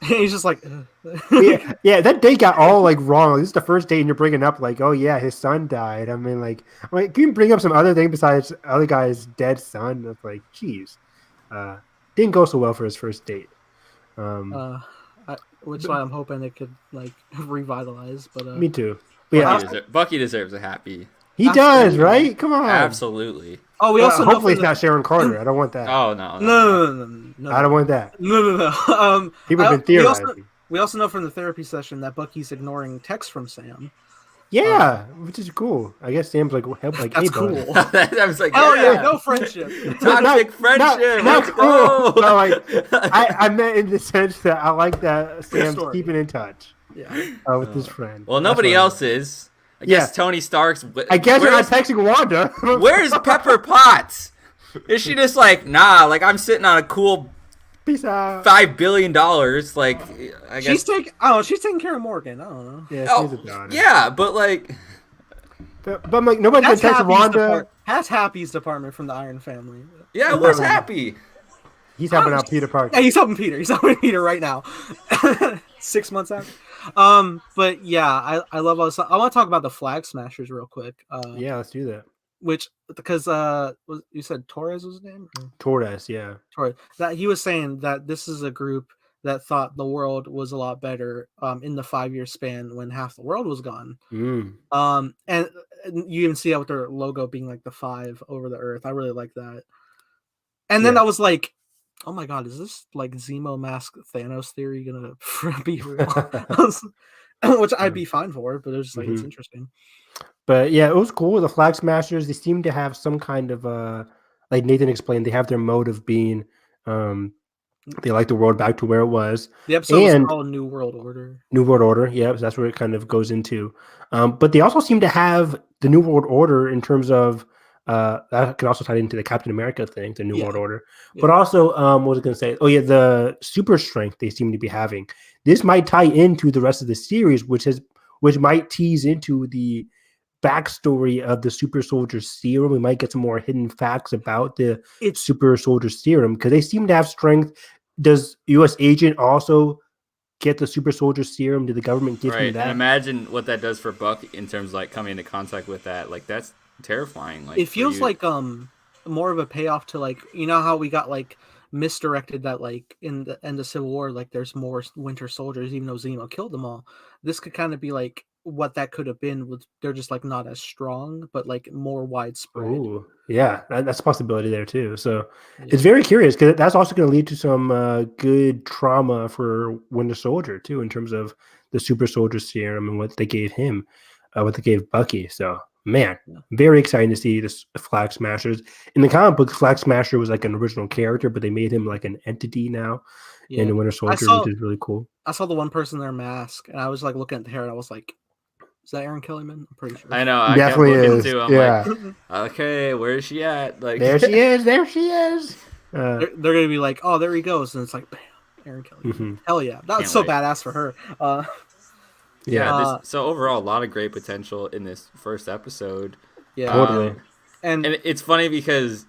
B: he's just like,
C: yeah, that date got all like wrong. This is the first date, and you're bringing up like, "Oh yeah, his son died." I mean, like, can you bring up some other thing besides other guy's dead son? It's like, geez, didn't go so well for his first date.
B: Which is why I'm hoping it could like revitalize. But
C: me too. But
A: Bucky deserves a happy.
C: He does, right? Come on.
A: Absolutely.
B: Oh, we also
C: hopefully it's not Sharon Carter. I don't want that.
A: Oh no.
C: I don't want that.
B: No.
C: People have been theorizing.
B: We also know from the therapy session that Bucky's ignoring texts from Sam.
C: Yeah, which is cool. I guess Sam's like, help, like,
B: That's
C: hey, bud.
B: cool.
A: I was like,
B: Hell yeah,
A: yeah,
B: no friendship.
A: toxic friendship.
C: Not
A: Let's
C: cool.
A: go.
C: But like, I meant in the sense that I like that Sam's
B: story.
C: keeping in touch
B: Yeah.
C: with his friend.
A: Well,
C: That's
A: nobody
C: what
A: else is. I guess Tony Stark's.
C: I guess you're not
A: where's,
C: texting Wanda.
A: where's Pepper Potts? Is she just like, nah, like I'm sitting on a cool
C: Peace out.
A: $5 billion? Like, I guess.
B: She's taking care of Morgan. I don't know.
C: Yeah, she's a
A: Oh,
C: daughter.
A: yeah, but like.
C: But I'm like, nobody's gonna text Wanda.
B: That's Happy's department from the Iron Family.
A: Yeah, what's happy?
C: He's helping out Peter Parker.
B: Yeah, he's helping Peter. He's helping Peter right now. 6 months after. But yeah, I love all this. I want to talk about the Flag Smashers real quick.
C: Yeah, let's do that.
B: Which because you said Torres was his name?
C: Torres, yeah.
B: Torres. That he was saying that this is a group that thought the world was a lot better in the 5-year span when half the world was gone. And you even see that with their logo being like the 5 over the earth. I really like that. And then I was like, oh my god, is this like Zemo mask Thanos theory gonna be real? Which I'd be fine for, but it was just like it's interesting.
C: But yeah, it was cool. The Flag Smashers, they seem to have some kind of like Nathan explained, they have their mode of being they like the world back to where it was.
B: The episode was called New World Order.
C: New World Order, yeah, so that's where it kind of goes into. But they also seem to have the New World Order in terms of that can also tie into the Captain America thing, the New World Order. Yeah. But also, what was I going to say? Oh yeah, the super strength they seem to be having. This might tie into the rest of the series, which might tease into the backstory of the super soldier serum. We might get some more hidden facts about the super soldier serum because they seem to have strength. Does U.S. Agent also get the super soldier serum? Did the government give him that?
A: And imagine what that does for Buck in terms of like coming into contact with that. Like that's terrifying. Like
B: it feels like more of a payoff to like, you know how we got like misdirected that like in the end of Civil War, like there's more Winter Soldiers even though Zemo killed them all. This could kind of be like what that could have been. With they're just like not as strong but like more widespread.
C: Ooh, yeah, that's a possibility there too. So it's very curious because that's also going to lead to some good trauma for Winter Soldier too in terms of the super soldier serum and what they gave him, what they gave Bucky. So man, very exciting to see this Flag Smashers. In the comic book, Flag Smasher was like an original character, but they made him like an entity now in the Winter Soldier, which is really cool.
B: I saw the one person in their mask, and I was like looking at the hair, and I was like, is that Aaron Kellyman? I'm pretty sure.
A: I know. I
C: definitely is.
A: Too. I'm like, okay, where is she at? Like,
C: there she is. There she is.
B: They're gonna be like, oh, there he goes, and it's like, bam, Aaron Kelly. Hell yeah, that's so badass for her.
A: So overall, a lot of great potential in this first episode.
B: Yeah,
C: totally.
A: And it's funny because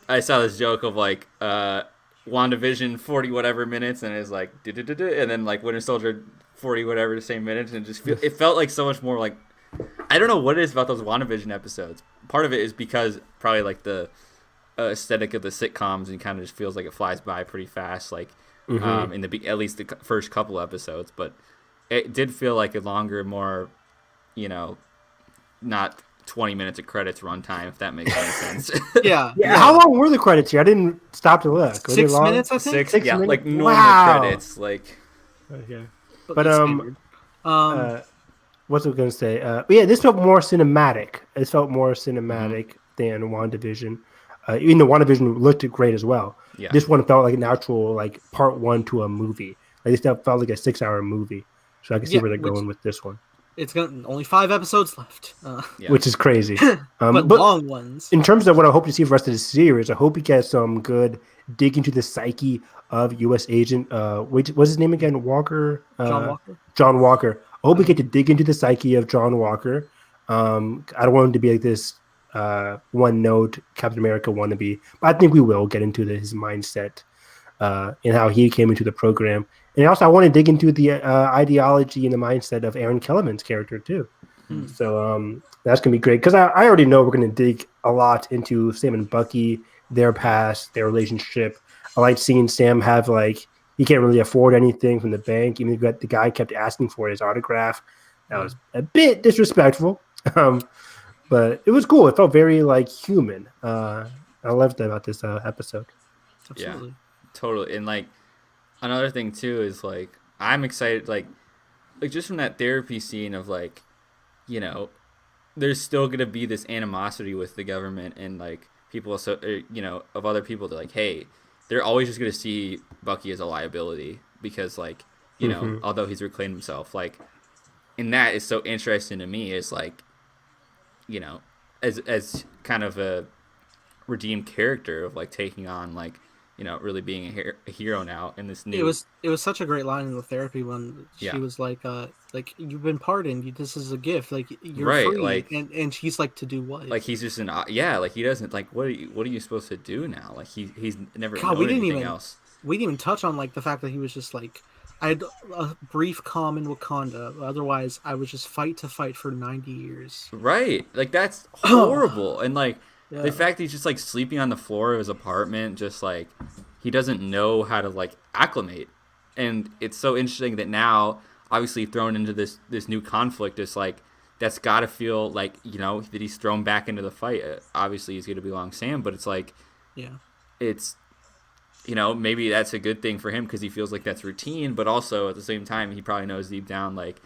A: I saw this joke of like WandaVision 40 whatever minutes, and it's like and then like Winter Soldier 40 whatever the same minutes, and it felt like so much more like, I don't know what it is about those WandaVision episodes. Part of it is because probably like the aesthetic of the sitcoms, and kind of just feels like it flies by pretty fast, like in at least the first couple episodes, but it did feel like a longer, more, not 20 minutes of credits runtime, if that makes any sense.
B: Yeah.
C: How long were the credits here? I didn't stop to look.
B: 6 minutes, I think.
C: 6 minutes?
A: Like normal credits, like.
C: Okay. But what's I going to say? This felt more cinematic. It felt more cinematic than WandaVision. Even the WandaVision looked great as well. Yeah. This one felt like an actual like part 1 to a movie. Like this felt like a 6-hour movie. So I can see where they're going with this one.
B: It's got only 5 episodes left,
C: which is crazy.
B: But long ones.
C: In terms of what I hope to see for the rest of the series, I hope we get some good dig into the psyche of U.S. Agent. What's his name again? Walker.
B: John Walker.
C: John Walker. I hope we get to dig into the psyche of John Walker. I don't want him to be like this one-note Captain America wannabe, but I think we will get into his mindset and how he came into the program. And also, I want to dig into the ideology and the mindset of Aaron Kellerman's character, too. So that's going to be great. Because I already know we're going to dig a lot into Sam and Bucky, their past, their relationship. I like seeing Sam have, like, he can't really afford anything from the bank. Even the guy kept asking for his autograph. That was a bit disrespectful. But it was cool. It felt very, like, human. I loved that about this episode.
B: Absolutely.
A: Yeah, totally. And, like, another thing too is like I'm excited, like just from that therapy scene of like, you know, there's still gonna be this animosity with the government and like people, so of other people. They're like, hey, they're always just gonna see Bucky as a liability because like,
C: Hmm.
A: although he's reclaimed himself, like, and that is so interesting to me is like, you know, as kind of a redeemed character of like taking on like, really being a hero now in this new.
B: It was such a great line in the therapy when she
A: Yeah,
B: was like you've been pardoned. This is a gift. Like you're
A: right,
B: free. And she's like, to do what?
A: like he's just yeah, like he doesn't like what are you supposed to do now, like he's never
B: God,
A: known anything else.
B: we didn't even touch on like the fact that he was just like, I had a brief calm in Wakanda. Otherwise, I was just fight to fight for 90 years.
A: Right, like that's horrible. And like the
B: Yeah.
A: fact that he's just like sleeping on the floor of his apartment, just like he doesn't know how to like acclimate. And it's so interesting that now obviously thrown into this new conflict is like that's got to feel like, that he's thrown back into the fight. Obviously he's going to belong Sam, but it's like
B: Yeah.
A: it's maybe that's a good thing for him because he feels like that's routine, but also at the same time he probably knows deep down like,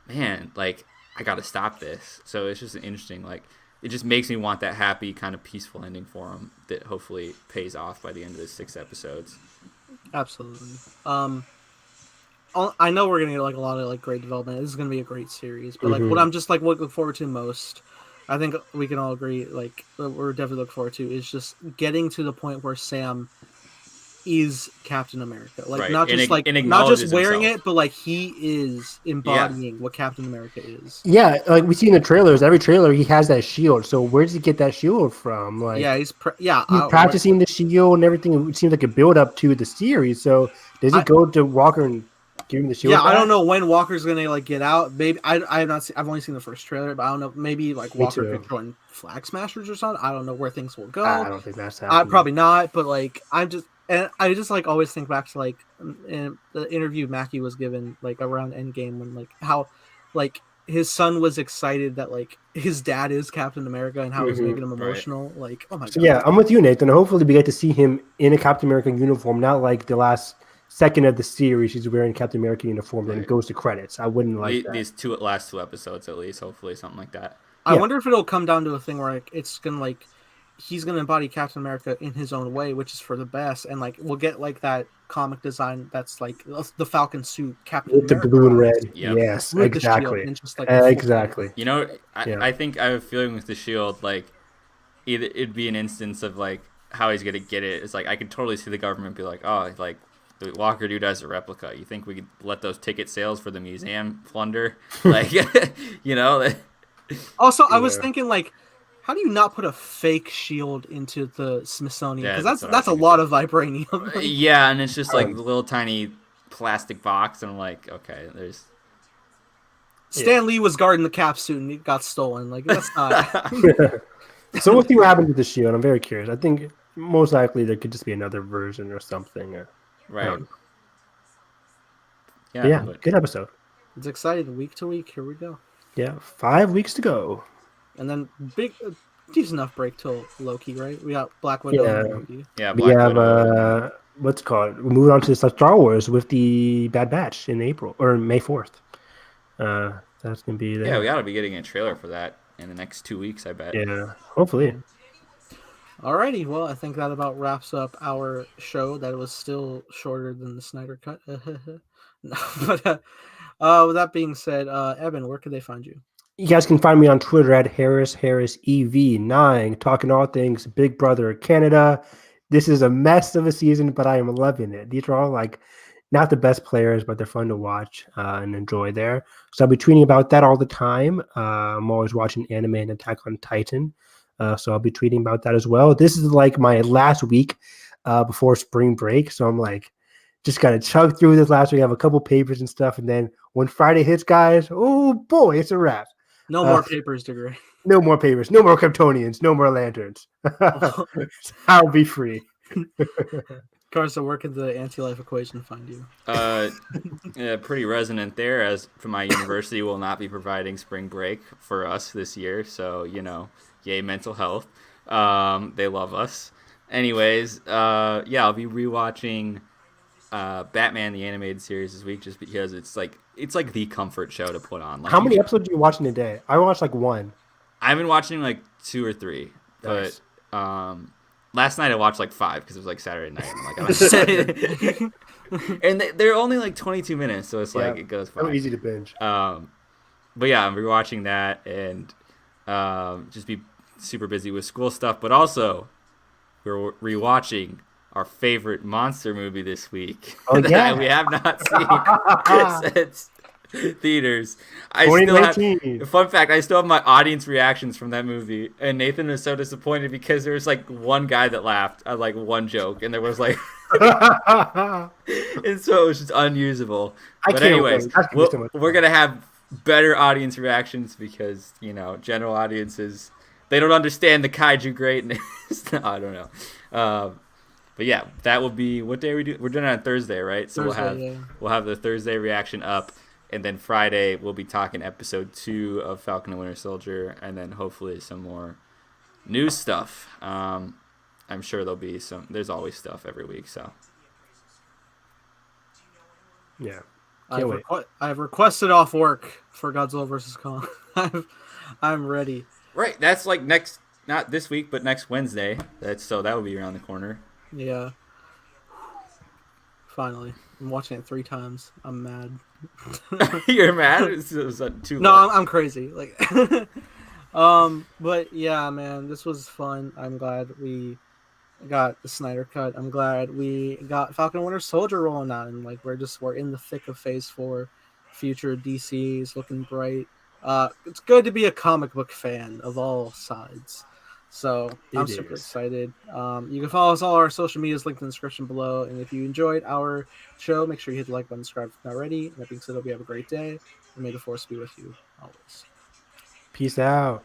A: man, like I got to stop this. So it's just interesting, like it just makes me want that happy kind of peaceful ending for him that hopefully pays off by the end of the 6 episodes.
B: Absolutely. I know we're gonna get like a lot of like great development. This is gonna be a great series, but like what I'm just like looking forward to most, I think we can all agree, like what we're definitely looking forward to is just getting to the point where Sam is Captain America. Like
A: Right.
B: not just
A: And
B: like not
A: acknowledges
B: just wearing
A: himself.
B: it, but like he is embodying what Captain America is.
C: Yeah, like we see in the trailers, every trailer he has that shield. So where does he get that shield from? Like,
B: Yeah, he's
C: he's practicing the shield and everything. It seems like a build up to the series. So does he go to Walker and give him the shield?
B: Yeah, I
C: back?
B: don't know when Walker's gonna like get out. Maybe I have not seen. I've only seen the first trailer, but I don't know. Maybe like
C: Me
B: Walker
C: too.
B: could join Flag Smashers or something. I don't know where things will go.
C: I don't think that's happening.
B: Probably not. But like I just like always think back to like in the interview Mackie was given like around Endgame when like how like his son was excited that like his dad is Captain America and how he's making him
A: Right.
B: emotional. Like, oh my
C: So
B: god.
C: yeah, I'm with you, Nathan. Hopefully, we get to see him in a Captain America uniform, not like the last second of the series he's wearing Captain America uniform, then it goes to credits. I wouldn't like that.
A: These last 2 episodes at least, hopefully something like that.
B: I
C: Yeah.
B: wonder if it'll come down to a thing where like, it's gonna like he's gonna embody Captain America in his own way, which is for the best, and like we'll get like that comic design that's like the Falcon suit, Captain
C: With the
B: America
C: blue and
B: on it,
C: red.
A: Yep.
C: Yes,
B: with the shield,
C: exactly.
B: and just like the full-
C: Exactly. Yeah.
A: I think I have a feeling with the shield, like either it'd be an instance of like how he's gonna get it. It's like I could totally see the government be like, oh, like the Walker dude has a replica. You think we could let those ticket sales for the museum plunder? Like,
B: Also, I was
C: Yeah.
B: thinking like, how do you not put a fake shield into the Smithsonian?
A: Yeah,
B: Because
A: that's what I
B: that's a
A: was
B: lot of vibranium.
A: Yeah, and it's just like the little tiny plastic box, and I'm like, okay, there's.
B: Stan Lee was guarding the cap suit and it got stolen. Like that's not.
C: So we'll see what happens with the shield. I'm very curious. I think most likely there could just be another version or something.
A: Right.
C: But yeah, good episode.
B: It's exciting. Week to week, here we go.
C: Yeah, 5 weeks to go.
B: And then decent enough break till Loki, right? We got Black Widow
C: Yeah.
B: and Loki.
A: Yeah,
C: We
A: Black
C: have
A: Widow.
C: what's it called? We moved on to Star Wars with the Bad Batch in April or May 4th. That's gonna be there.
A: Yeah, we gotta be getting a trailer for that in the next 2 weeks, I bet.
C: Yeah, hopefully.
B: Alrighty, well, I think that about wraps up our show. That was still shorter than the Snyder Cut. No, but with that being said, Evan, where could they find you?
C: You guys can find me on Twitter at HarrisEV9, talking all things Big Brother Canada. This is a mess of a season, but I am loving it. These are all like not the best players, but they're fun to watch and enjoy there. So I'll be tweeting about that all the time. I'm always watching anime and Attack on Titan. So I'll be tweeting about that as well. This is like my last week before spring break. So I'm like, just got to chug through this last week. I have a couple papers and stuff. And then when Friday hits, guys, oh boy, it's a wrap.
B: No more papers, degree.
C: No more papers. No more Kryptonians. No more lanterns. I'll be free.
B: Carson, where could the anti-life equation find you?
A: Yeah, pretty resonant there, as my university will not be providing spring break for us this year. So, yay, mental health. They love us. Anyways, yeah, I'll be rewatching Batman the animated series this week, just because it's like the comfort show to put on. Like,
C: How many episodes do you watch in a day? I watched like one.
A: I've been watching like 2 or 3,
C: Nice.
A: but last night I watched like 5 because it was like Saturday night. I'm like, and they're only like 22 minutes, so it's like it goes fine.
C: So easy to binge.
A: But yeah, I'm rewatching that and just be super busy with school stuff. But also, we're rewatching our favorite monster movie this week that we have not seen since theaters. Fun fact, I still have my audience reactions from that movie, and Nathan was so disappointed because there was like one guy that laughed at like one joke, and there was like and so it was just unusable. But anyways, we're gonna have better audience reactions because, you know, general audiences, they don't understand the kaiju greatness. I don't know. But yeah, that will be, what day are we doing? We're doing it on Thursday, right? So we'll have the Thursday reaction up, and then Friday we'll be talking episode 2 of Falcon and Winter Soldier, and then hopefully some more news stuff. I'm sure there'll be there's always stuff every week, so.
C: Yeah.
B: I've requested off work for Godzilla vs. Kong. I'm ready.
A: Right, that's like not this week, but next Wednesday. So that will be around the corner.
B: Yeah. Finally, I'm watching it 3 times. I'm mad.
A: You're mad? It was too
B: No,
A: much.
B: I'm crazy. Like, but yeah, man, this was fun. I'm glad we got the Snyder cut. I'm glad we got Falcon and Winter Soldier rolling out, and like we're in the thick of Phase 4. Future DC is looking bright. It's good to be a comic book fan of all sides. So I'm super excited. You can follow us all our social medias linked in the description below. And if you enjoyed our show, make sure you hit the like button, subscribe if not already. And that being said, hope you have a great day. And may the force be with you always.
C: Peace out.